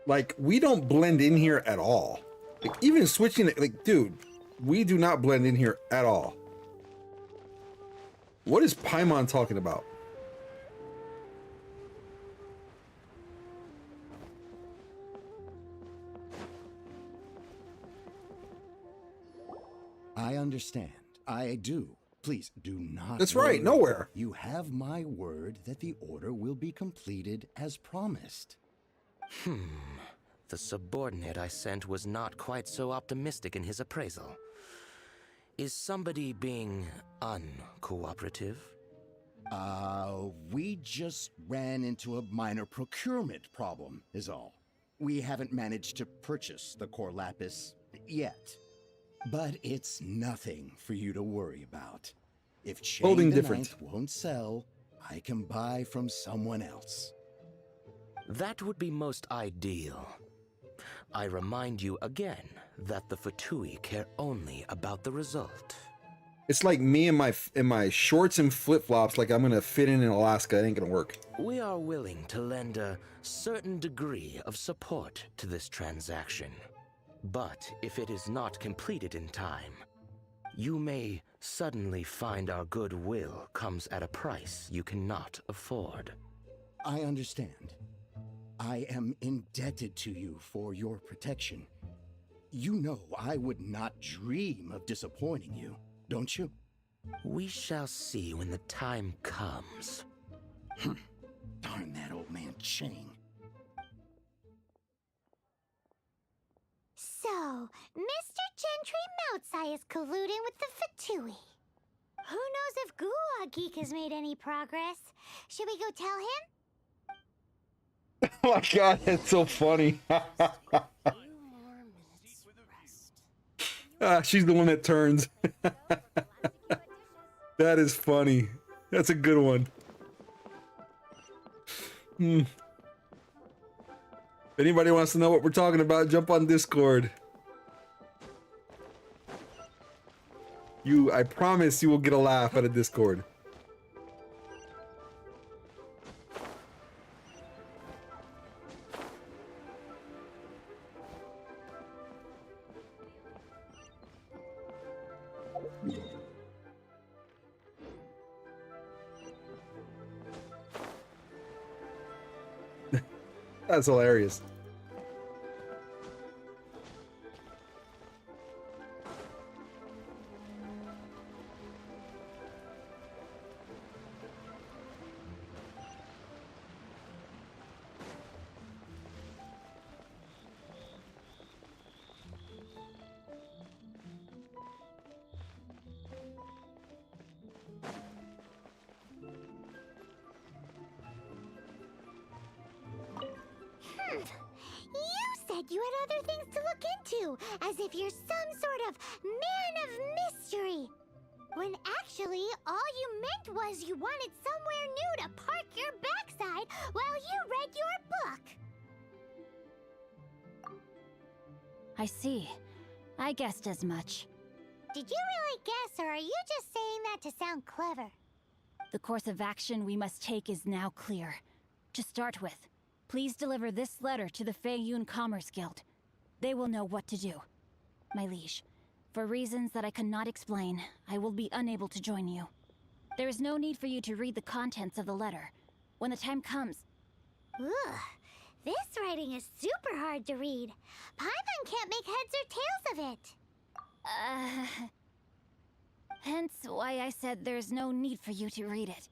Like, we don't blend in here at all. Like, even switching it, like, dude, we do not blend in here at all. What is Paimon talking about? I understand. I do. Please do not. That's right, worry. nowhere. You have my word that the order will be completed as promised. The subordinate I sent was not quite so optimistic in his appraisal. Is somebody being uncooperative? We just ran into a minor procurement problem, is all. We haven't managed to purchase the core lapis yet. But it's nothing for you to worry about. If Chain the Ninth won't sell, I can buy from someone else. That would be most ideal. I remind you again that the Fatui care only about the result. It's like me in my shorts and flip-flops, like I'm gonna fit in Alaska. It ain't gonna work. We are willing to lend a certain degree of support to this transaction. But if it is not completed in time, you may suddenly find our goodwill comes at a price you cannot afford. I understand. I am indebted to you for your protection. You know I would not dream of disappointing you, don't you? We shall see when the time comes. Darn that old man Chang. So, Mr. Gentry Moutsai is colluding with the Fatui. Who knows if Gulag Geek has made any progress? Should we go tell him? Oh my god, that's so funny. She's the one that turns. That is funny. That's a good one. If anybody wants to know what we're talking about, jump on Discord. I promise you will get a laugh out of Discord. That's hilarious. said you had other things to look into, as if you're some sort of man of mystery. When actually, all you meant was you wanted somewhere new to park your backside while you read your book. I see. I guessed as much. Did you really guess, or are you just saying that to sound clever? The course of action we must take is now clear. To start with, please deliver this letter to the Feiyun Commerce Guild. They will know what to do. My liege, for reasons that I cannot explain, I will be unable to join you. There is no need for you to read the contents of the letter. When the time comes... Ugh, this writing is super hard to read. Paimon can't make heads or tails of it. Hence why I said there's no need for you to read it.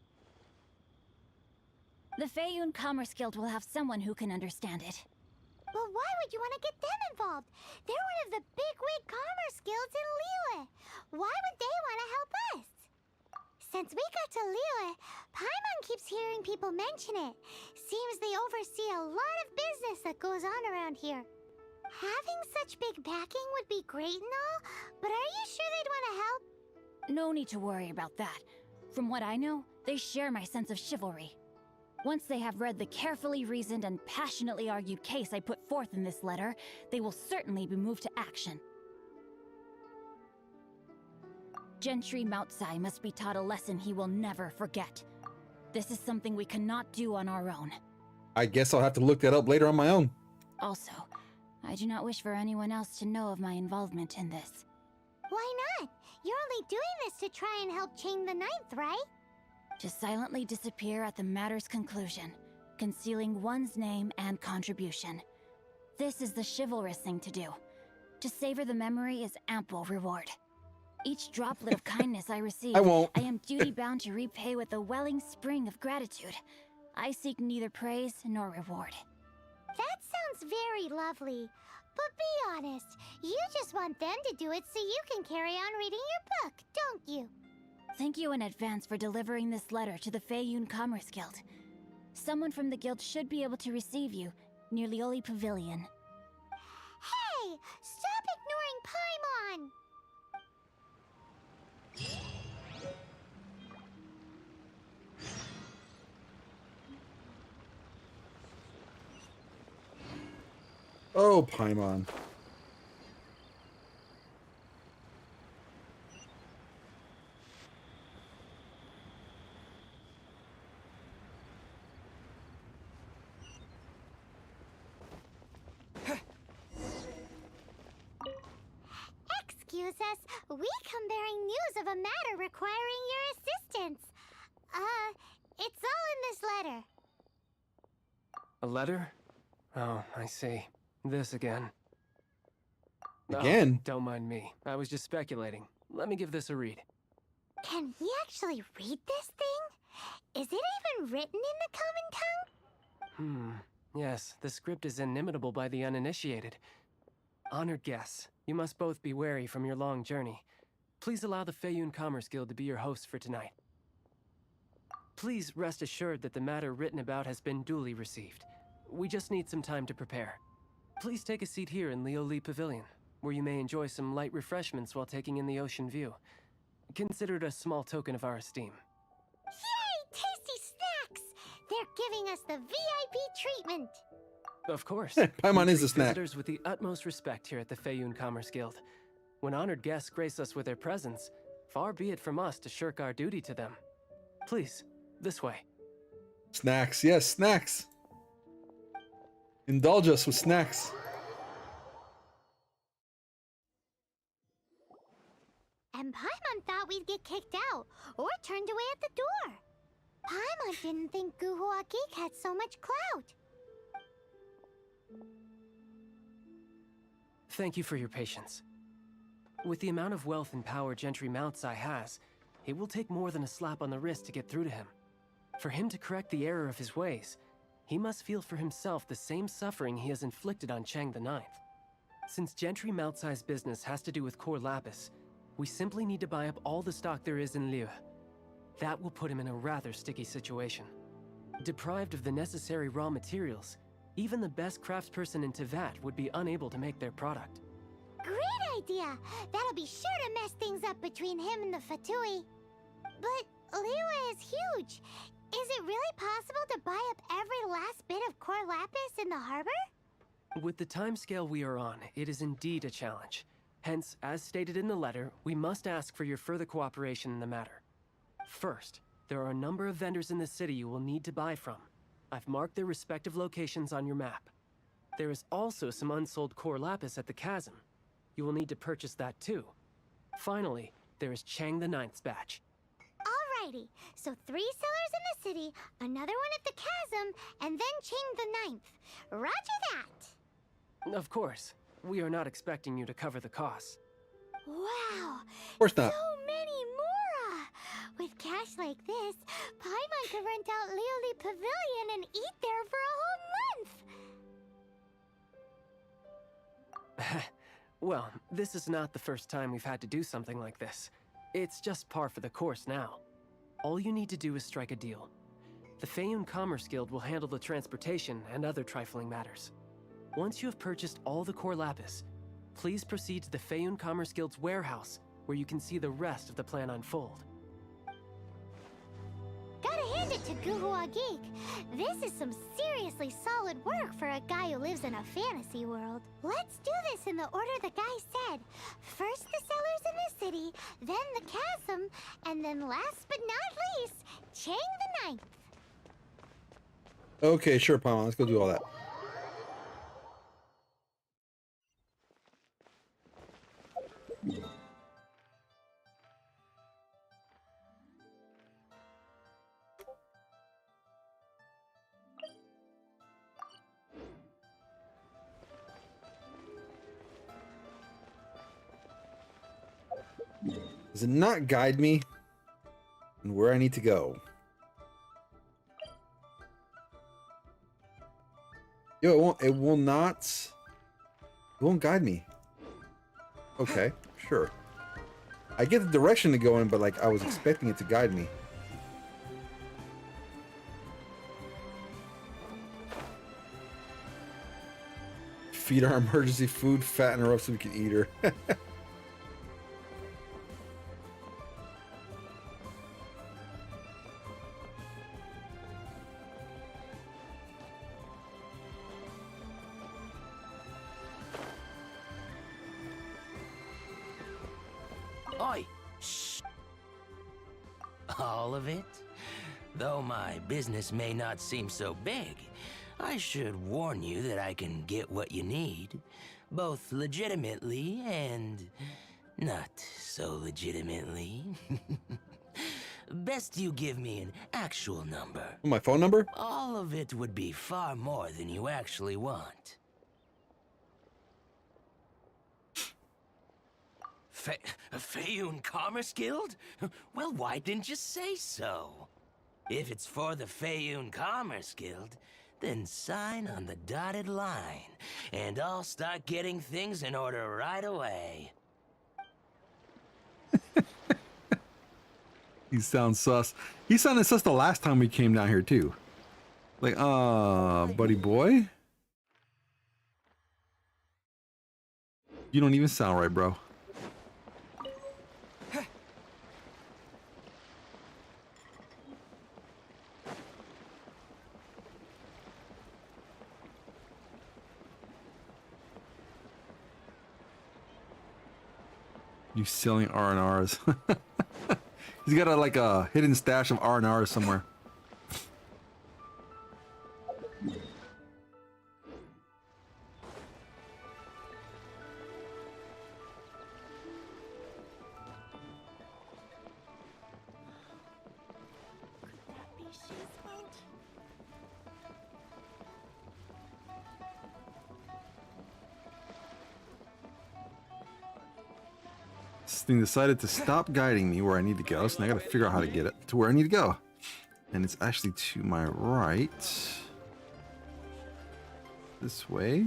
The Feiyun Commerce Guild will have someone who can understand it. But why would you want to get them involved? They're one of the bigwig commerce guilds in Liyue. Why would they want to help us? Since we got to Liyue, Paimon keeps hearing people mention it. Seems they oversee a lot of business that goes on around here. Having such big backing would be great and all, but are you sure they'd want to help? No need to worry about that. From what I know, they share my sense of chivalry. Once they have read the carefully reasoned and passionately argued case I put forth in this letter, they will certainly be moved to action. Gentry Moutsai must be taught a lesson he will never forget. This is something we cannot do on our own. I guess I'll have to look that up later on my own. Also, I do not wish for anyone else to know of my involvement in this. Why not? You're only doing this to try and help Chain the Ninth, right? To silently disappear at the matter's conclusion, concealing one's name and contribution. This is the chivalrous thing to do. To savor the memory is ample reward. Each droplet of kindness I receive, I am duty-bound to repay with a welling spring of gratitude. I seek neither praise nor reward. That sounds very lovely. But be honest, you just want them to do it so you can carry on reading your book, don't you? Thank you in advance for delivering this letter to the Feiyun Commerce Guild. Someone from the guild should be able to receive you near Lioli Pavilion. Hey! Stop ignoring Paimon! Oh, Paimon. Excuse us, we come bearing news of a matter requiring your assistance. It's all in this letter. A letter? Oh, I see. This again. Again? Oh, don't mind me. I was just speculating. Let me give this a read. Can we actually read this thing? Is it even written in the common tongue? Yes, the script is inimitable by the uninitiated. Honored guests, you must both be wary from your long journey. Please allow the Feiyun Commerce Guild to be your hosts for tonight. Please rest assured that the matter written about has been duly received. We just need some time to prepare. Please take a seat here in Lioli Pavilion, where you may enjoy some light refreshments while taking in the ocean view. Consider it a small token of our esteem. Yay! Tasty snacks! They're giving us the VIP treatment! Of course. Paimon We is a treat snack. visitors with the utmost respect here at the Feiyun Commerce Guild. When honored guests grace us with their presence, far be it from us to shirk our duty to them. Please, this way. Snacks. Yes, snacks. Indulge us with snacks. And Paimon thought we'd get kicked out, or turned away at the door. Paimon didn't think Guhua Geek had so much clout. Thank you for your patience. With the amount of wealth and power Gentry Moutsai has, it will take more than a slap on the wrist to get through to him. For him to correct the error of his ways, he must feel for himself the same suffering he has inflicted on Chang the Ninth. Since Gentry Moutsai's business has to do with core lapis, we simply need to buy up all the stock there is in Liyue. That will put him in a rather sticky situation. Deprived of the necessary raw materials, Even the best craftsperson in Teyvat would be unable to make their product. Great idea! That'll be sure to mess things up between him and the Fatui. But Liyue is huge. Is it really possible to buy up every last bit of core lapis in the harbor? With the timescale we are on, it is indeed a challenge. Hence, as stated in the letter, we must ask for your further cooperation in the matter. First, there are a number of vendors in the city you will need to buy from. I've marked their respective locations on your map. There is also some unsold core lapis at the chasm. You will need to purchase that too. Finally, there is Chang the Ninth's batch. Alrighty, so 3 sellers in the city, another one at the chasm, and then Chang the Ninth. Roger that! Of course, we are not expecting you to cover the costs. Wow! Of course not. So many more! With cash like this, Paimon could rent out Lioli Pavilion and eat there for a whole month! Well, this is not the first time we've had to do something like this. It's just par for the course now. All you need to do is strike a deal. The Feiyun Commerce Guild will handle the transportation and other trifling matters. Once you have purchased all the core lapis, please proceed to the Feiyun Commerce Guild's warehouse, where you can see the rest of the plan unfold. Gotta hand it to Guhua Geek. This is some seriously solid work for a guy who lives in a fantasy world. Let's do this in the order the guy said. First the sellers in the city, then the chasm, and then last but not least, Chang the Ninth. Okay, sure, Paimon. Let's go do all that. Does it not guide me in where I need to go? Yo, it will not. It won't guide me. Okay, sure. I get the direction to go in, but like I was expecting it to guide me. Feed our emergency food, fatten her up so we can eat her. Oi! Shh! All of it? Though my business may not seem so big, I should warn you that I can get what you need, both legitimately and not so legitimately. Best you give me an actual number. My phone number? All of it would be far more than you actually want. Feiyun Commerce Guild? Well, why didn't you say so? If it's for the Feiyun Commerce Guild, then sign on the dotted line, and I'll start getting things in order right away. He sounds sus. He sounded sus the last time we came down here too. Like, buddy boy. You don't even sound right, bro. You selling R&Rs. He's got a hidden stash of R&Rs somewhere. This thing decided to stop guiding me where I need to go, so now I gotta figure out how to get it to where I need to go. And it's actually to my right. This way.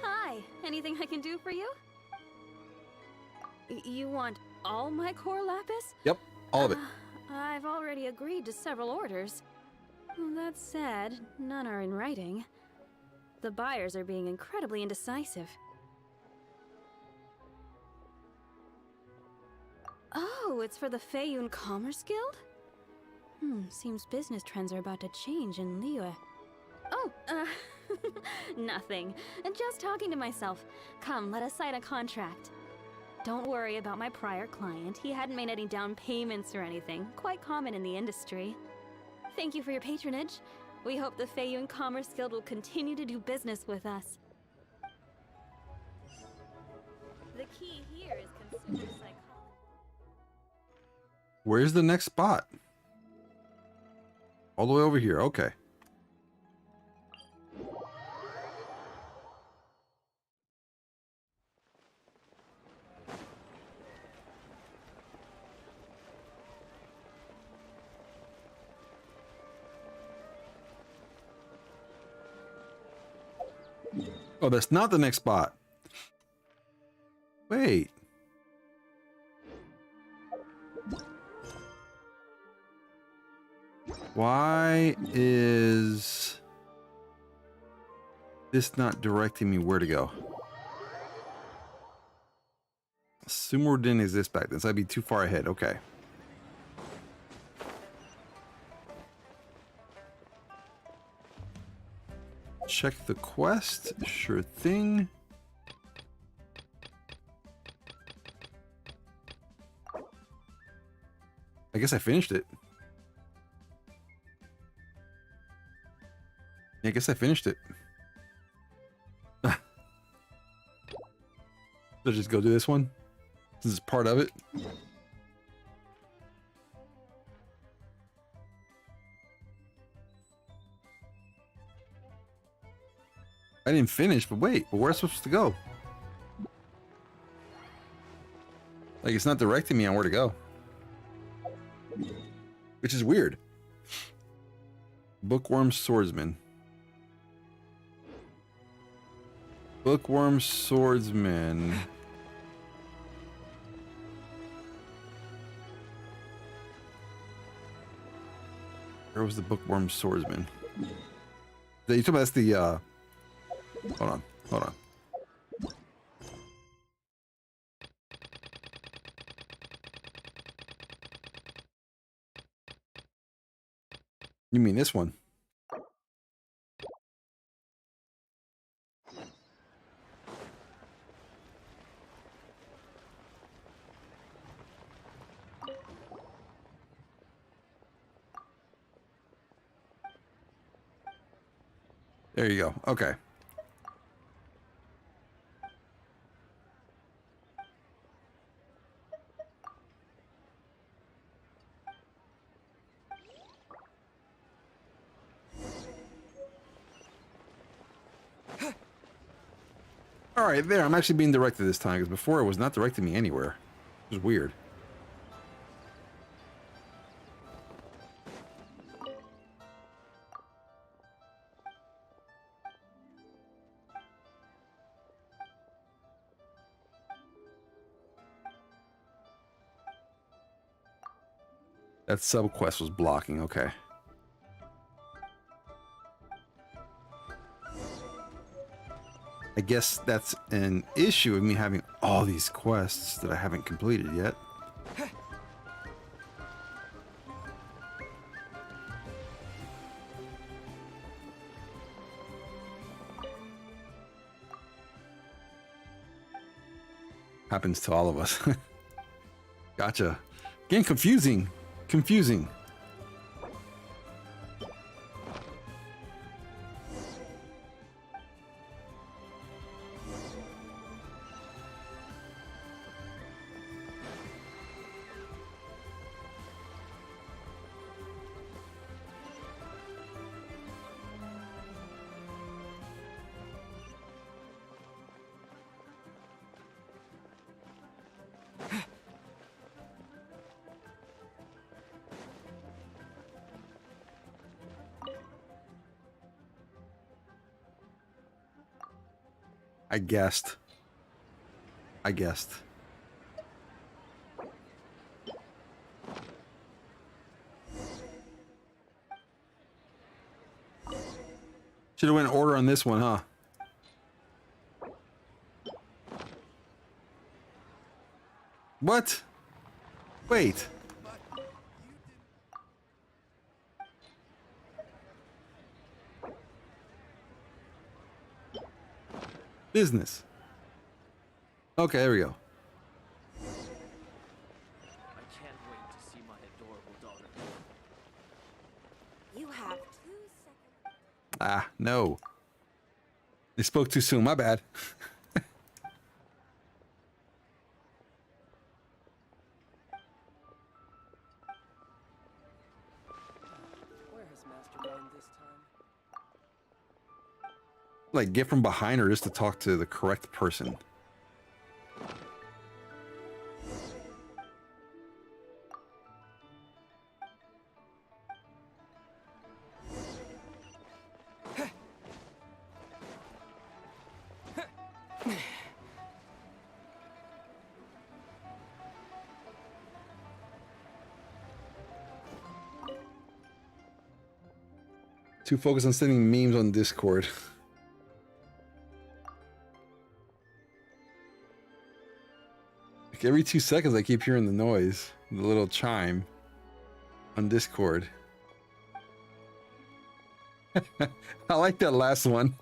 Hi, anything I can do for you? You want all my core lapis? Yep, all of it. I've already agreed to several orders. That said, none are in writing. The buyers are being incredibly indecisive. Oh, it's for the Feiyun Commerce Guild? Seems business trends are about to change in Liyue. Oh, nothing. Just talking to myself. Come, let us sign a contract. Don't worry about my prior client. He hadn't made any down payments or anything. Quite common in the industry. Thank you for your patronage. We hope the Feiyun Commerce Guild will continue to do business with us. The key here is consumer psychology. Where's the next spot? All the way over here. Okay. Oh, that's not the next spot. Wait. Why is this not directing me where to go? Sumer didn't exist back then, so I'd be too far ahead. Okay. Check the quest. Sure thing. I guess I finished it. Yeah, I guess I finished it. Let's just go do this one. This is part of it. I didn't finish, but wait, but where's it supposed to go? Like, it's not directing me on where to go. Which is weird. Bookworm Swordsman. Bookworm Swordsman. Where was the Bookworm Swordsman? You talking about that's the hold on, hold on. You mean this one? There you go. Okay. All right, there. I'm actually being directed this time, because before it was not directing me anywhere. It was weird. That sub-quest was blocking. Okay. I guess that's an issue of me having all these quests that I haven't completed yet. Happens to all of us. Gotcha. Getting confusing. Confusing. I guessed. Should have went in order on this one, huh? What? Wait. Business. Okay, there we go. I can't wait to see my adorable daughter. You have 2 seconds. Ah, no. They spoke too soon. My bad. Where has Master gone this time? Like, get from behind her just to talk to the correct person. Too focused on sending memes on Discord. Like every 2 seconds I keep hearing the noise, the little chime on Discord. I like that last one.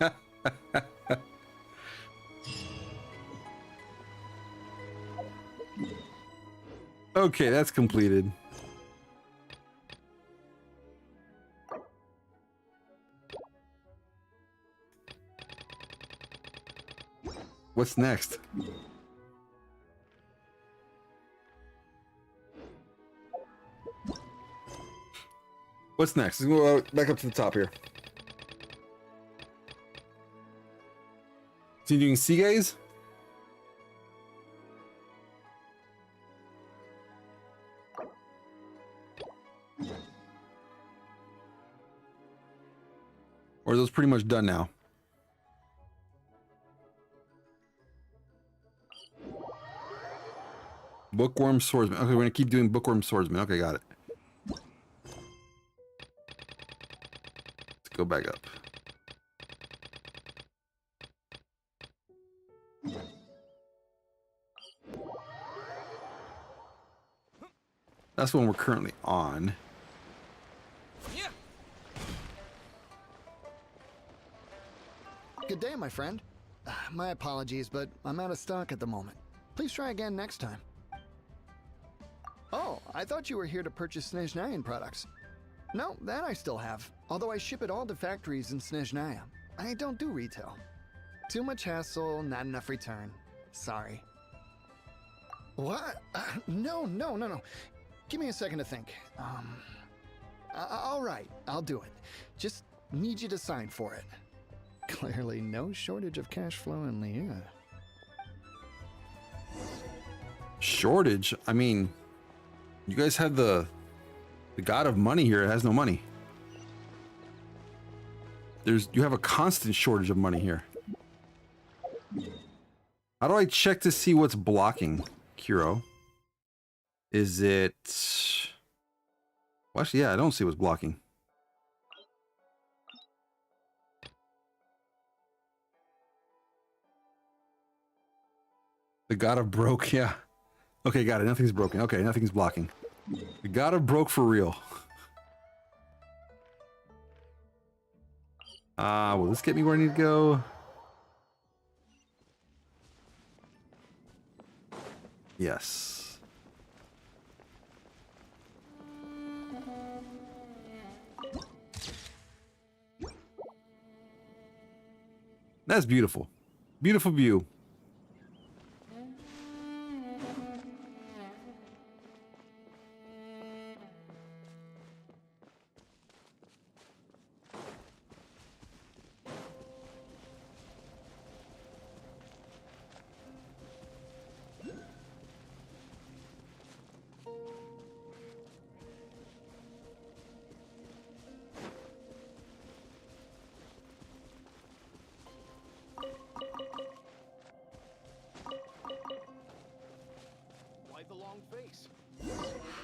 Okay, that's completed. What's next? What's next? Let's go back up to the top here. So you doing sea gaze? Or are those pretty much done now? Bookworm swordsman. Okay, we're gonna keep doing bookworm swordsman. Okay, got it. Let's go back up. That's the one we're currently on. Good day, my friend. My apologies, but I'm out of stock at the moment. Please try again next time. Oh, I thought you were here to purchase Snezhnayan products. No, that I still have, although I ship it all to factories in Snezhnaya. I don't do retail. Too much hassle, not enough return. Sorry. What? No. Give me a second to think. All right, I'll do it. Just need you to sign for it. Clearly no shortage of cash flow in Liyue. Shortage? I mean, you guys have the god of money here. It has no money. You have a constant shortage of money here. How do I check to see what's blocking Kuro? Is it... Well, actually, yeah, I don't see what's blocking. The god of broke, yeah. Okay, got it. Nothing's broken. Okay, nothing's blocking. The god of broke for real. Will this get me where I need to go? Yes. That's beautiful. Beautiful view.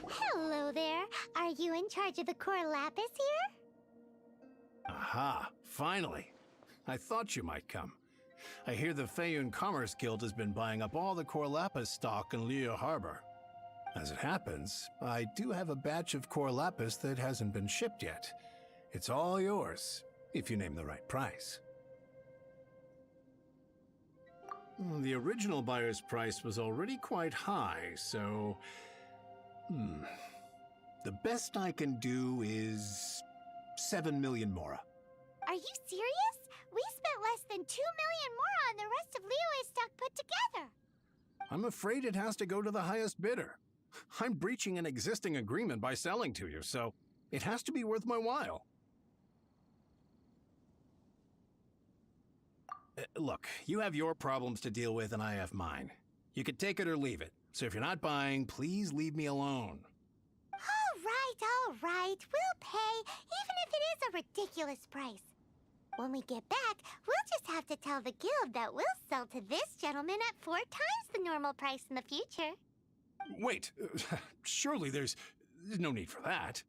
Hello there. Are you in charge of the core lapis here? Aha, finally. I thought you might come. I hear the Feiyun Commerce Guild has been buying up all the Corlapis stock in Liyue Harbor. As it happens, I do have a batch of Corlapis that hasn't been shipped yet. It's all yours, if you name the right price. The original buyer's price was already quite high, so... The best I can do is 7 million mora. Are you serious? We spent less than 2 million more on the rest of Liyue's stock put together. I'm afraid it has to go to the highest bidder. I'm breaching an existing agreement by selling to you, so it has to be worth my while. Look, you have your problems to deal with and I have mine. You could take it or leave it. So if you're not buying, please leave me alone. All right. We'll pay, even if it is a ridiculous price. When we get back, we'll just have to tell the guild that we'll sell to this gentleman at 4 times the normal price in the future. Wait, surely there's no need for that.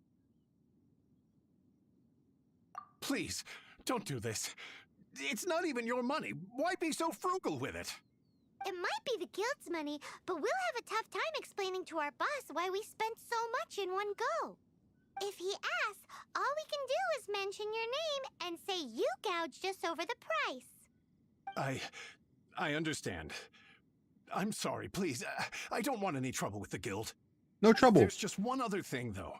Please, don't do this. It's not even your money. Why be so frugal with it? It might be the guild's money, but we'll have a tough time explaining to our boss why we spent so much in one go. If he asks, all we can do is mention your name and say you gouged us over the price. I understand. I'm sorry, please. I don't want any trouble with the guild. No trouble. There's just one other thing, though.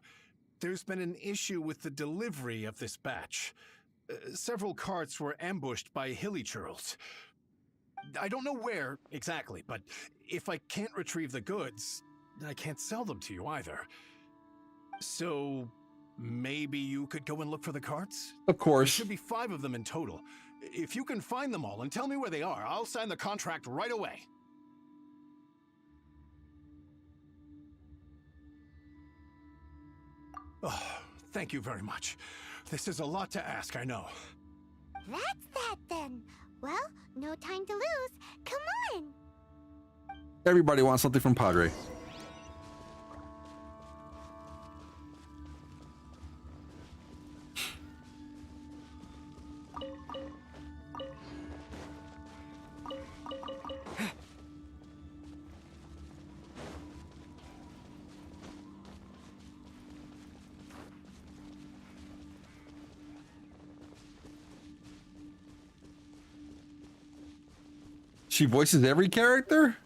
There's been an issue with the delivery of this batch. Several carts were ambushed by hilly churls. I don't know where exactly, but if I can't retrieve the goods, I can't sell them to you either. So maybe you could go and look for the carts? Of course. There should be 5 of them in total. If you can find them all and tell me where they are, I'll sign the contract right away. Oh, thank you very much. This is a lot to ask, I know. That's that then. Well, no time to lose. Come on! Everybody wants something from Padre. She voices every character?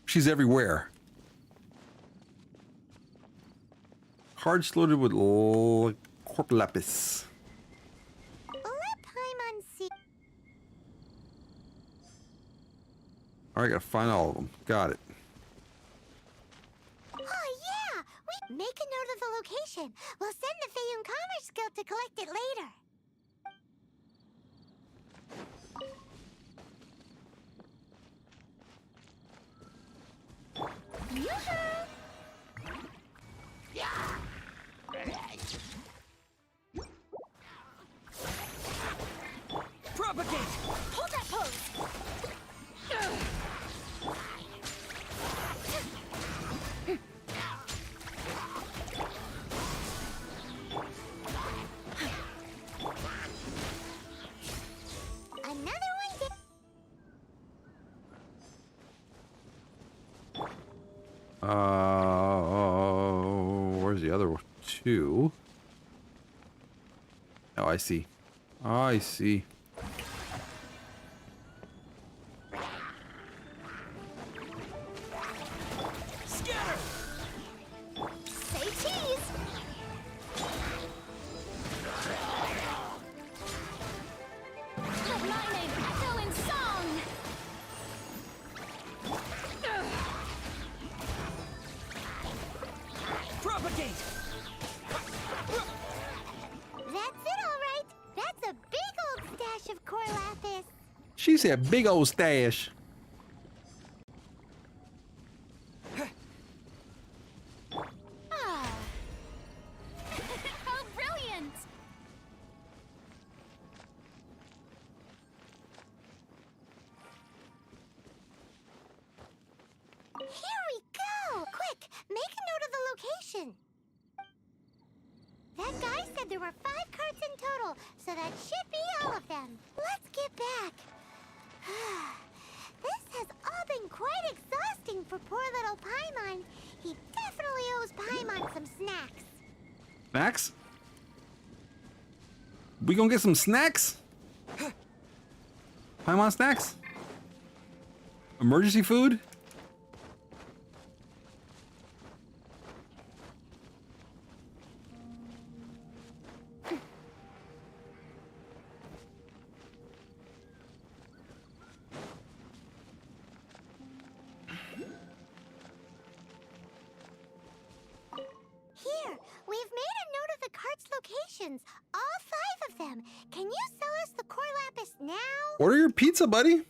She's everywhere. Cards loaded with corp lapis. Alright, gotta find all of them. Got it. Oh yeah! We make a note of the location. We'll send the Feiyun Commerce Guild to collect it later. Propagate! Hold that pose! Another one did. Where's the other 2? Oh, I see. I see. Scatter! Say cheese! Let my name echo in song! Propagate! That's it, all right. That's a big old stash of core lapis. She said big old stash. Ah. How brilliant! Here we go! Quick, make a note of the location. That guy said there were 5 carts in total, so that should be all of them. Let's get back. This has all been quite exhausting for poor little Paimon. He definitely owes Paimon some snacks. Snacks? We gonna get some snacks? Paimon snacks? Emergency food? Here, we've made a note of the cart's locations. All 5 of them. Can you sell us the core lapis now? Order your pizza, buddy.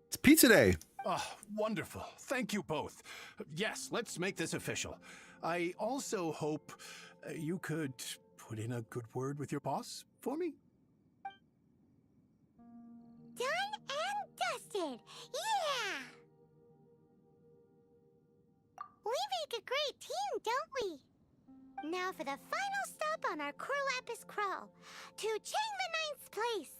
It's pizza day. Oh, wonderful. Thank you both. Yes, let's make this official. I also hope you could put in a good word with your boss for me. Done and dusted. Yeah! We make a great team, don't we? Now for the final stop on our core lapis crawl. To Chang the Ninth's place.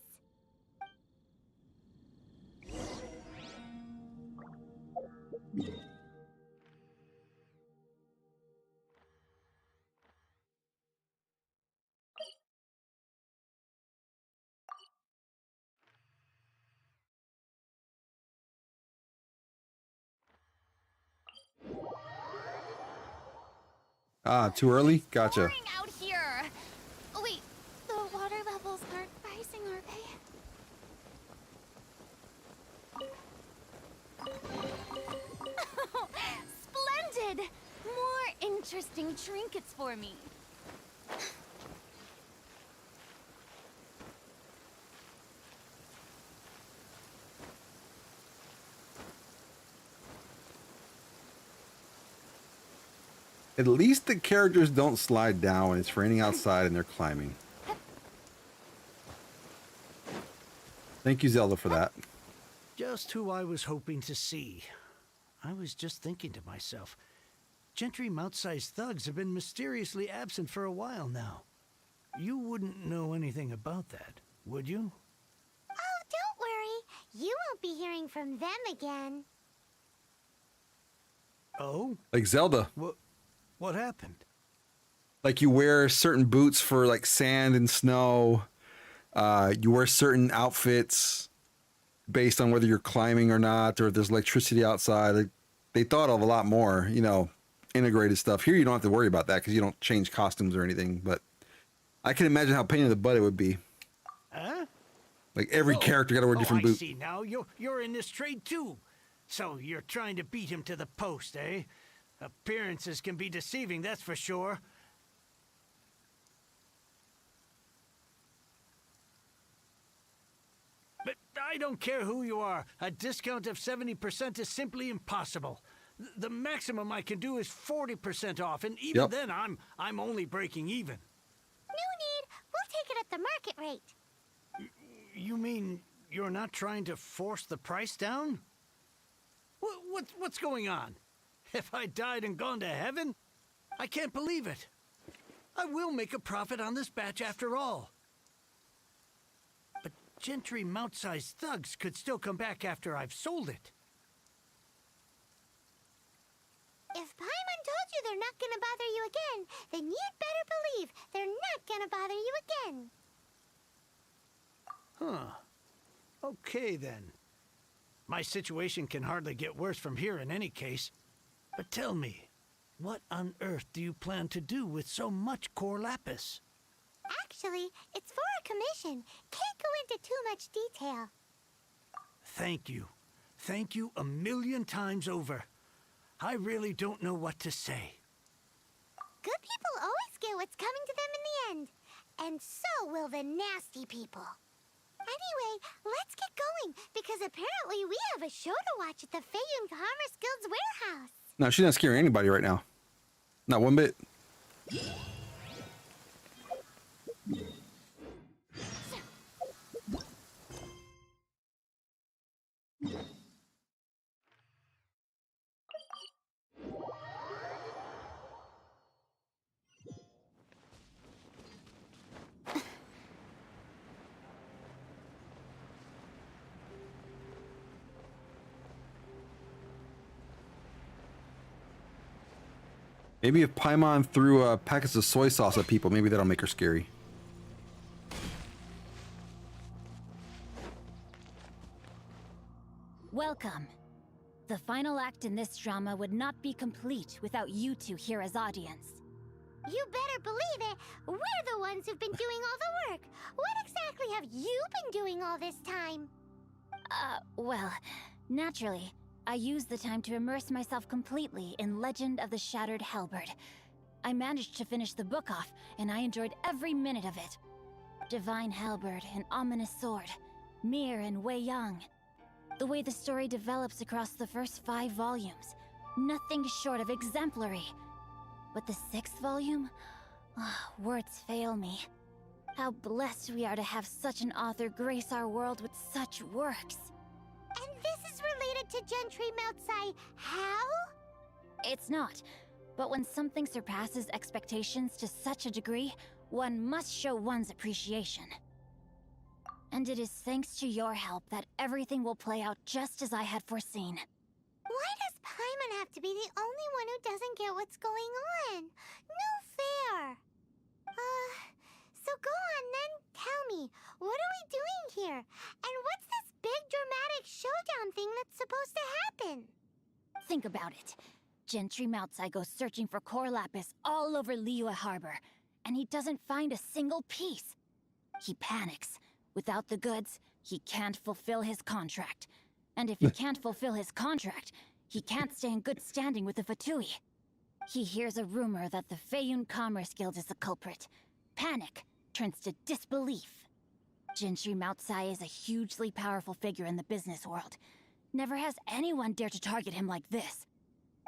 Ah, too early? Gotcha. Boring out here. Oh, wait, the water levels aren't rising, are they? Splendid! More interesting trinkets for me. At least the characters don't slide down when it's raining outside and they're climbing. Thank you, Zelda, for that. Just who I was hoping to see. I was just thinking to myself, Gentry Mount-sized thugs have been mysteriously absent for a while now. You wouldn't know anything about that, would you? Oh, don't worry. You won't be hearing from them again. Oh? Like Zelda. What happened? Like you wear certain boots for like sand and snow. You wear certain outfits based on whether you're climbing or not, or if there's electricity outside. They thought of a lot more, you know, integrated stuff. Here you don't have to worry about that because you don't change costumes or anything. But I can imagine how pain in the butt it would be. Huh? Like every character got to wear a different I boot. see now. You're in this trade too. So you're trying to beat him to the post, eh? Appearances can be deceiving, that's for sure. But I don't care who you are. A discount of 70% is simply impossible. The maximum I can do is 40% off, and even then I'm only breaking even. No need. We'll take it at the market rate. You mean you're not trying to force the price down? What's going on? If I died and gone to heaven? I can't believe it. I will make a profit on this batch after all. But Gentry Mount-sized thugs could still come back after I've sold it. If Paimon told you they're not gonna bother you again, then you'd better believe they're not gonna bother you again. Huh. Okay then. My situation can hardly get worse from here in any case. But tell me, what on earth do you plan to do with so much core lapis? Actually, it's for a commission. Can't go into too much detail. Thank you. Thank you a million times over. I really don't know what to say. Good people always get what's coming to them in the end. And so will the nasty people. Anyway, let's get going, because apparently we have a show to watch at the Feiyun Commerce Guild's warehouse. No, she's not scaring anybody right now. Not one bit. Maybe if Paimon threw packets of soy sauce at people, maybe that'll make her scary. Welcome. The final act in this drama would not be complete without you two here as audience. You better believe it. We're the ones who've been doing all the work. What exactly have you been doing all this time? Well, naturally, I used the time to immerse myself completely in Legend of the Shattered Halberd. I managed to finish the book off, and I enjoyed every minute of it. Divine Halberd, an ominous sword. Mir and Wei Yang. The way the story develops across the first 5 volumes. Nothing short of exemplary. But the 6th volume? Words fail me. How blessed we are to have such an author grace our world with such works. And this is related to Gentry Moutsai. How? It's not. But when something surpasses expectations to such a degree, one must show one's appreciation. And it is thanks to your help that everything will play out just as I had foreseen. Why does Paimon have to be the only one who doesn't get what's going on? No fair. So go on then, tell me, what are we doing here? And what's this big dramatic showdown thing that's supposed to happen? Think about it. Gentry Moutsai goes searching for core lapis all over Liyue Harbor, and he doesn't find a single piece. He panics. Without the goods, he can't fulfill his contract. And if he can't fulfill his contract, he can't stay in good standing with the Fatui. He hears a rumor that the Feiyun Commerce Guild is the culprit. Panic turns to disbelief. Gentry Moutsai is a hugely powerful figure in the business world. Never has anyone dared to target him like this.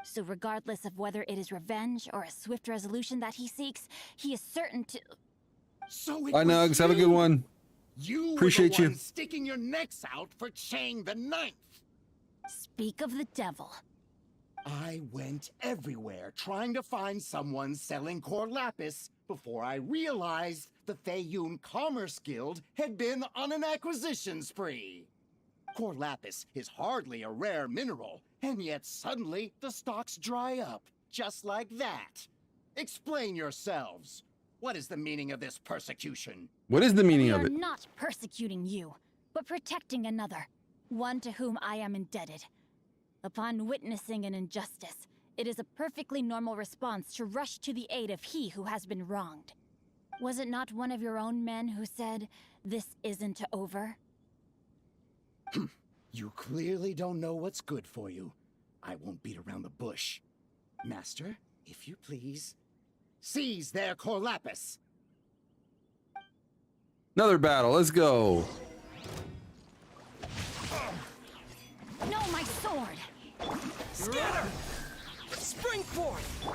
So regardless of whether it is revenge or a swift resolution that he seeks, he is certain to... So Bye, Nugs. Have a good one. You Appreciate were the you. one sticking your necks out for Chang the Ninth. Speak of the devil. I went everywhere trying to find someone selling core lapis before I realized the Feiyun Commerce Guild had been on an acquisition spree. Core lapis is hardly a rare mineral, and yet suddenly the stocks dry up, just like that. Explain yourselves. What is the meaning of this persecution? What is the meaning of We it? are not persecuting you, but protecting another, one to whom I am indebted. Upon witnessing an injustice, it is a perfectly normal response to rush to the aid of he who has been wronged. Was it not one of your own men who said, "This isn't over"? You clearly don't know what's good for you. I won't beat around the bush. Master, if you please, seize their core lapis. Another battle. Let's go. No, my sword! Scatter! Spring forth!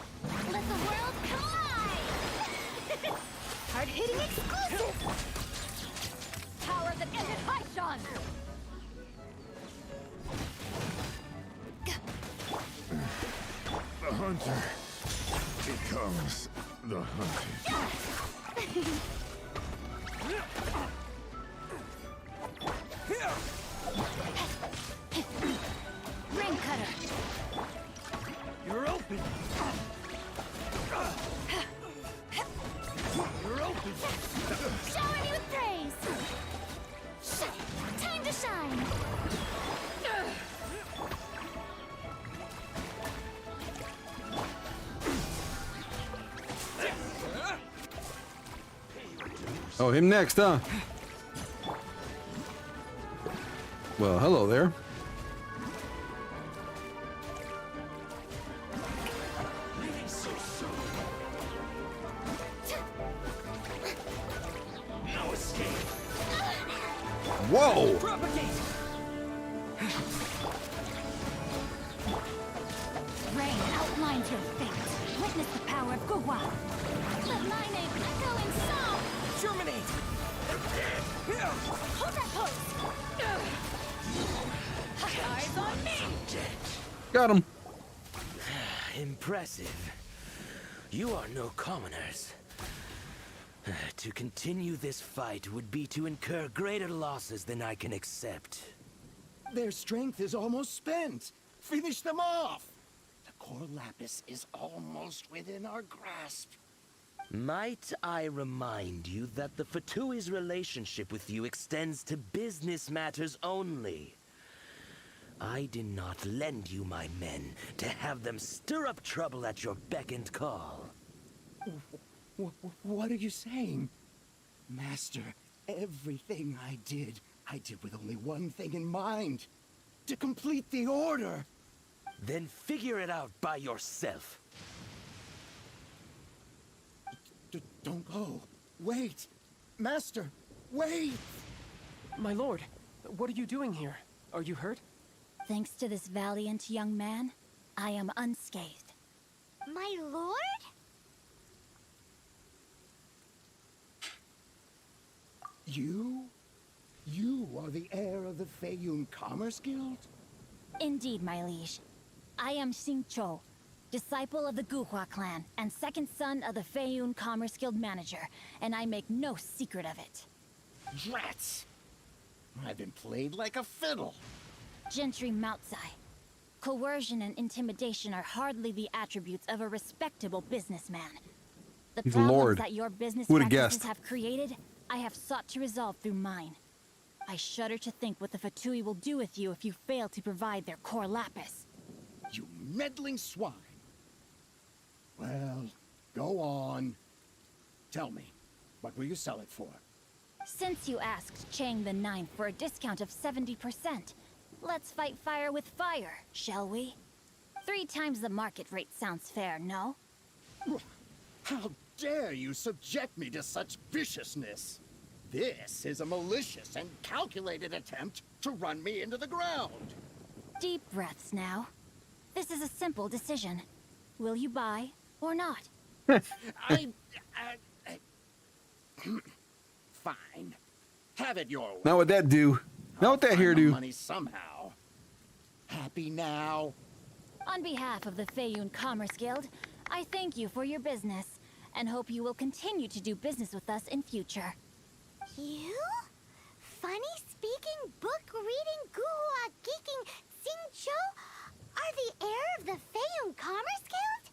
Let the world collide! Hard-hitting exclusive! Power that ended Haishan! The hunter becomes the hunted. Ring cutter! You're open! You're open! Shower me with praise! Time to shine! Oh, him next, huh? Well, hello there. No escape! Whoa! Propagate! Rain outlines your fate. Witness the power of Gugwa. Let my name echo in song! Germinate! Hold that pose! Eyes on me! Got him. Impressive. You are no commoners. To continue this fight would be to incur greater losses than I can accept. Their strength is almost spent. Finish them off. The core lapis is almost within our grasp. Might I remind you that the Fatui's relationship with you extends to business matters only? I did not lend you my men to have them stir up trouble at your beck and call. What are you saying? Master, everything I did with only one thing in mind. To complete the order. Then figure it out by yourself. Don't go. Wait. Master, wait! My lord, what are you doing here? Are you hurt? Thanks to this valiant young man, I am unscathed. My lord? You? You are the heir of the Feiyun Commerce Guild? Indeed, my liege. I am Xingqiu, disciple of the Guhua clan and second son of the Feiyun Commerce Guild manager, and I make no secret of it. Drats! I've been played like a fiddle. Gentry Moutsai. Coercion and intimidation are hardly the attributes of a respectable businessman. The He's a problems lord. that your business Who would've practices guessed? have created, I have sought to resolve through mine. I shudder to think what the Fatui will do with you if you fail to provide their core lapis. You meddling swine. Well, go on. Tell me, what will you sell it for? Since you asked Chang the Ninth for a discount of 70%, let's fight fire with fire, shall we? 3 times the market rate sounds fair, no? How dare you subject me to such viciousness? This is a malicious and calculated attempt to run me into the ground. Deep breaths now. This is a simple decision. Will you buy or not? Fine. Have it your way. Now what that do? Now what that Find here the do? money somehow. Happy now? On behalf of the Feiyun Commerce Guild, I thank you for your business and hope you will continue to do business with us in future. You? Funny-speaking, book-reading, guhua geeking Xingqiu are the heir of the Feiyun Commerce Guild?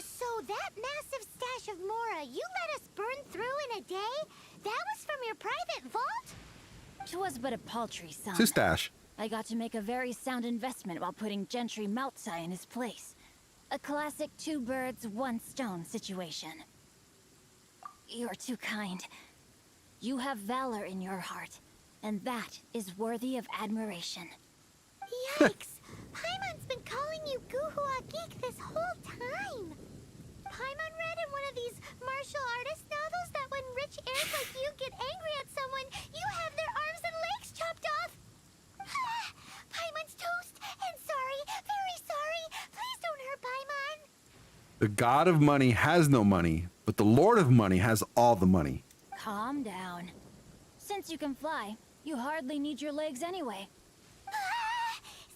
So that massive stash of Mora you let us burn through in a day? That was from your private vault? 'Twas but a paltry sum. It's his stash. I got to make a very sound investment while putting Gentry Moutsai in his place. A classic 2 birds, 1 stone situation. You're too kind. You have valor in your heart, and that is worthy of admiration. Yikes! Paimon's been calling you guhua geek this whole time. Paimon read in one of these martial artist novels that when rich heirs like you get angry at someone, you have their arms and legs chopped off. Paimon's toast, and sorry, very sorry. Please don't hurt Paimon. The god of money has no money, but the lord of money has all the money. Calm down. Since you can fly, you hardly need your legs anyway.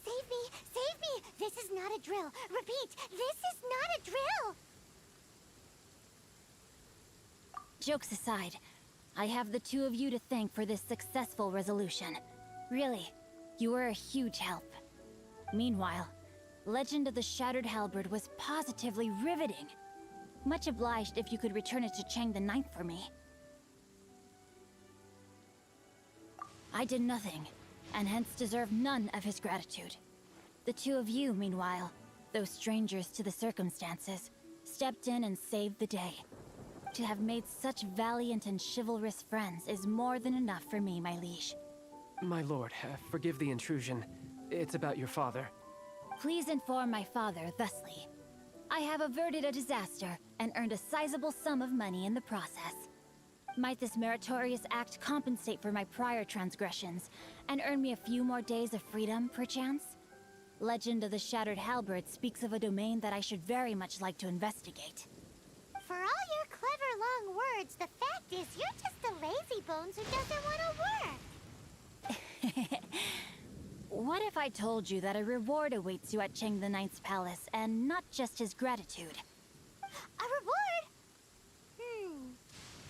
Save me, save me. This is not a drill. Repeat, this is not a drill. Jokes aside, I have the 2 of you to thank for this successful resolution. Really, you were a huge help. Meanwhile, Legend of the Shattered Halberd was positively riveting. Much obliged if you could return it to Chang the Ninth for me. I did nothing, and hence deserve none of his gratitude. The 2 of you, meanwhile, though strangers to the circumstances, stepped in and saved the day. To have made such valiant and chivalrous friends is more than enough for me, my liege. My lord, forgive the intrusion. It's about your father. Please inform my father thusly. I have averted a disaster and earned a sizable sum of money in the process. Might this meritorious act compensate for my prior transgressions and earn me a few more days of freedom, perchance? Legend of the Shattered Halberd speaks of a domain that I should very much like to investigate. For all your clever long words, the fact is you're just a lazy bones who doesn't want to work. What if I told you that a reward awaits you at Chang the Ninth's palace, and not just his gratitude? A reward?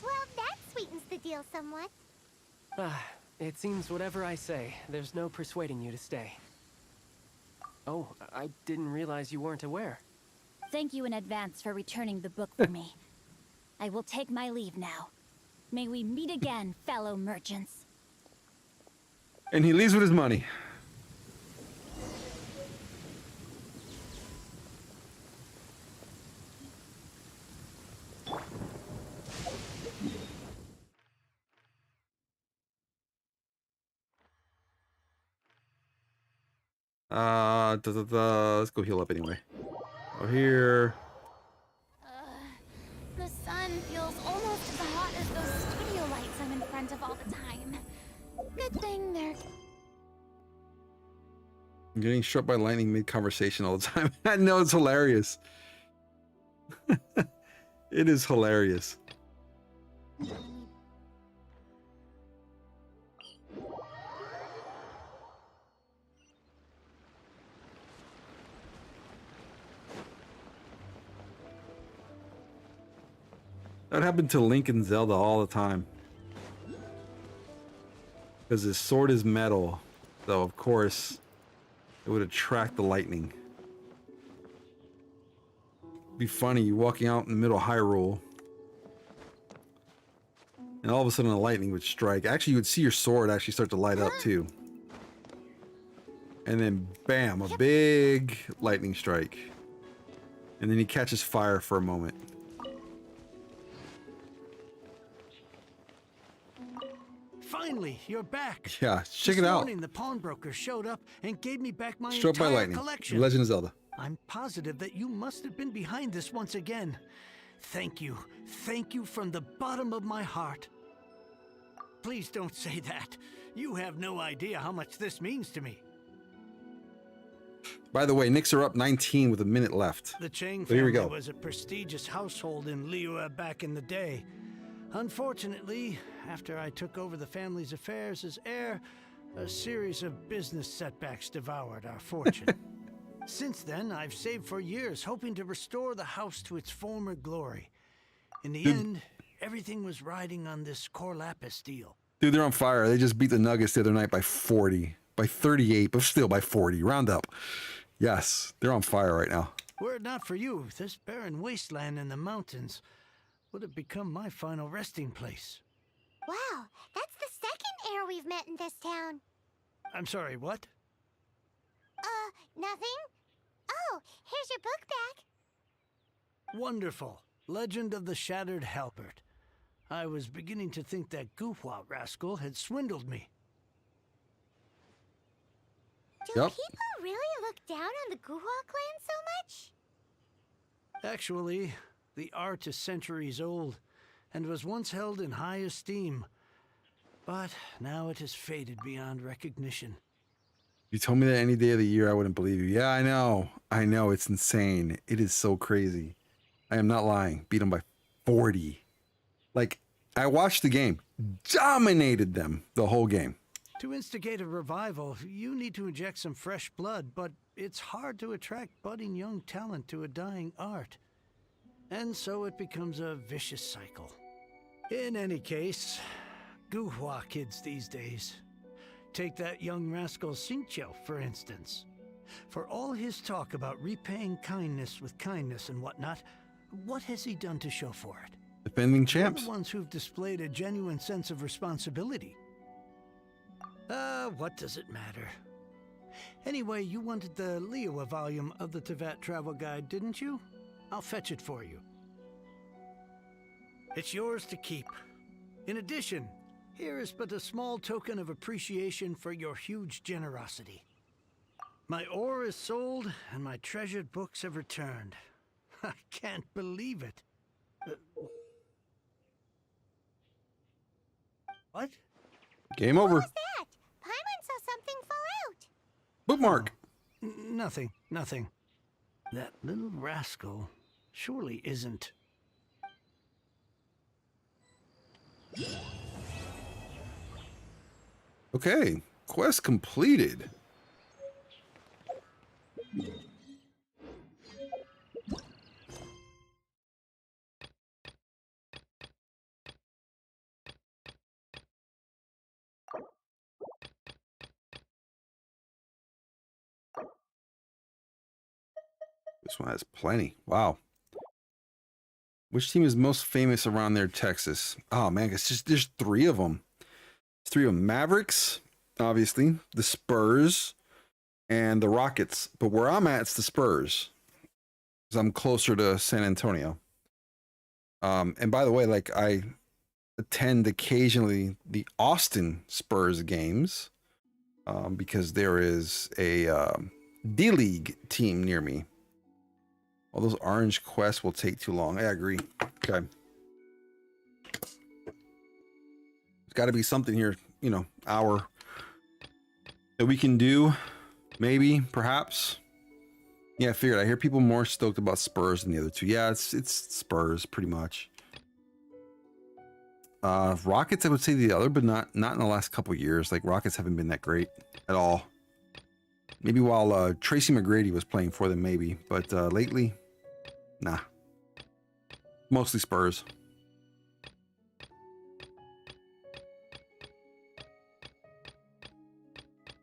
Well, that sweetens the deal somewhat. It seems whatever I say, there's no persuading you to stay. Oh, I didn't realize you weren't aware. Thank you in advance for returning the book for me. I will take my leave now. May we meet again, fellow merchants. And he leaves with his money. Let's go heal up anyway. Oh, here. The sun feels almost as hot as those studio lights I'm in front of all the time. Good thing they're... I'm getting struck by lightning mid-conversation all the time. I know, it's hilarious. It is hilarious. That happened to Link and Zelda all the time. Because his sword is metal, so of course it would attract the lightning. Be funny, you walking out in the middle of Hyrule, and all of a sudden the lightning would strike. Actually, you would see your sword actually start to light up too. And then bam, a big lightning strike. And then he catches fire for a moment. Finally, you're back. Yeah, check it This out. morning, the pawnbroker showed up and gave me back my Struck by entire lightning. collection. Legend of Zelda. I'm positive that you must have been behind this once again. Thank you. Thank you from the bottom of my heart. Please don't say that. You have no idea how much this means to me. By the way, Knicks are up 19 with a minute left. The Chang So here we family go. was a prestigious household in Liyue back in the day. Unfortunately, after I took over the family's affairs as heir, a series of business setbacks devoured our fortune. Since then, I've saved for years, hoping to restore the house to its former glory. In the end, everything was riding on this Corlapis deal. Dude, they're on fire. They just beat the Nuggets the other night by 40. By 38, but still by 40. Round up. Yes, they're on fire right now. Were it not for you, this barren wasteland in the mountains would have become my final resting place. Wow, that's the second heir we've met in this town. I'm sorry, what? Nothing? Oh, here's your book back. Wonderful. Legend of the Shattered Halberd. I was beginning to think that Guhua rascal had swindled me. Do Yep. people really look down on the Guhua clan so much? Actually, the art is centuries old and was once held in high esteem. But now it has faded beyond recognition. If you told me that any day of the year, I wouldn't believe you. Yeah, I know. I know. It's insane. It is so crazy. I am not lying. Beat them by 40. Like, I watched the game. Dominated them the whole game. To instigate a revival, you need to inject some fresh blood, but it's hard to attract budding young talent to a dying art. And so it becomes a vicious cycle. In any case, Guhua kids these days. Take that young rascal Xingqiu, for instance. For all his talk about repaying kindness with kindness and whatnot, what has he done to show for it? Defending We're champs. the ones who've displayed a genuine sense of responsibility. What does it matter? Anyway, you wanted the Liyue volume of the Teyvat Travel Guide, didn't you? I'll fetch it for you. It's yours to keep. In addition, here is but a small token of appreciation for your huge generosity. My ore is sold, and my treasured books have returned. I can't believe it. What? Game over. What was that? Paimon saw something fall out. Bookmark. Nothing, nothing. That little rascal surely isn't. Okay. Quest completed. This one has plenty. Wow. Which team is most famous around there, Texas? Oh man, it's just there's three of them. There's three of them. Mavericks, obviously, the Spurs, and the Rockets. But where I'm at, it's the Spurs, because I'm closer to San Antonio. And by the way, like I attend occasionally the Austin Spurs games, because there is a D-League team near me. All those orange quests will take too long. I agree. Okay. There's got to be something here, you know, hour that we can do. Maybe, perhaps. Yeah, I figured. I hear people more stoked about Spurs than the other two. Yeah, it's Spurs pretty much. Rockets, I would say the other, but not in the last couple years. Like Rockets haven't been that great at all. Maybe while Tracy McGrady was playing for them, maybe, but lately, nah. Mostly Spurs.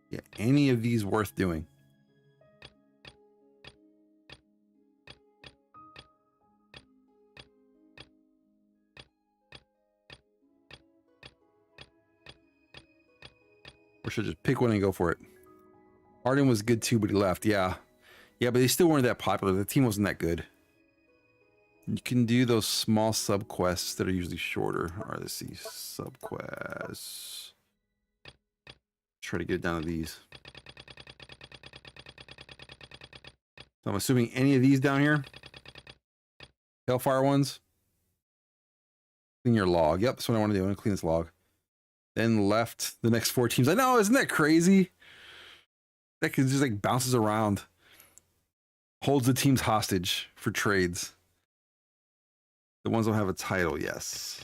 Yeah, any of these worth doing? Or should I just pick one and go for it? Harden was good too, but he left. Yeah. Yeah, but they still weren't that popular. The team wasn't that good. You can do those small subquests that are usually shorter. All right, let's see. Subquests. Try to get it down to these. So I'm assuming any of these down here. Hellfire ones. Clean your log. Yep, that's what I want to do. I want to clean this log. Then left the next 4 teams. I know, isn't that crazy? That can just like bounces around. Holds the teams hostage for trades. The ones don't have a title, yes.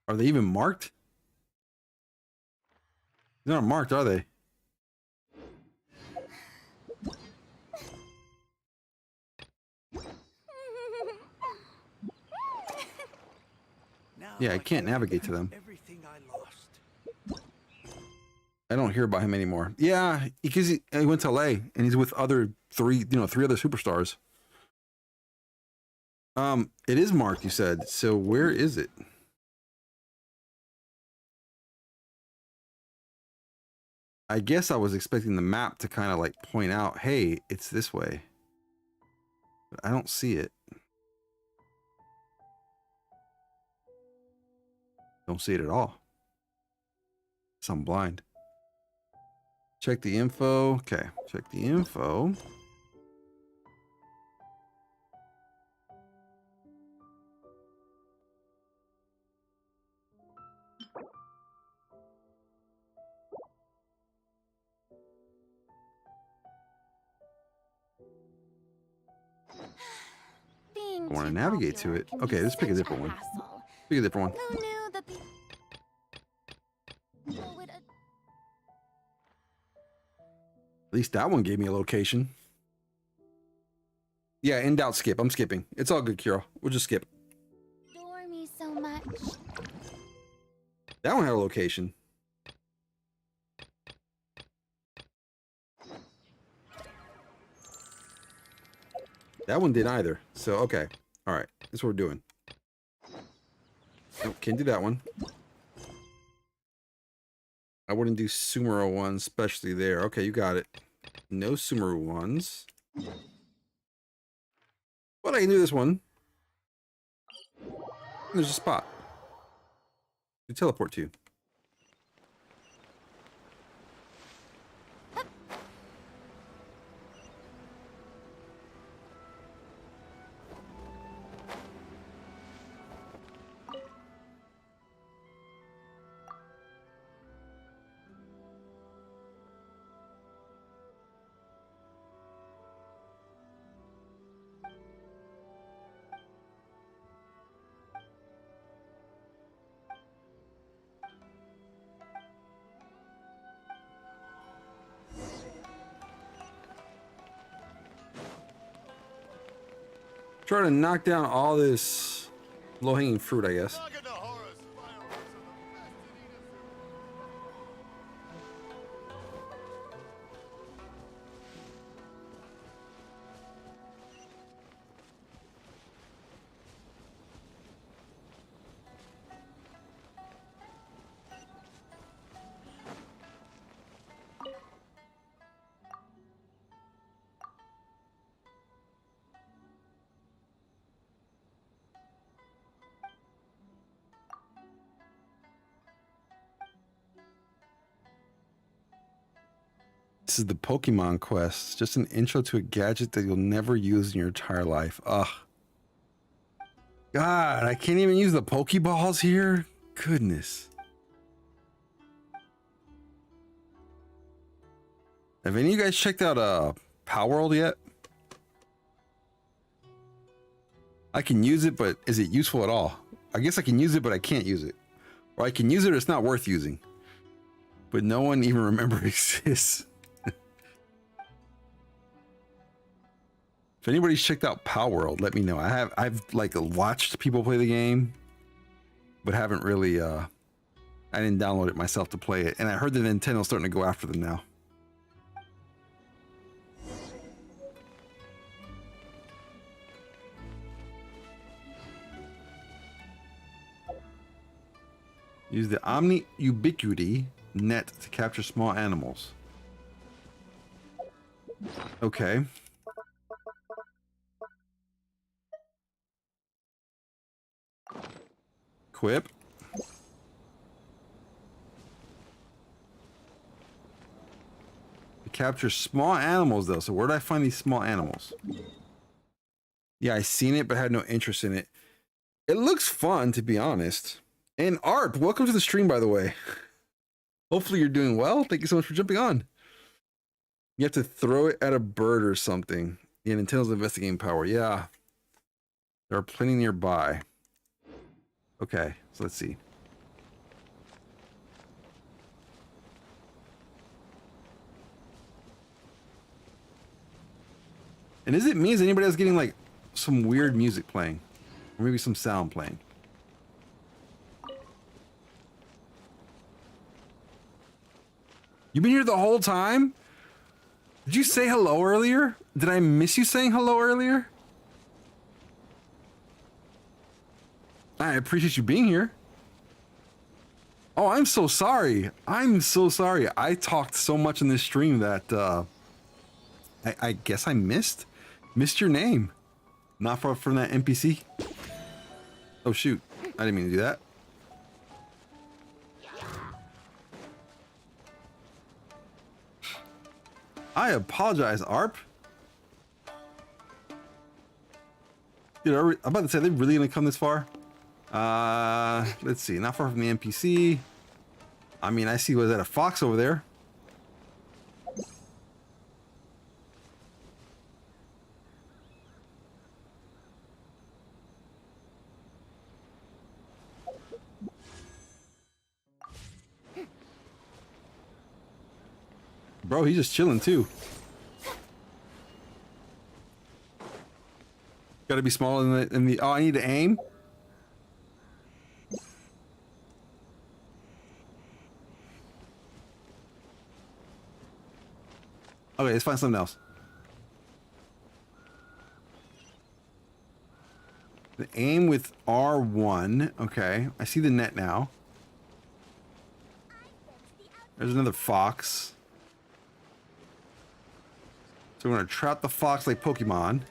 Are they even marked? They're not marked, are they? Yeah, I can't navigate to them. I don't hear about him anymore. Yeah, because he went to LA and he's with three other superstars. It is marked, you said. So where is it? I guess I was expecting the map to kind of like point out, hey, it's this way. But I don't see it. Don't see it at all. So I'm blind. Check the info. Okay, check the info. I want to navigate to it. Okay, let's pick a different one. Pick a different one. Who knew that people would At least that one gave me a location. Yeah, in doubt, skip. I'm skipping. It's all good, Kira. We'll just skip. adore me so much? That one had a location. That one didn't either. So, okay. All right. That's what we're doing. Nope, can't do that one. I wouldn't do Sumeru ones, especially there. Okay, you got it. No Sumeru ones. But I can do this one. There's a spot. You teleport to you. Try to knock down all this low-hanging fruit, I guess. This is the Pokemon quest. Just an intro to a gadget that you'll never use in your entire life. Ugh. God, I can't even use the Pokeballs here? Goodness. Have any of you guys checked out Power World yet? I can use it, but is it useful at all? I guess I can use it, but I can't use it. Or I can use it, or it's not worth using. But no one even remembers it exists. If anybody's checked out Power World, let me know. I've like watched people play the game, but haven't really I didn't download it myself to play it. And I heard that Nintendo's starting to go after them now. Use the Omni Ubiquity net to capture small animals. Okay. Equip. To capture small animals though, so where do I find these small animals? Yeah, I seen it but had no interest in it. It looks fun, to be honest. And Arp, welcome to the stream, by the way. Hopefully you're doing well. Thank you so much for jumping on. You have to throw it at a bird or something. Yeah, Nintendo's investigating power. Yeah. There are plenty nearby. Okay, so let's see. And is it me? Is anybody else getting like some weird music playing? Or maybe some sound playing? You've been here the whole time? Did you say hello earlier? Did I miss you saying hello earlier? I appreciate you being here. Oh, I'm so sorry. I'm so sorry. I talked so much in this stream that I guess I missed your name. Not from that NPC. Oh shoot. I didn't mean to do that. I apologize, Arp. Dude, I'm about to say, are they really gonna come this far? Let's see, not far from the NPC. I mean, I see, was that a fox over there? Bro, he's just chilling too. Gotta be small in the oh, I need to aim. Okay, let's find something else. The aim with R1. Okay, I see the net now. There's another fox. So we're gonna trap the fox like Pokemon.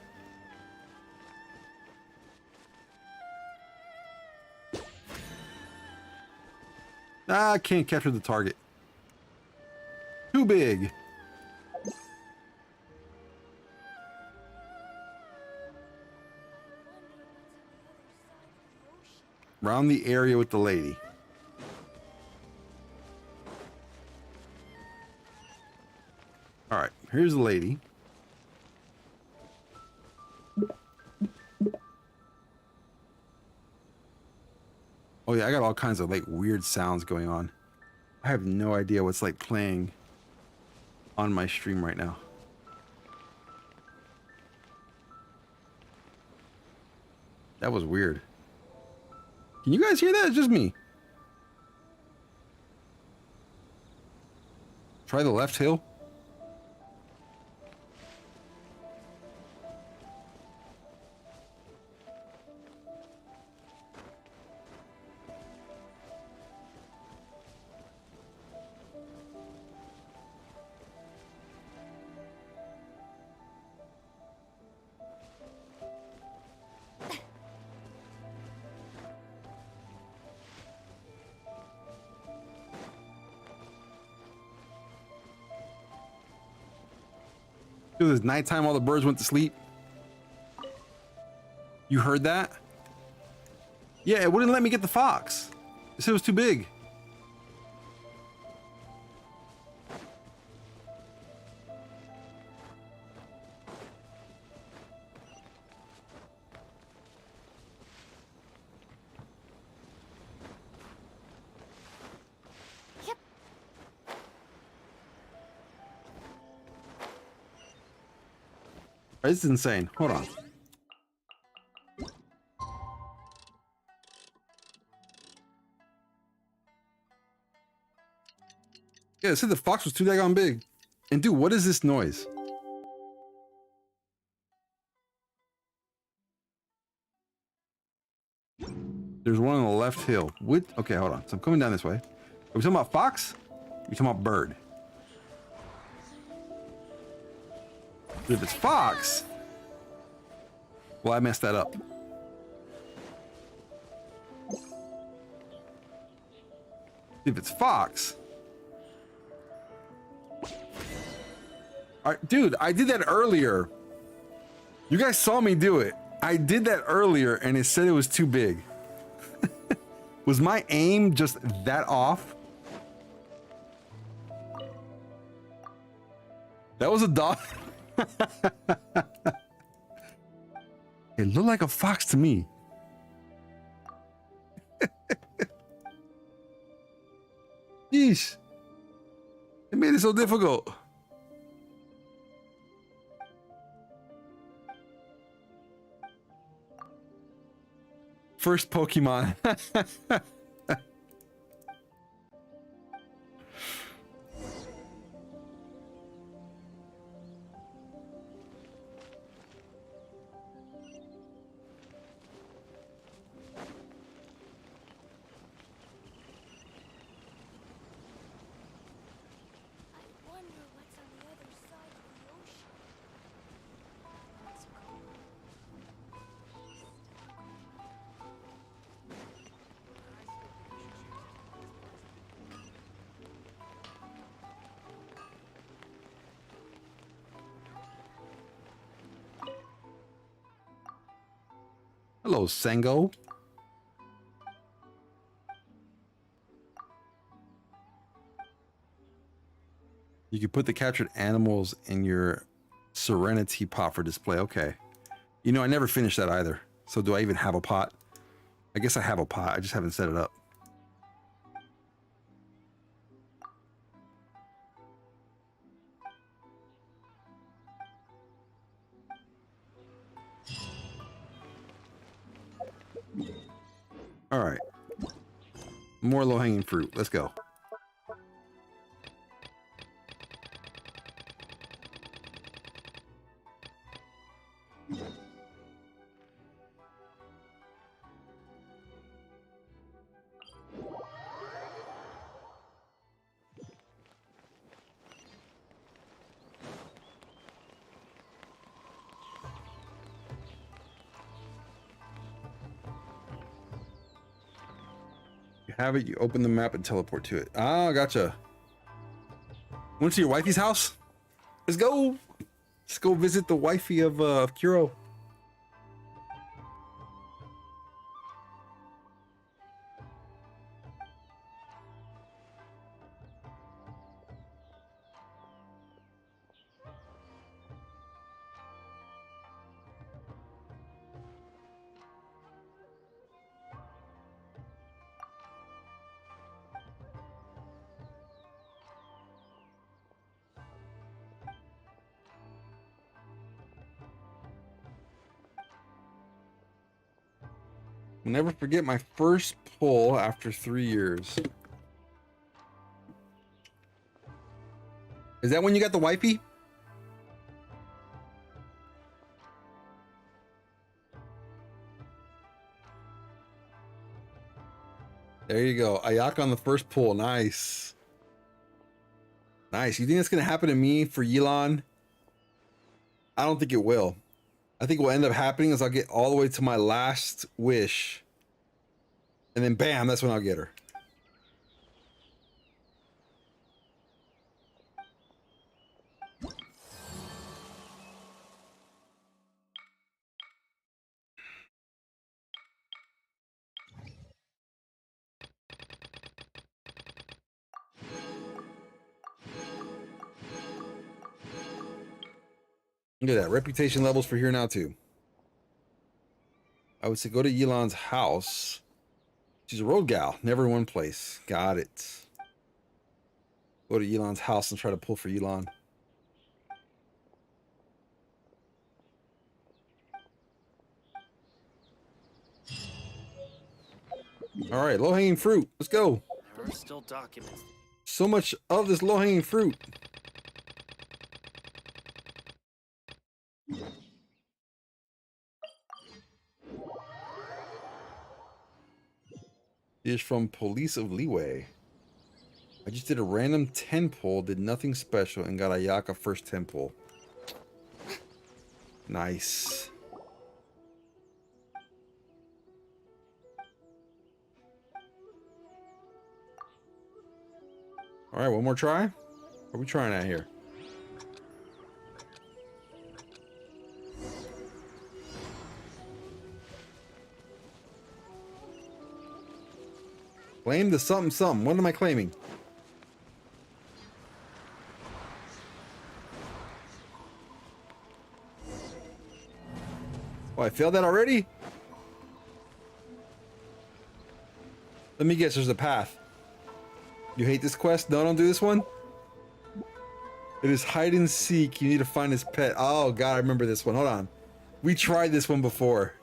Ah, I can't capture the target. Too big. Round the area with the lady. All right, here's the lady. Oh yeah, I got all kinds of like weird sounds going on. I have no idea what's like playing on my stream right now. That was weird. Can you guys hear that? It's just me. Try the left hill. It was nighttime, all the birds went to sleep. You heard that? Yeah, it wouldn't let me get the fox. It said it was too big. This is insane. Hold on. Yeah, it said the fox was too daggone big. And dude, what is this noise? There's one on the left hill. What? Okay, hold on. So I'm coming down this way. Are we talking about fox? Are we talking about bird? If it's fox, well, I messed that up. If it's fox. All right, dude, I did that earlier. You guys saw me do it. I did that earlier and it said it was too big. Was my aim just that off? That was a dog. It looked like a fox to me. Yeesh. It made it so difficult. First Pokemon. Hello, Sango. You can put the captured animals in your Serenity pot for display. Okay. You know, I never finished that either. So do I even have a pot? I guess I have a pot. I just haven't set it up. All right. More low-hanging fruit. Let's go. Have it, you open the map and teleport to it. Ah, gotcha. Want to see your wifey's house? Let's go. Let's go visit the wifey of Kuro. I'll never forget my first pull after 3 years. Is that when you got the wifey? There you go. Ayaka on the first pull. Nice. Nice. You think that's going to happen to me for Yelan? I don't think it will. I think what will end up happening is I'll get all the way to my last wish. And then bam, that's when I'll get her. Look at that. Reputation levels for here now, too. I would say go to Yelan's house. She's a road gal. Never in one place. Got it. Go to Yelan's house and try to pull for Yelan. All right, low-hanging fruit. Let's go. There are still documents. So much of this low-hanging fruit. Is from Police of Leeway. I just did a random 10 pull, did nothing special, and got a Yaka first 10 pull. Nice. All right, one more try. What are we trying at here? Claim the something something. What am I claiming? Oh, I failed that already? Let me guess, there's a path. You hate this quest? No, don't do this one. It is hide and seek. You need to find his pet. Oh god, I remember this one. Hold on. We tried this one before.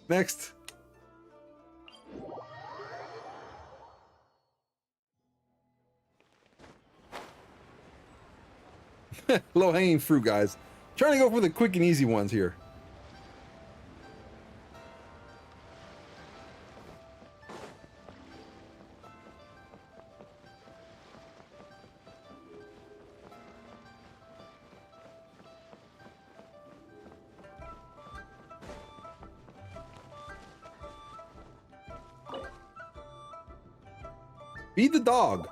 Next. Low-hanging fruit, guys. Trying to go for the quick and easy ones here. Feed the dog.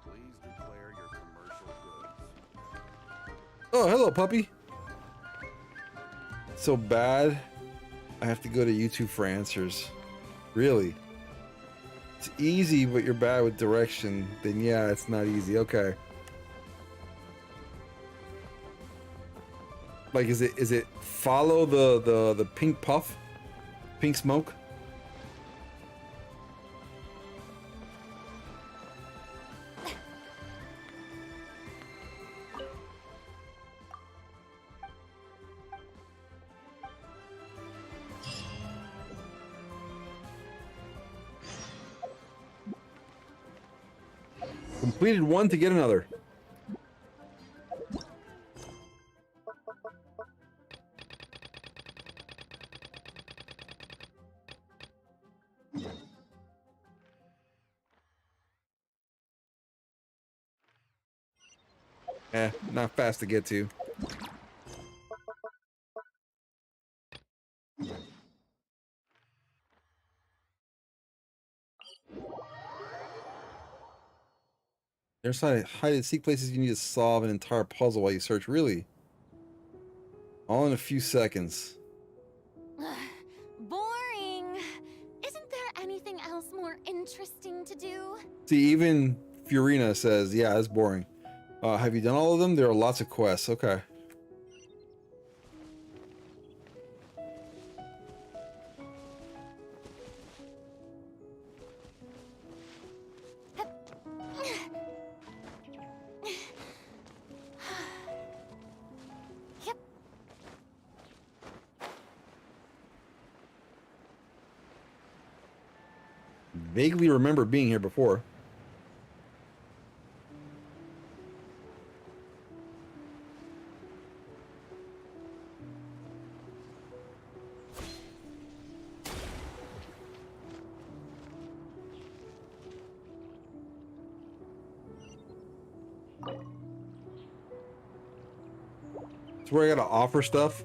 Please declare your commercial goods. Oh, hello, puppy. So bad, I have to go to YouTube for answers. Really? It's easy, but you're bad with direction. Then yeah, it's not easy. Okay. Like, is it follow the pink puff, pink smoke? Completed one to get another. Not fast to get to. There's hide and seek places you need to solve an entire puzzle while you search. Really? All in a few seconds. Boring. Isn't there anything else more interesting to do? See, even Furina says, yeah, it's boring. Have you done all of them? There are lots of quests. Okay. Yep. Vaguely remember being here before. It's where I gotta offer stuff.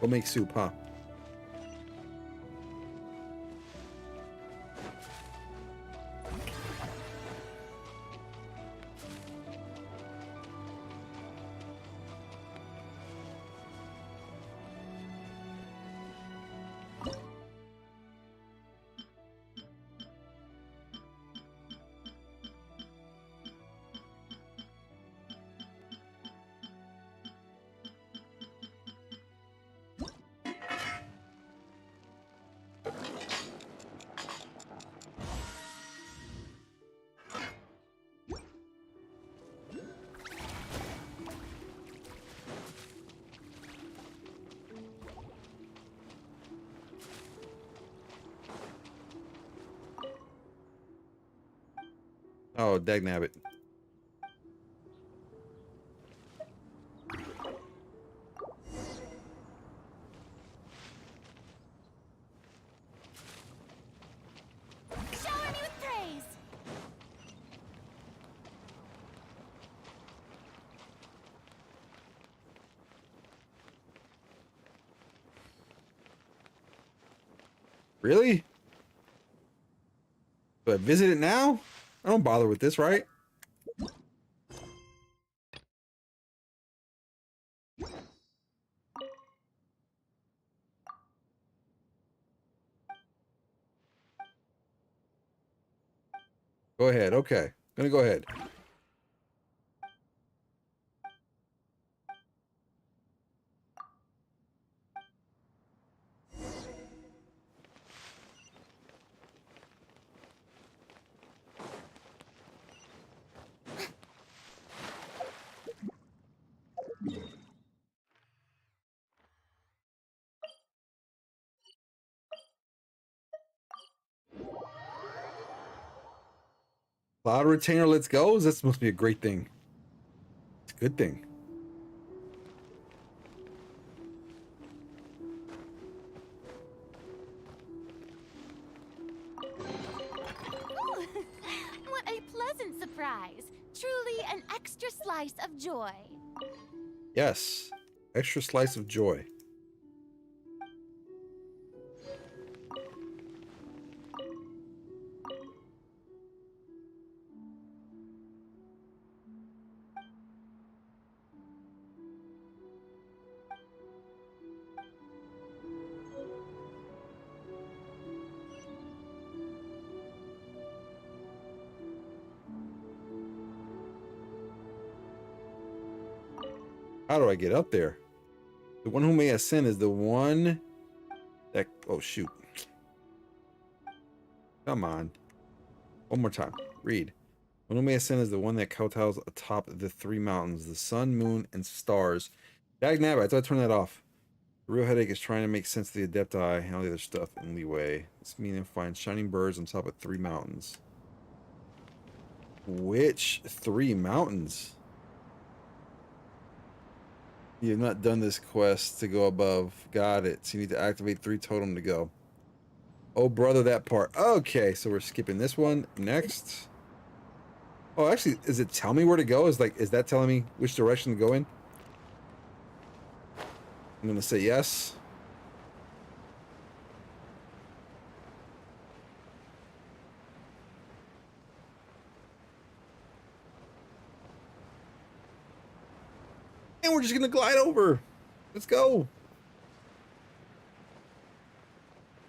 We'll make soup, huh? Oh, dagnabbit. Shower me with praise. Really? But visit it now? I don't bother with this, right? Go ahead. Okay. Gonna go ahead. Cloud retainer, let's go. That's supposed to be a great thing. It's a good thing. Ooh, what a pleasant surprise. Truly an extra slice of joy. Yes. Extra slice of joy. How do I get up there? The one who may ascend is the one that... Oh, shoot. Come on. One more time. Read. The one who may ascend is the one that kowtows atop the three mountains, the sun, moon, and stars. Dagnabbit, I thought I turned that off. The real headache is trying to make sense of the Adepti and all the other stuff in leeway. This means find shining birds on top of three mountains. Which three mountains? You have not done this quest to go above. Got it. So you need to activate 3 totem to go. Oh, brother, that part. Okay, so we're skipping this one. Next. Oh, actually, is it tell me where to go? Is that telling me which direction to go in? I'm gonna say yes. And we're just gonna glide over. Let's go.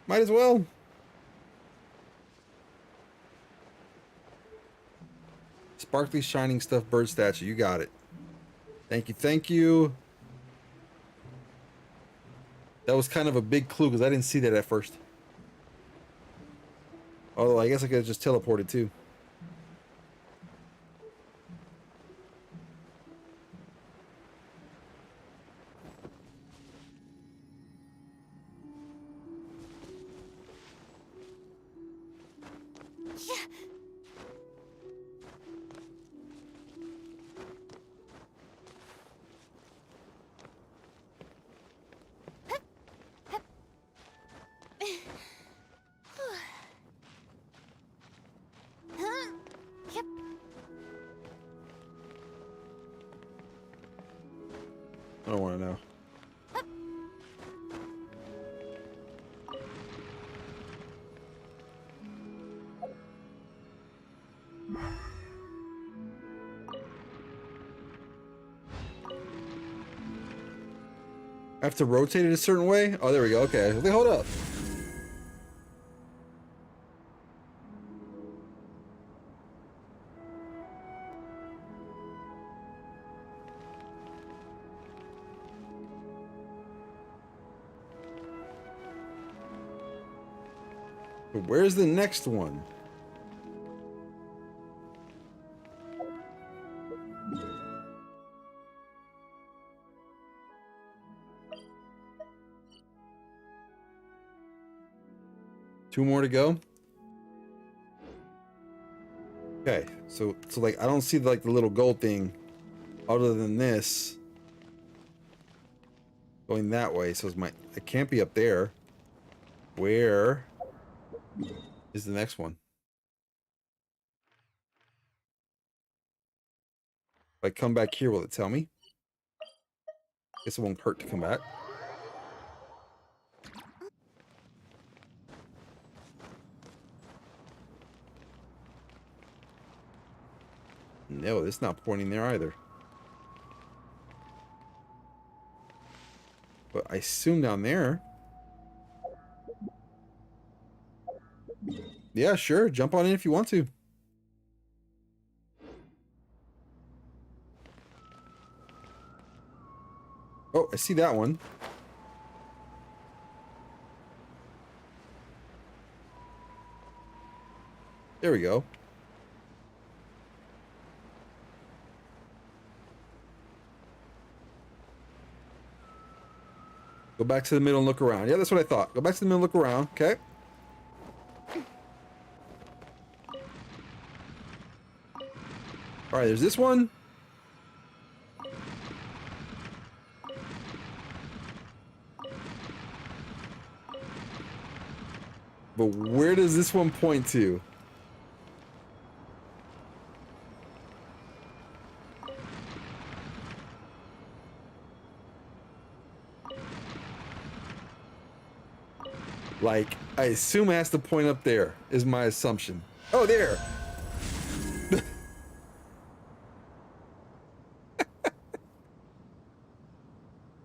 Might as well. Sparkly shining stuff bird statue. You got it. Thank you. Thank you. That was kind of a big clue because I didn't see that at first. Although I guess I could have just teleported too. Yep. I don't want to know. I have to rotate it a certain way? Oh, there we go. Okay. Hold up. But where's the next one? Two more to go. Okay, So like I don't see like the little gold thing other than this going that way. So it can't be up there. Where is the next one? If I come back here, will it tell me? Guess it won't hurt to come back. No, it's not pointing there either. But I assume down there. Yeah, sure. Jump on in if you want to. Oh, I see that one. There we go. Go back to the middle and look around. Yeah, that's what I thought. Go back to the middle and look around. Okay. All right, there's this one. But where does this one point to? Like, I assume it has to point up there, is my assumption. Oh, there!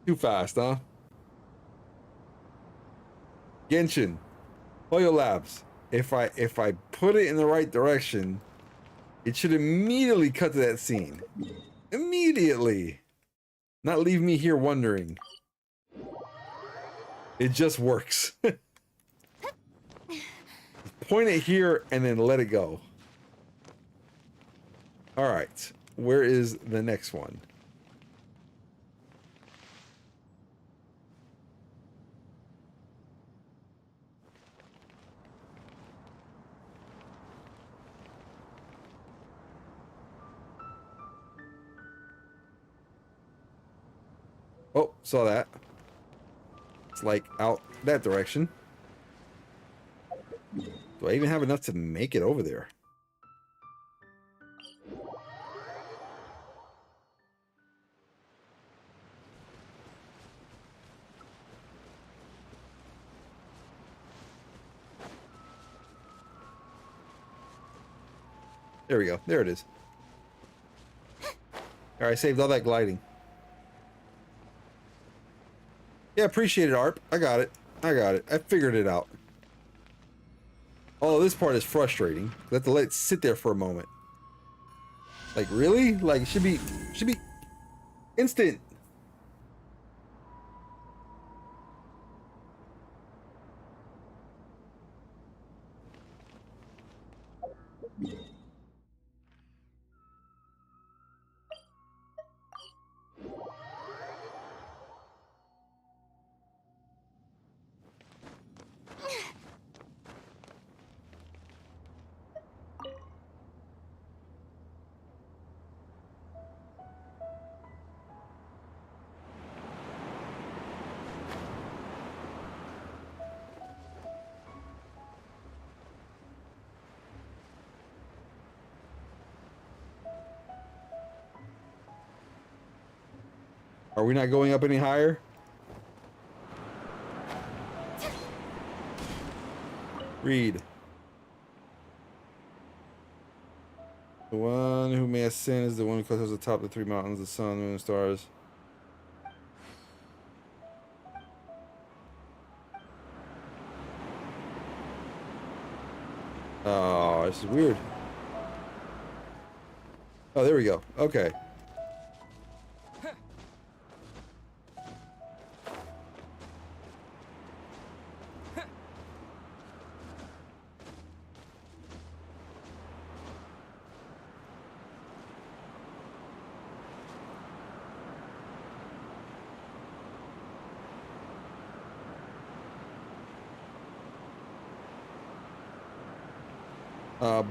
Too fast, huh? Genshin, Hoyo Labs. If I put it in the right direction, it should immediately cut to that scene. Immediately! Not leave me here wondering. It just works. Point it here and then let it go. All right, where is the next one? Oh, saw that. It's like out that direction. Do I even have enough to make it over there? There we go. There it is. All right, saved all that gliding. Yeah, appreciate it, ARP. I got it. I got it. I figured it out. Oh, this part is frustrating. I have to let it sit there for a moment. Like, really? Like, it should be instant. Are we not going up any higher? Read. The one who may ascend is the one who comes to the top of the three mountains, the sun, moon, and stars. Oh, this is weird. Oh, there we go. Okay.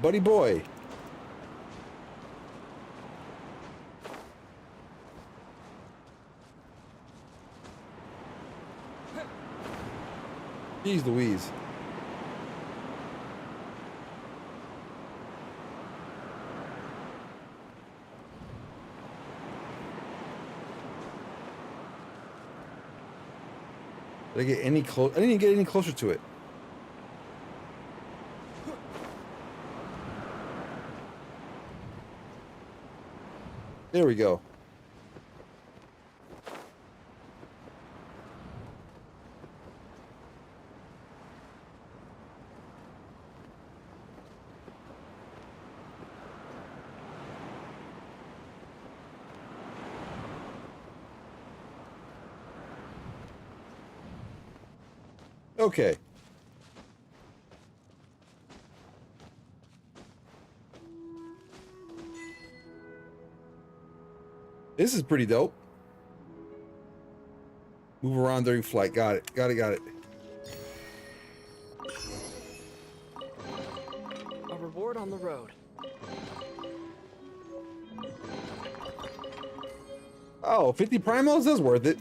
Buddy boy. Jeez Louise. Did I get any close? I didn't even get any closer to it. There we go. Okay. This is pretty dope. Move around during flight. Got it. Got it. Got it. A reward on the road. Oh, 50 primos? That's worth it.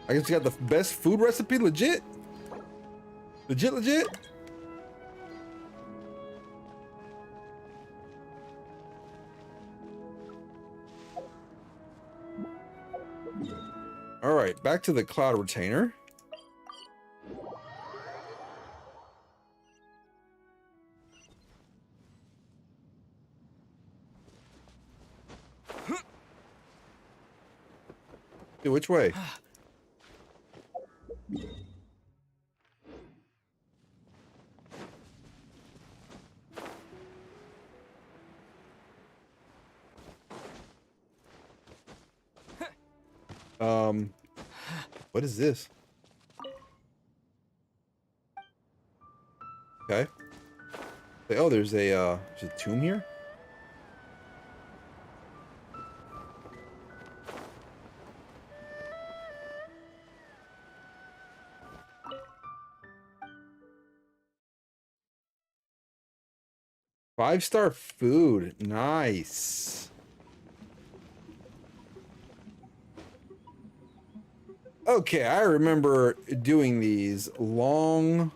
I guess you got the best food recipe, legit? Legit? All right, back to the cloud retainer. Dude, which way? What is this? Okay. Oh, there's a tomb here? Five-star food. Nice. Okay, I remember doing these long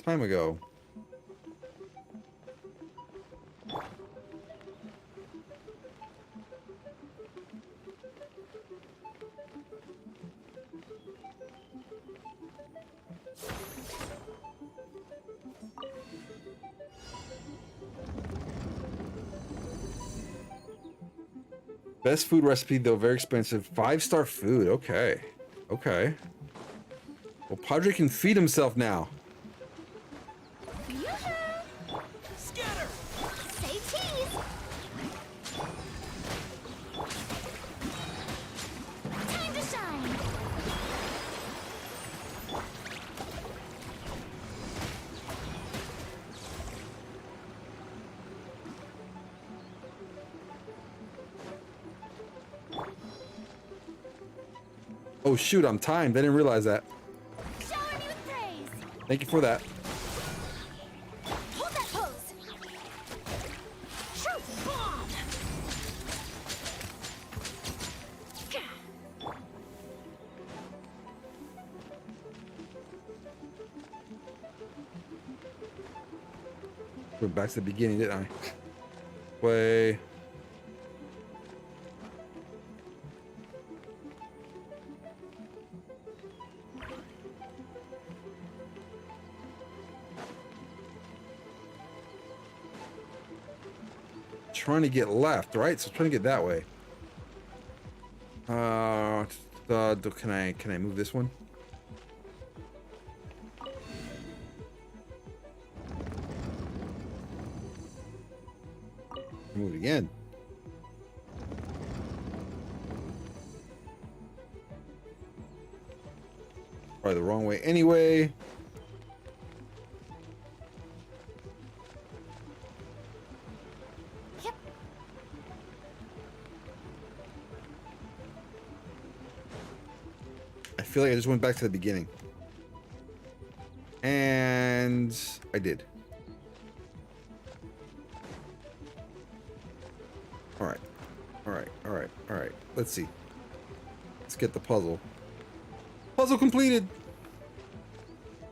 time ago. Best food recipe, though very expensive. 5-star food. Okay. Okay. Well, Padre can feed himself now. Scatter! Say cheese! Time to shine! Oh shoot, I'm timed. I didn't realize that. Shower me with praise! Thank you for that. Hold that pose! Truth bomb! Went back to the beginning, didn't I? Way. Trying to get left, right? So trying to get that way. Can I move this one? Move it again. Probably the wrong way anyway. I feel like I just went back to the beginning. And I did. All right. All right. All right. All right. Let's see. Let's get the puzzle. Puzzle completed.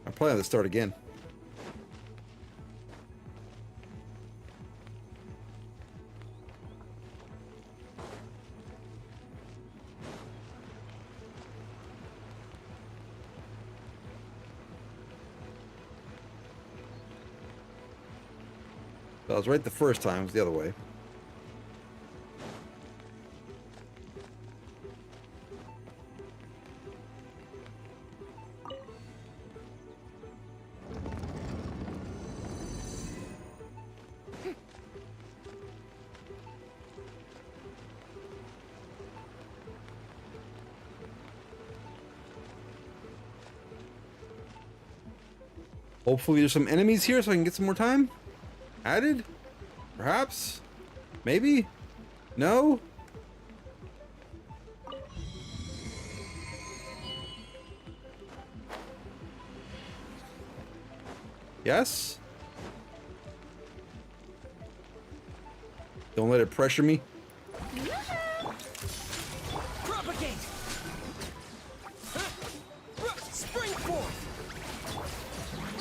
I probably have to start again. I was right the first time. It was the other way. Hopefully there's some enemies here so I can get some more time added. Perhaps? Maybe? No? Yes? Don't let it pressure me. Propagate! Spring forth!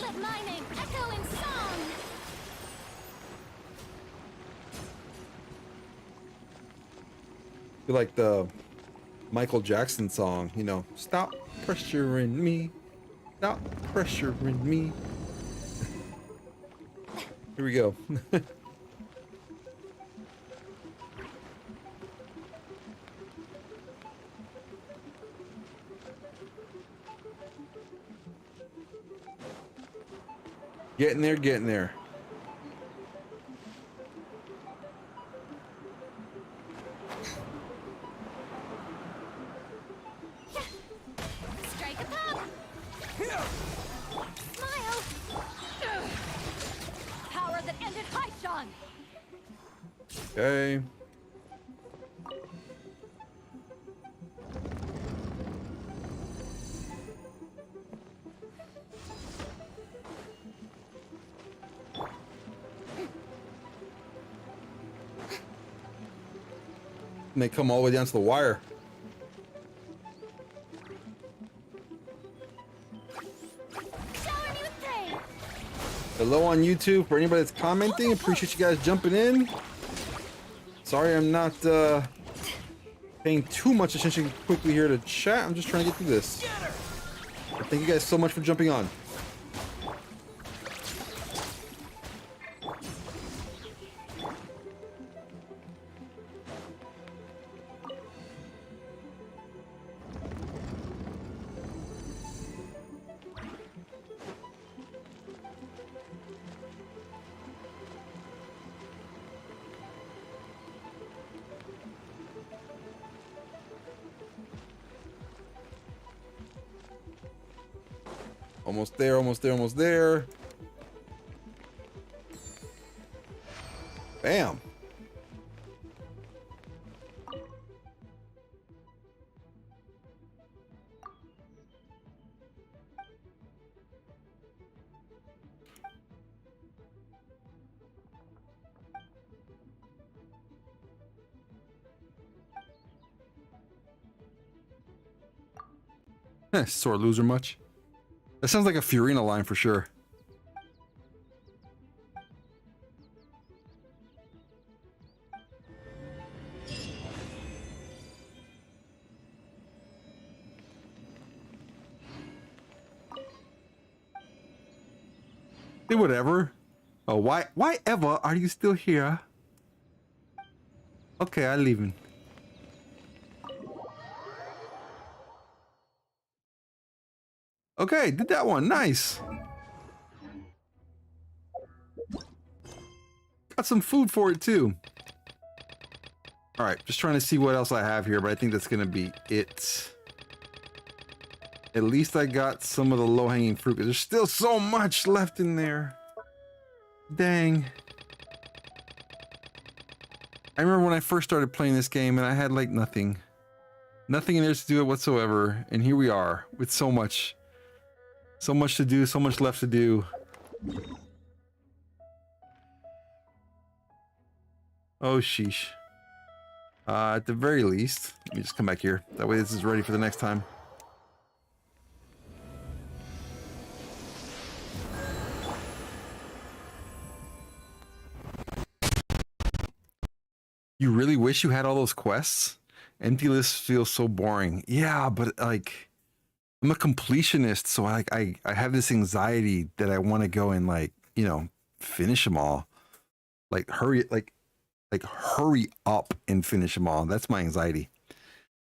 Let my name echo in song! Feel like the Michael Jackson song, you know, stop pressuring me. Stop pressuring me. Here we go. Getting there, getting there. Strike a pop! Smile! Power that ended Haishan! Okay. And they come all the way down to the wire. Shower me with praise! Hello on YouTube for anybody that's commenting. Appreciate you guys jumping in. Sorry I'm not paying too much attention quickly here to chat. I'm just trying to get through this. But thank you guys so much for jumping on. Almost there, almost there, almost there. Bam. Sore loser much? That sounds like a Fiorina line for sure. Hey, whatever. Oh, why ever are you still here? Okay, I'm leaving. Okay, did that one. Nice. Got some food for it too. All right, just trying to see what else I have here, but I think that's gonna be it. At least I got some of the low-hanging fruit, because there's still so much left in there. Dang. I remember when I first started playing this game and I had like nothing. Nothing in there to do it whatsoever, and here we are with so much. So much to do, so much left to do. Oh, sheesh. At the very least, let me just come back here. That way this is ready for the next time. You really wish you had all those quests? Empty list feels so boring. Yeah, but like, I'm a completionist, so I have this anxiety that I want to go and like, you know, finish them all. Like hurry up and finish them all. That's my anxiety.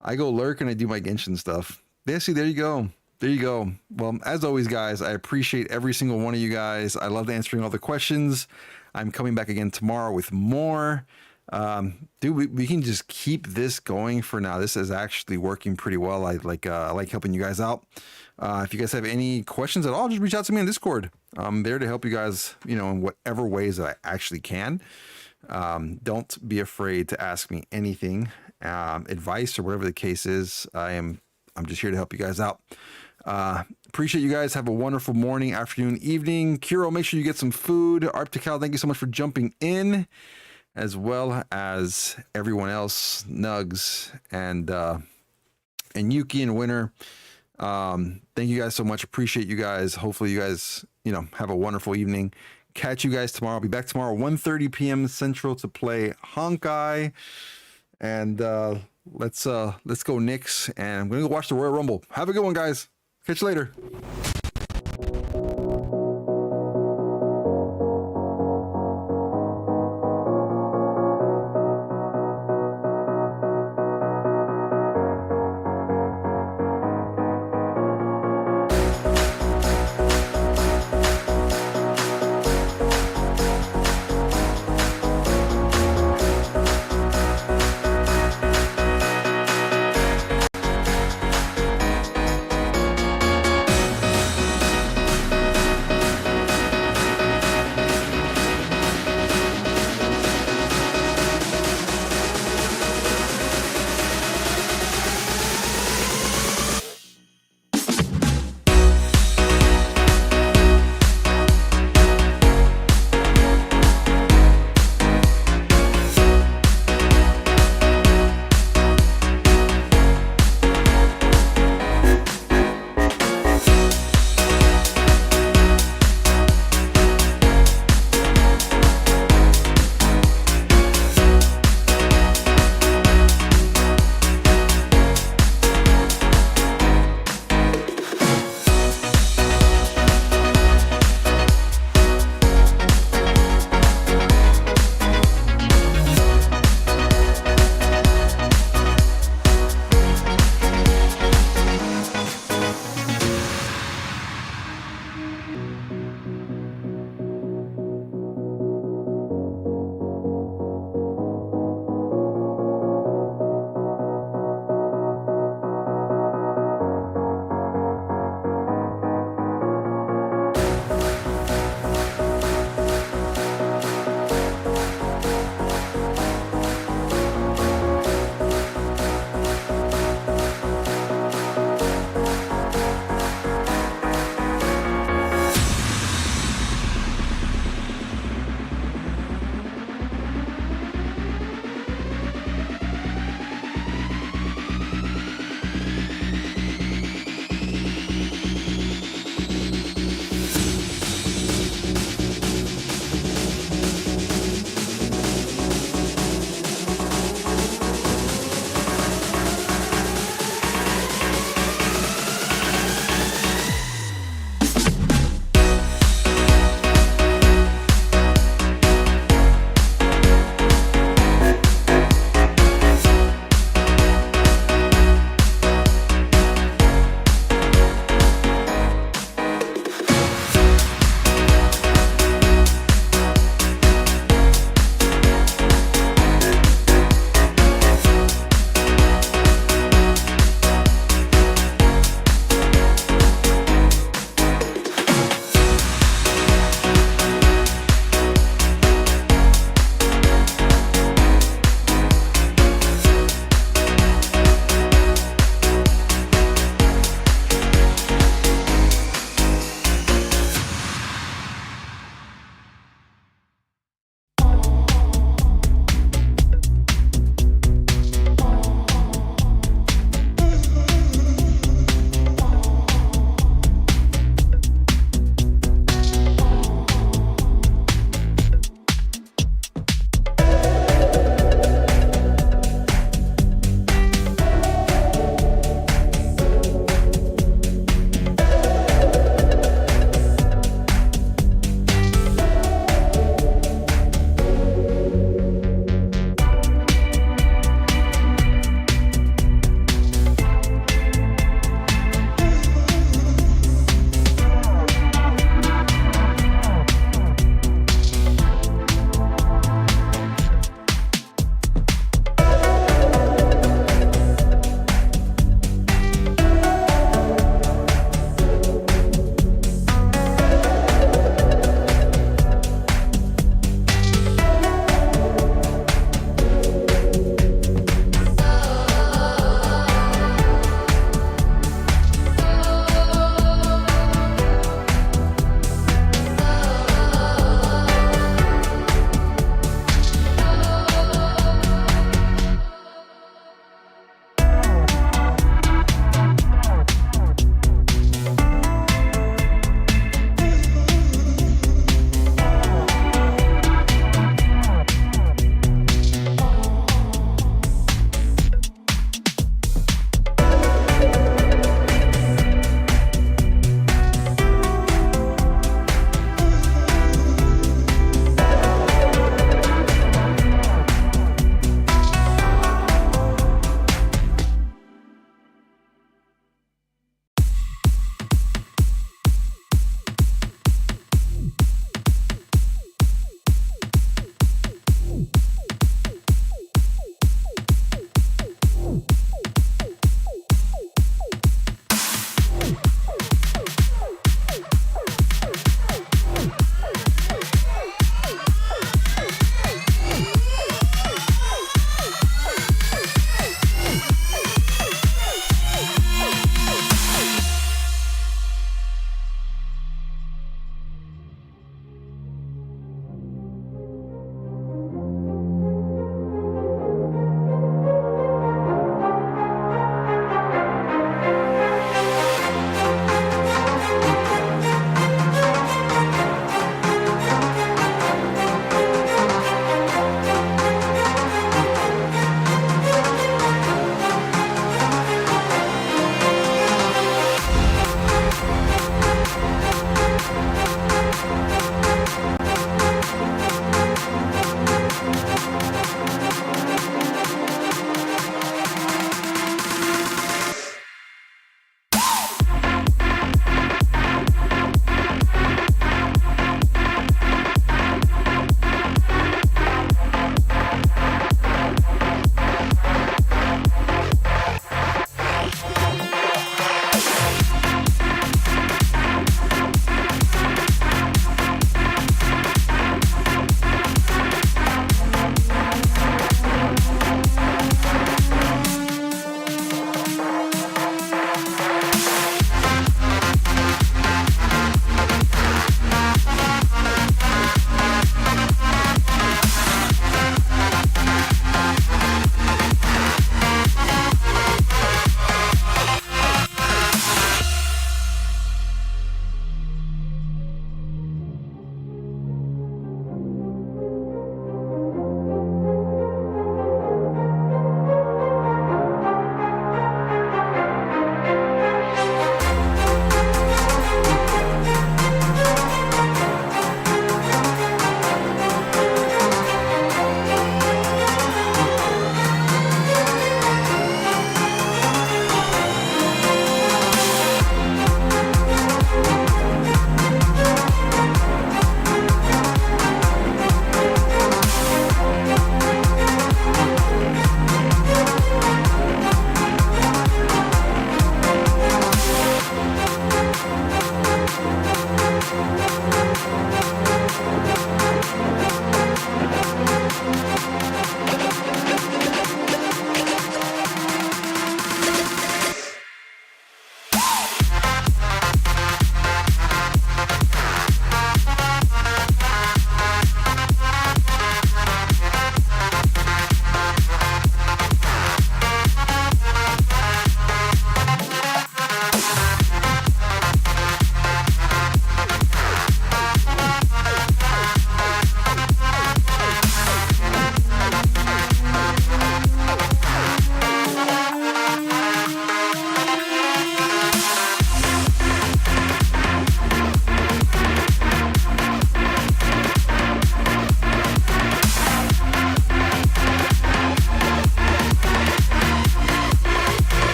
I go lurk and I do my Genshin stuff. Yeah, see, there you go. There you go. Well, as always, guys, I appreciate every single one of you guys. I loved answering all the questions. I'm coming back again tomorrow with more. Dude, we can just keep this going for now. This is actually working pretty well. I like helping you guys out. If you guys have any questions at all, just reach out to me on Discord. I'm there to help you guys, you know, in whatever ways that I actually can. Don't be afraid to ask me anything, advice or whatever the case is. I'm just here to help you guys out. Appreciate you guys. Have a wonderful morning, afternoon, evening. Kiro, make sure you get some food. Arptical, thank you so much for jumping in, as well as everyone else, Nugs and Yuki and Winter. Thank you guys so much. Appreciate you guys. Hopefully you guys, you know, have a wonderful evening. Catch you guys tomorrow. I'll be back tomorrow, 1:30 p.m. Central to play Honkai. And let's go Knicks. And I'm gonna go watch the Royal Rumble. Have a good one, guys. Catch you later.